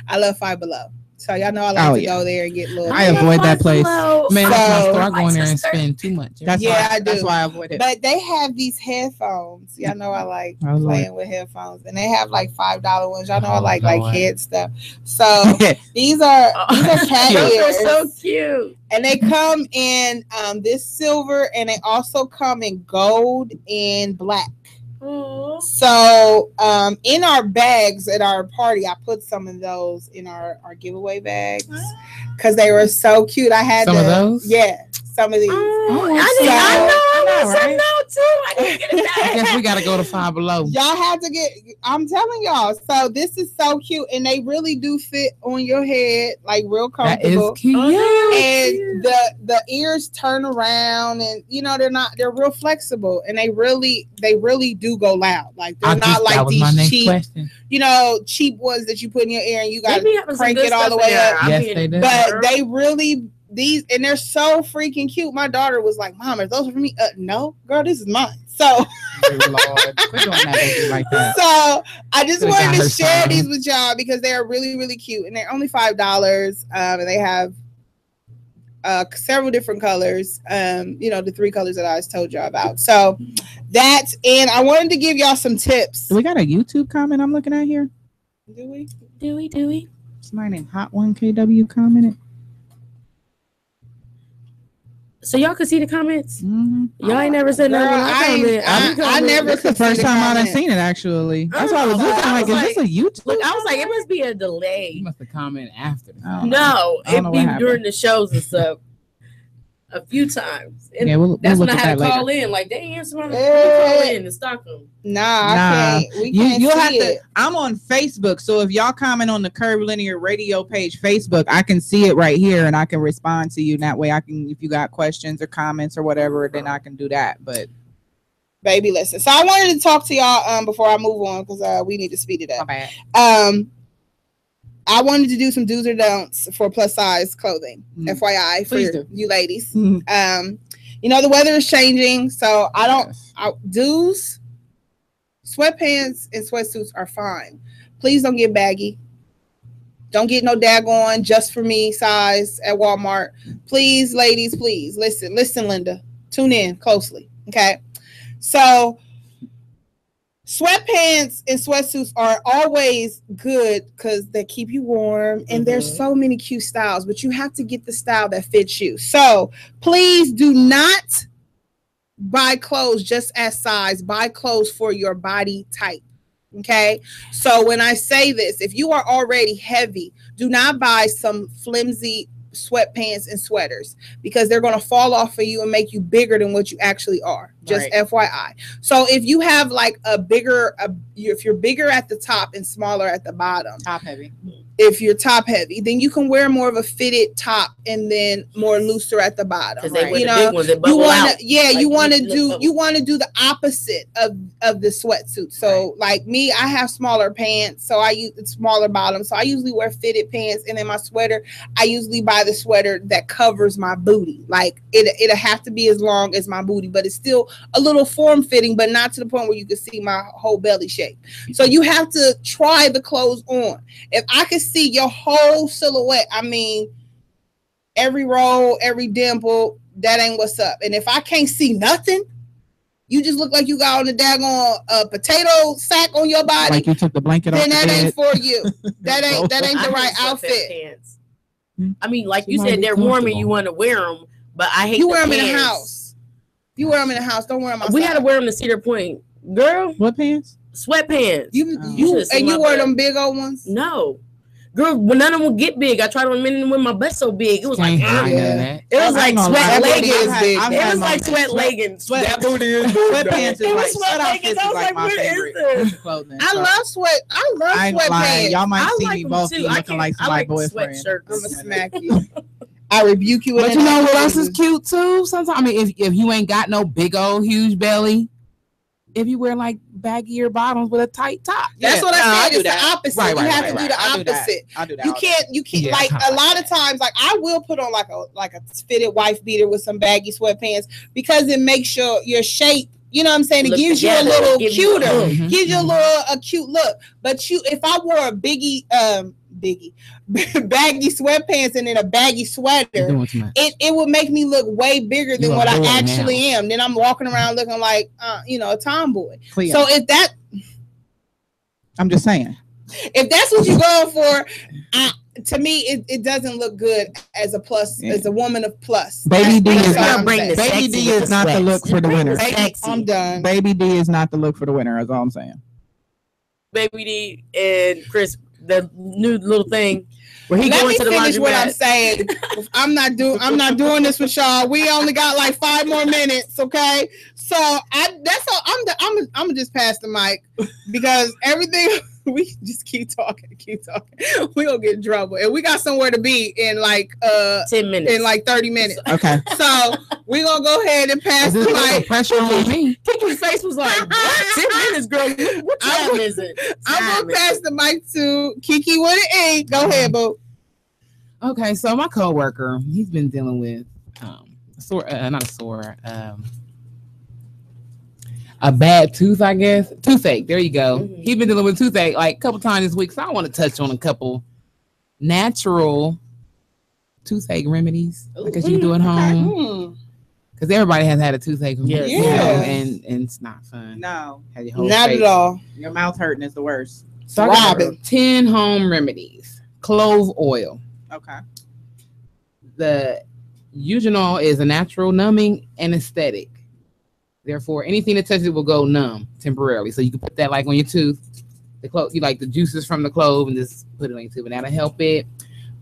I love Five Below. So y'all know I like to go there and get little. I avoid that place. Man, that's my store. I go in there and spend too much. I do. That's why I avoid it. But they have these headphones. Y'all know I like playing with headphones, and they have like $5 ones. Y'all know I like head stuff. So these are cat ears. They're so cute, and they come in this silver, and they also come in gold and black. So in our bags at our party, I put some of those in our giveaway bags because they were so cute. I had some of those. Yeah, some of these. I know too. I need to get it back. I guess we gotta go to Five Below. Y'all have to get. I'm telling y'all. So this is so cute, and they really do fit on your head, like real comfortable. That is cute. And the ears turn around, and they're real flexible, and they really do go loud. Like they're not like these cheap ones that you put in your ear and you gotta crank it all the way up. Yes, they do. But they really. These, and they're so freaking cute. My daughter was like, "Mom, are those for me?" No, girl, this is mine. So, Lord, quit doing that like that. So I just wanted to share these with y'all because they are really, really cute, and they're only $5. And they have several different colors. The 3 colors that I just told y'all about. So that's, and I wanted to give y'all some tips. Do we got a YouTube comment I'm looking at here? Do we? Somebody named Hot 1KW commented. So y'all could see the comments. Mm-hmm. Y'all ain't never said nothing. I never. It's the first time I've seen it. Actually, that's why I was looking like, is this a YouTube? Look, I was like, it must be a delay. You must have commented after. No, it'd be during the shows and stuff. a few times. And that's when I had to call in. Like, they answer my call in Stockholm. I can't. We can't you'll have it. to. I'm on Facebook, so if y'all comment on the Curvilinear Radio page, Facebook, I can see it right here, and I can respond to you. And that way, I can, if you got questions or comments or whatever, then I can do that. But baby, listen. So I wanted to talk to y'all before I move on because we need to speed it up. Okay. I wanted to do some do's or don'ts for plus size clothing. FYI for you ladies. You know, the weather is changing, so do's, sweatpants and sweatsuits are fine. Please don't get baggy. Don't get no daggone just for me size at Walmart. Please, ladies, please listen, Linda. Tune in closely. Okay. So sweatpants and sweatsuits are always good because they keep you warm, and there's so many cute styles, but you have to get the style that fits you. So please do not buy clothes just as size. Buy clothes for your body type. Okay. So when I say this, if you are already heavy, do not buy some flimsy sweatpants and sweaters because they're going to fall off of you and make you bigger than what you actually are. Just FYI. So if you have like if you're bigger at the top and smaller at the bottom, top heavy. If you're top heavy, then you can wear more of a fitted top and then more looser at the bottom. You know, you want to do the opposite of the sweatsuit. So like me, I have smaller pants, so I use smaller bottoms. So I usually wear fitted pants, and then my sweater, I usually buy the sweater that covers my booty. Like it'll have to be as long as my booty, but it's still a little form fitting, but not to the point where you can see my whole belly shape. So you have to try the clothes on. If I can see your whole silhouette, I mean, every roll, every dimple, that ain't what's up. And if I can't see nothing, you just look like you got on the daggone potato sack on your body. Like you took the blanket off. Then that ain't for you. That ain't the right outfit. Pants. I mean, like you said, they're warm and you want to wear them, but I hate you wear them pants. in the house. You wear them in the house. Don't wear them outside. We had to wear them to Cedar Point, girl. What pants? Sweatpants. You wore them big old ones? No. Girl, when none of them would get big, I tried on men when my butt's so big. It was like it was like sweat leggings. It was like sweat leggings. That booty is sweatpants is like sweat outfits is like my favorite clothing. I love sweatpants. Y'all might see me both looking like my boyfriend. I'm gonna smack you. I rebuke you. But you know what else is cute too? Sometimes, I mean, if you ain't got no big old huge belly, if you wear like baggier bottoms with a tight top. That's what I said. It's the opposite. You have to do the opposite. I do that. You can't like a lot of times, like I will put on like a fitted wife beater with some baggy sweatpants because it makes your shape, you know what I'm saying? It gives you a little cuter, gives you a cute look. But if I wore a baggy sweatpants and then a baggy sweater, it would make me look way bigger than what I actually am. Then I'm walking around looking like a tomboy. Cleo. So if that, I'm just saying, if that's what you're going for, to me it doesn't look good as a plus, as a woman of plus. Baby D is not the look for the winner. I'm done. Baby D is not the look for the winner. That's all I'm saying. Baby D and Chris, the new little thing where he going to the finish laundromat. What I'm saying. I'm not doing this with y'all. We only got like 5 more minutes, okay? So that's all. I'm gonna just pass the mic because everything we just keep talking. We gonna get in trouble, and we got somewhere to be in like 10 minutes, in like 30 minutes. Okay. So we gonna go ahead and pass the mic. Pressure on me. Kiki's face was like, what? 10 minutes, girl. What time is it? I'm gonna pass the mic to Kiki with an A. Go ahead, boo. Okay, so my coworker, he's been dealing with a bad tooth, I guess. Toothache. There you go. Mm-hmm. He's been dealing with toothache like a couple times this week. So I want to touch on a couple natural toothache remedies because you do at home. Because everybody has had a toothache. Yes. And it's not fun. No. Not at all. Your mouth hurting is the worst. So I got 10 home remedies. Clove oil. Okay. The eugenol is a natural numbing anesthetic. Therefore, anything that touches it will go numb temporarily. So you can put that like on your tooth. You like the juices from the clove and just put it on your tooth, and that'll help it.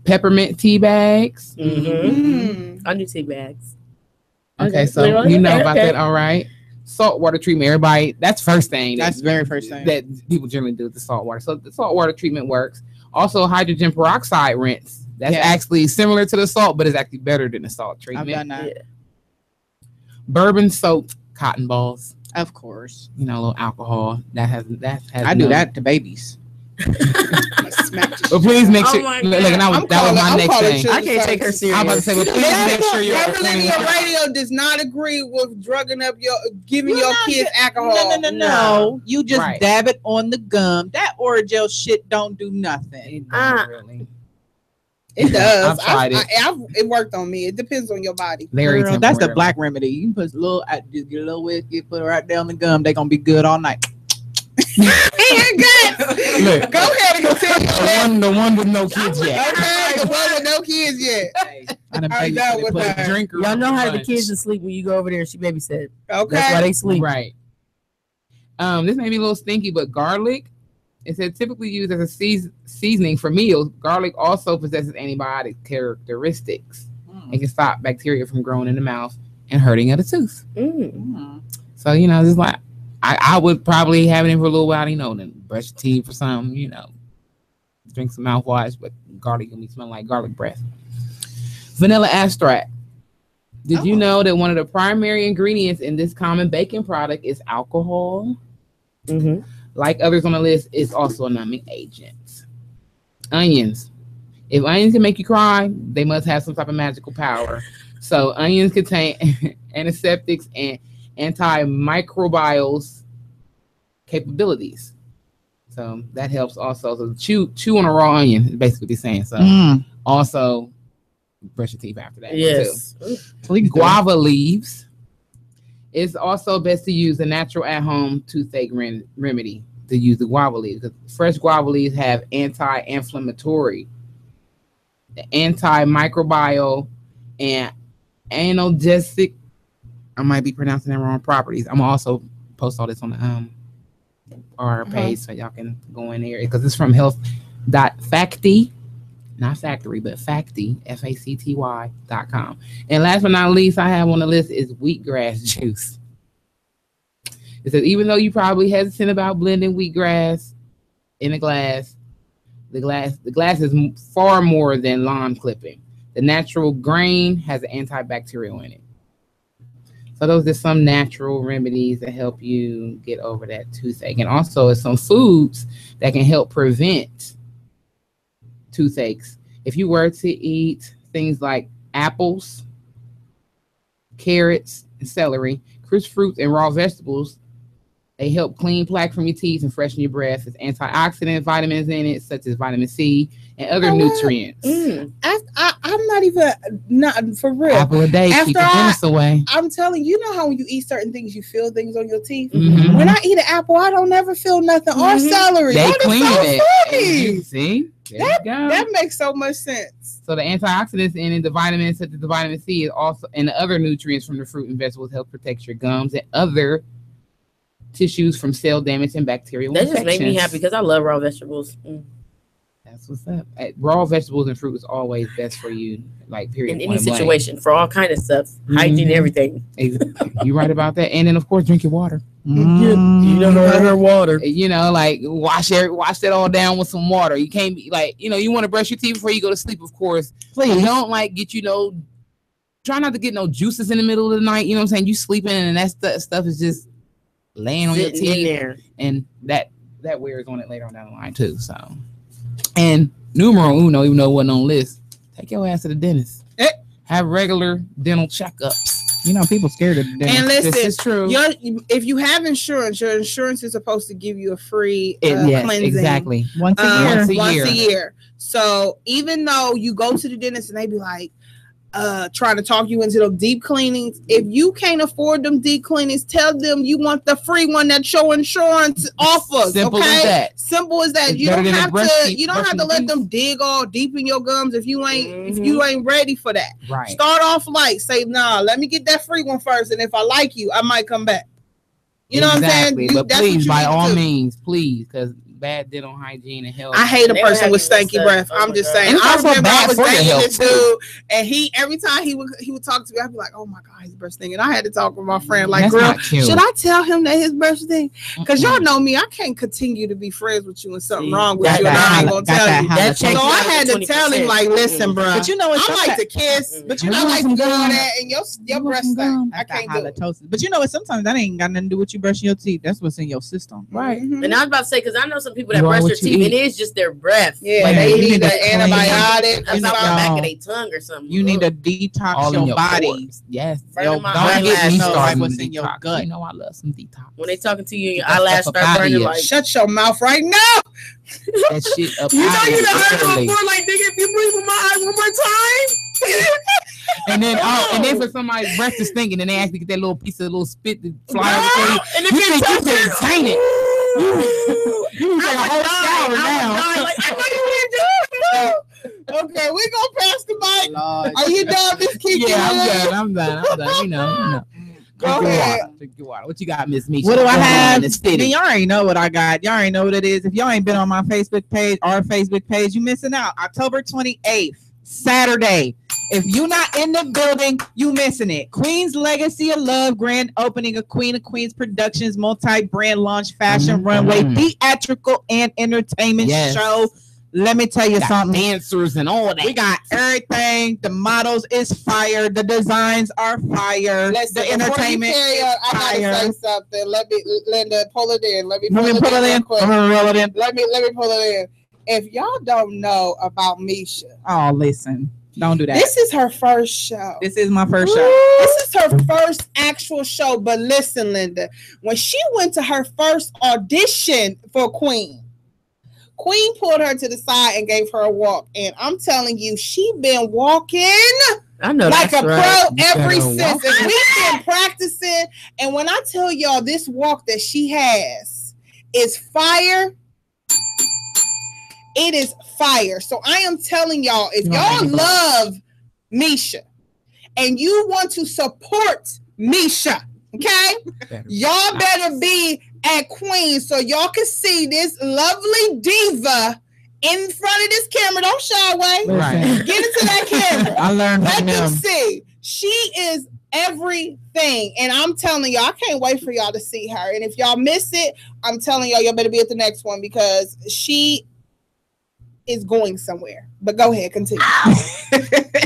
Peppermint tea bags. Mm-hmm. I do tea bags. Okay, so you know about that, all right. Saltwater treatment, everybody. That's first thing. That's very first thing that people generally do with the saltwater. So the saltwater treatment works. Also, hydrogen peroxide rinse. That's actually similar to the salt, but it's actually better than the salt treatment. I've done that. Yeah. Bourbon soaked cotton balls. Of course. You know, a little alcohol. That has. I do that to babies. But please make sure. That was my next thing. I can't take her serious. I'm about to say, but please make sure you're. Curvilinear Radio does not agree with giving your kids alcohol. No. You just dab it on the gum. That Orajel shit don't do nothing. Really. It does. I've tried it. It worked on me. It depends on your body. Girl, that's the black remedy. You can put a little, get a little whiskey, put it right down the gum. They're gonna be good all night. Look, go ahead and continue. The one with no kids yet. Okay, the one with no kids yet. Y'all know how the kids are sleep when you go over there and she babysit. Okay, that's why they sleep. Right. This may be a little stinky, but garlic. It said typically used as a seasoning for meals. Garlic also possesses antibiotic characteristics and can stop bacteria from growing in the mouth and hurting of the tooth. So, you know, just like I would probably have it in for a little while, you know, then brush your teeth or something, you know, drink some mouthwash, but garlic can be smelling like garlic breath. Vanilla extract. Did you know that one of the primary ingredients in this common baking product is alcohol? Like others on the list, it's also a numbing agent. Onions. If onions can make you cry, they must have some type of magical power. So onions contain antiseptics and antimicrobial capabilities. So that helps also. So chew on a raw onion is basically what they're saying. So also brush your teeth after that. Yes. Too. Guava leaves. It's also best to use a natural at-home toothache remedy to use the guava leaves. Because fresh guava leaves have anti-inflammatory, antimicrobial, and analgesic. I might be pronouncing that wrong. Properties. I'm gonna also post all this on the our page so y'all can go in there because it's from health.facty, not factory, but facty, FACTY.com. And last but not least, I have on the list is wheatgrass juice. It says even though you probably hesitant about blending wheatgrass in a glass, the glass is far more than lawn clipping. The natural grain has an antibacterial in it. So those are some natural remedies that help you get over that toothache. And also some foods that can help prevent toothaches. If you were to eat things like apples, carrots, and celery, crisp fruits, and raw vegetables, they help clean plaque from your teeth and freshen your breath. There's antioxidant vitamins in it, such as vitamin C and other nutrients. I'm not even for real. Apple a day, keep the dentist away. I'm telling you, know how when you eat certain things, you feel things on your teeth. When I eat an apple, I don't never feel nothing. Or celery, they clean it. Funny. See, that makes so much sense. So the antioxidants in it, the vitamins such as the vitamin C, is also and the other nutrients from the fruit and vegetables help protect your gums and other tissues from cell damage and bacterial infections. That just made me happy because I love raw vegetables. That's what's up. Raw vegetables and fruit is always best for you, like period. In any situation, for all kind of stuff, hygiene, everything. You're right about that. And then of course, drink your water. You never heard her water. You know, like wash that all down with some water. You can't be like, you know, you want to brush your teeth before you go to sleep, of course. Please don't like get try not to get no juices in the middle of the night. You know what I'm saying? You sleeping and that stuff is just laying on your teeth there, and that wears on it later on down the line too. So, and numero uno, even though it wasn't on list, take your ass to the dentist. Have regular dental checkups. You know, people scared of the dentist. And listen, this is true. If you have insurance, your insurance is supposed to give you a free cleansing. Exactly. Once a year. So even though you go to the dentist and they be like, trying to talk you into those deep cleanings. If you can't afford them deep cleanings, tell them you want the free one that your insurance offers. Simple as that. Simple as that. You don't have to let them dig all deep in your gums if you ain't ready for that. Right. Start off light. Say, nah, let me get that free one first, and if I like you, I might come back. You know what I'm saying? But please, by all means, please, because bad dental hygiene and health. I hate a person with stanky breath. I'm just saying. I remember I was dating this dude, and every time he would talk to me, I'd be like, "Oh my god, his breath stinking." I had to talk with my friend, like, "Girl, should I tell him that his breath stink?" Because y'all know me, I can't continue to be friends with you and something wrong with you, and I ain't gonna tell you. So I had to tell him, like, "Listen, bro, but you know what? I like to kiss, but you know I like to do all that, and your breath stink. I can't do it." But you know what? Sometimes that ain't got nothing to do with you brushing your teeth. That's what's in your system, right? And I was about to say, because I know some people that brush their teeth, it is just their breath. Yeah, like they need an antibiotic about the back of their tongue or something. You need to detox your body. Yes, don't get me started what's in your gut. You know I love some detox. When they talking to you, your eyelash start burning. Like, shut your mouth right now. That shit up. You know you done heard it before. Like, nigga, if you breathe with my eyes one more time. And then for somebody's breath is stinking, and they actually get that little piece of little spit to fly over. And if you can taint it. You take a whole shower now. Like, I know you didn't do it. Okay, we gonna pass the mic. Are you done, Miss Kiki? Yeah, I'm done. You know. Go ahead. Drink your water. What you got, Miss Misha? What do I have? Y'all already know what I got. Y'all already know what it is. If y'all ain't been on my Facebook page, our Facebook page, you missing out. October 28th, Saturday. If you're not in the building, you missing it. Queen's Legacy of Love, grand opening of Queen of Queens Productions, multi-brand launch, fashion runway, theatrical and entertainment show. Let me tell you something. Dancers and all that. We got everything. The models is fire. The designs are fire. The entertainment is fire. I gotta say something. Let me, Linda, pull it in. Let me pull it in. Let me pull it in. If y'all don't know about Misha. Oh, listen. Don't do that. This is her first show. This is my first show. This is her first actual show. But listen, Linda, when she went to her first audition for Queen pulled her to the side and gave her a walk. And I'm telling you, she been walking like a pro ever since. And we've been practicing. And when I tell y'all this walk that she has is fire, it is fire. So I am telling y'all, if y'all love Misha and you want to support Misha, okay, y'all better be at Queen so y'all can see this lovely diva in front of this camera. Don't shy away. Right. Get into that camera. I learned from them. See, she is everything. And I'm telling y'all, I can't wait for y'all to see her. And if y'all miss it, I'm telling y'all better be at the next one because she is going somewhere. But go ahead, continue.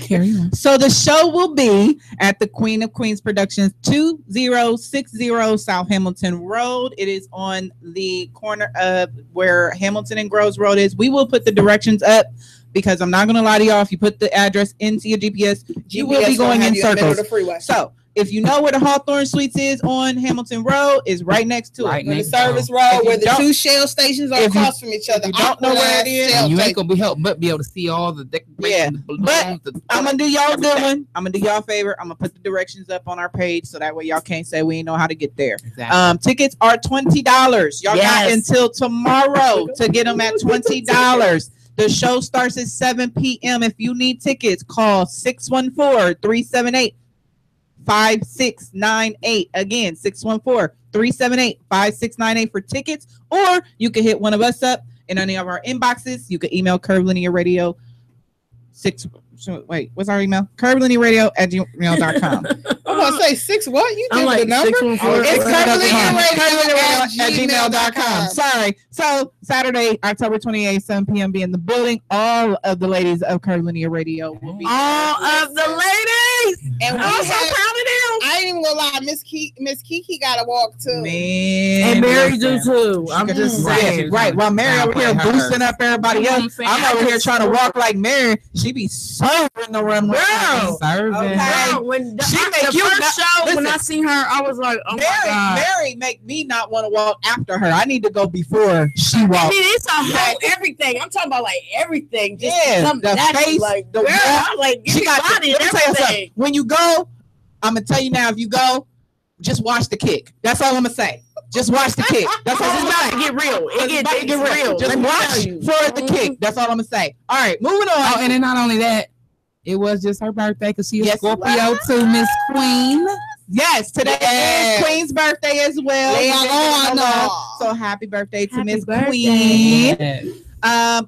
Carry on. So the show will be at the Queen of Queens Productions, 2060 South Hamilton Road. It is on the corner of where Hamilton and Groves Road is. We will put the directions up because I'm not going to lie to y'all. If you put the address into your GPS, you will be going in circles. So if you know where the Hawthorne Suites is on Hamilton Road, is right next to it. The service road where the two Shell stations are across from each other. You don't know where it is. You ain't gonna be able to see all the decorations. Yeah, but I'm gonna do y'all good one. I'm gonna do y'all a favor. I'm gonna put the directions up on our page so that way y'all can't say we ain't know how to get there. Exactly. Tickets are $20. Y'all got until tomorrow to get them at $20. The show starts at 7 p.m. If you need tickets, call 614-378-5698. Again, 614-378-5698 for tickets, or you can hit one of us up in any of our inboxes. You can email Curvilinear Radio what's our email? Curvilinearradio@gmail.com. I'm gonna say 6 what? You give the number? It's Curvilinearradio@gmail.com. Sorry. So Saturday, October 28th, 7 p.m. be in the building. All of the ladies of Curvilinear Radio will be all of the ladies. And I'm so proud of them. I ain't even gonna lie, Miss Kiki got to walk too. Man, and Mary do too. I'm just saying. Right. While Mary over here boosting up everybody else, I'm over here trying to walk like Mary. She be serving the runway. Serving. Okay. When the first show, when I seen her, I was like, oh my God. Mary make me not want to walk after her. I need to go before she walks. I mean, it's a whole everything. I'm talking about like everything. Just something the face, like the like she got body and everything. When you go, I'm gonna tell you now. If you go, just watch the kick. That's all I'm gonna say. Just watch the kick. That's all I'm about to get real. It get real. Just watch for the kick. That's all I'm gonna say. All right, moving on. Oh, and then not only that, it was just her birthday because she is Scorpio too, Miss Queen. Yes, today is Queen's birthday as well. So happy birthday to Miss Queen. Yes.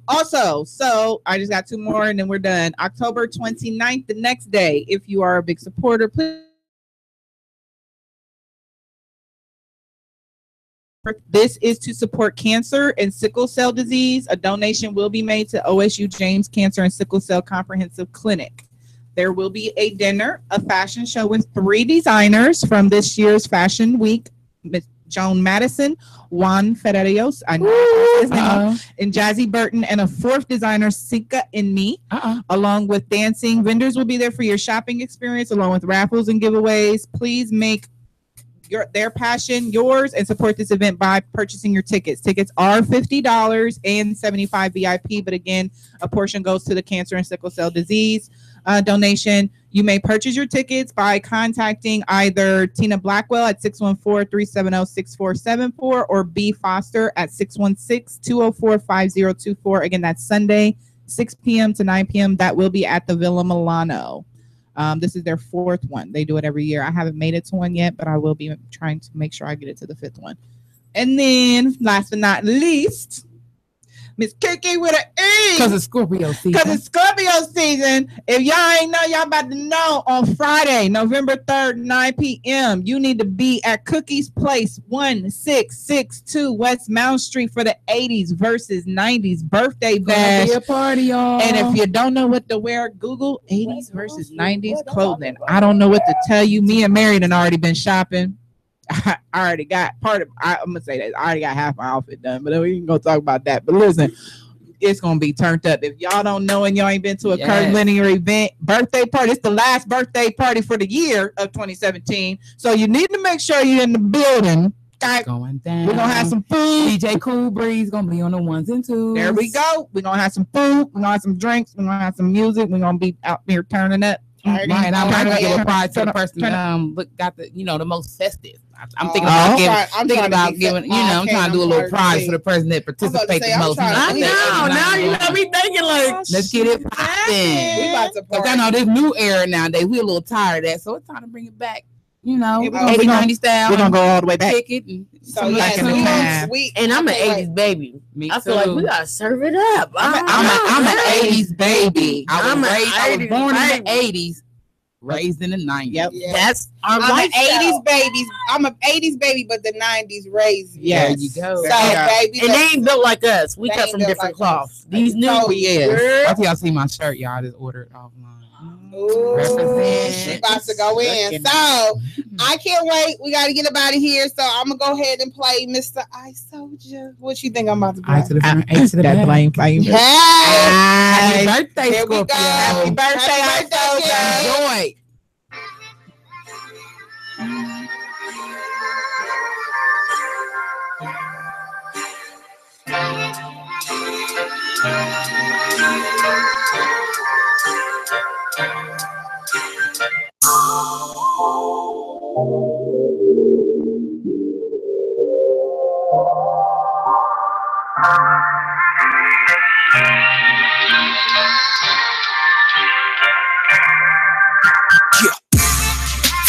Also, so I just got 2 more and then we're done. October 29th, the next day. If you are a big supporter, please. This is to support cancer and sickle cell disease. A donation will be made to OSU James Cancer and Sickle Cell Comprehensive Clinic. There will be a dinner, a fashion show with 3 designers from this year's Fashion Week. Ms. Joan Madison, Juan Ferrerios, I know his name, and Jazzy Burton, and a 4th designer, Sika and me, along with dancing. Vendors will be there for your shopping experience, along with raffles and giveaways. Please make their passion yours and support this event by purchasing your tickets. Tickets are $50 and $75 VIP, but again, a portion goes to the cancer and sickle cell disease donation. You may purchase your tickets by contacting either Tina Blackwell at 614-370-6474 or B. Foster at 616-204-5024. Again, that's Sunday, 6 p.m. to 9 p.m. That will be at the Villa Milano. This is their 4th one. They do it every year. I haven't made it to one yet, but I will be trying to make sure I get it to the 5th one. And then, last but not least, Miss Kiki with an E. Because it's Scorpio season. If y'all ain't know, y'all about to know on Friday, November 3rd, 9 p.m. You need to be at Cookie's Place, 1662 West Mount Street for the 80s versus 90s birthday bash. Be a party, y'all. And if you don't know what to wear, Google 80s versus 90s clothing. I don't know what to tell you. Me and Mary done already been shopping. I already got I'm gonna say that I already got half my outfit done, but we can go talk about that. But listen, it's gonna be turned up. If y'all don't know and y'all ain't been to a Curvilinear event, birthday party, it's the last birthday party for the year of 2017. So you need to make sure you're in the building. Okay. Going down. We're gonna have some food. DJ Cool Breeze gonna be on the 1s and 2s. There we go. We're gonna have some food. We're gonna have some drinks. We're gonna have some music. We're gonna be out there turning up. Right, I'm trying to give a prize to the person got the the most festive. I'm thinking about giving. I'm trying to do a little prize for the person that participates the most. I know. Now you got me thinking like, let's get it popping. We about to party. I know this new era nowadays. We're a little tired of that, so it's time to bring it back. 80, 90 style. We're gonna go all the way back. So yeah, and I'm an 80s baby. I feel like we gotta serve it up. I'm an 80s baby. I was born in the 80s, raised in the 90s. Yep. That's our I'm an lifestyle. 80s baby. I'm an 80s baby, but the 90s raised. Yes. There you go. So baby, And they ain't built like us. We cut from different cloths. These new After y'all see my shirt, y'all I just ordered offline. Ooh, she about to go in. So I can't wait. We got to get up out of here. So I'm gonna go ahead and play Mr. I Soldier. What you think I'm about to play? A to the that blame flame. Happy birthday, Here we go. Happy birthday, I Soldier. Enjoy.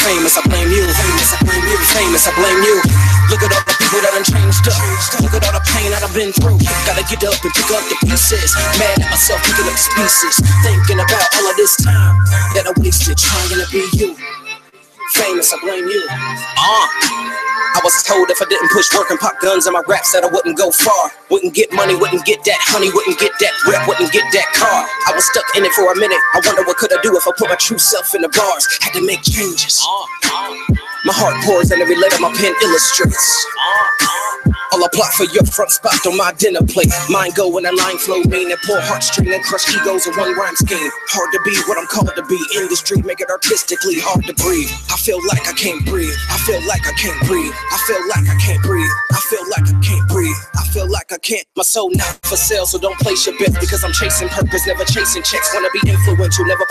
Famous, I blame you. Famous, I blame you. Famous, I blame you. Look at all the people that done changed up. Look at all the pain that I've been through. Gotta get up and pick up the pieces. Mad at myself, picking up the pieces. Thinking about all of this time that I wasted trying to be you. Famous, I blame you. I was told if I didn't push work and pop guns in my raps that I wouldn't go far. Wouldn't get money, wouldn't get that honey, wouldn't get that rep, wouldn't get that car. I was stuck in it for a minute. I wonder what could I do if I put my true self in the bars. Had to make changes. My heart pours and every letter my pen illustrates. I'll plot for your front spot on my dinner plate. Mine go when a line flow mean and pull heartstring and crush egos in one rhyme scheme. Hard to be what I'm called to be. Industry make it artistically hard to breathe. I feel like I can't breathe. I feel like I can't breathe. I feel like I can't breathe. I feel like I can't breathe. I feel like I can't. My soul not for sale, so don't place your bet because I'm chasing purpose, never chasing checks. Wanna be influential, never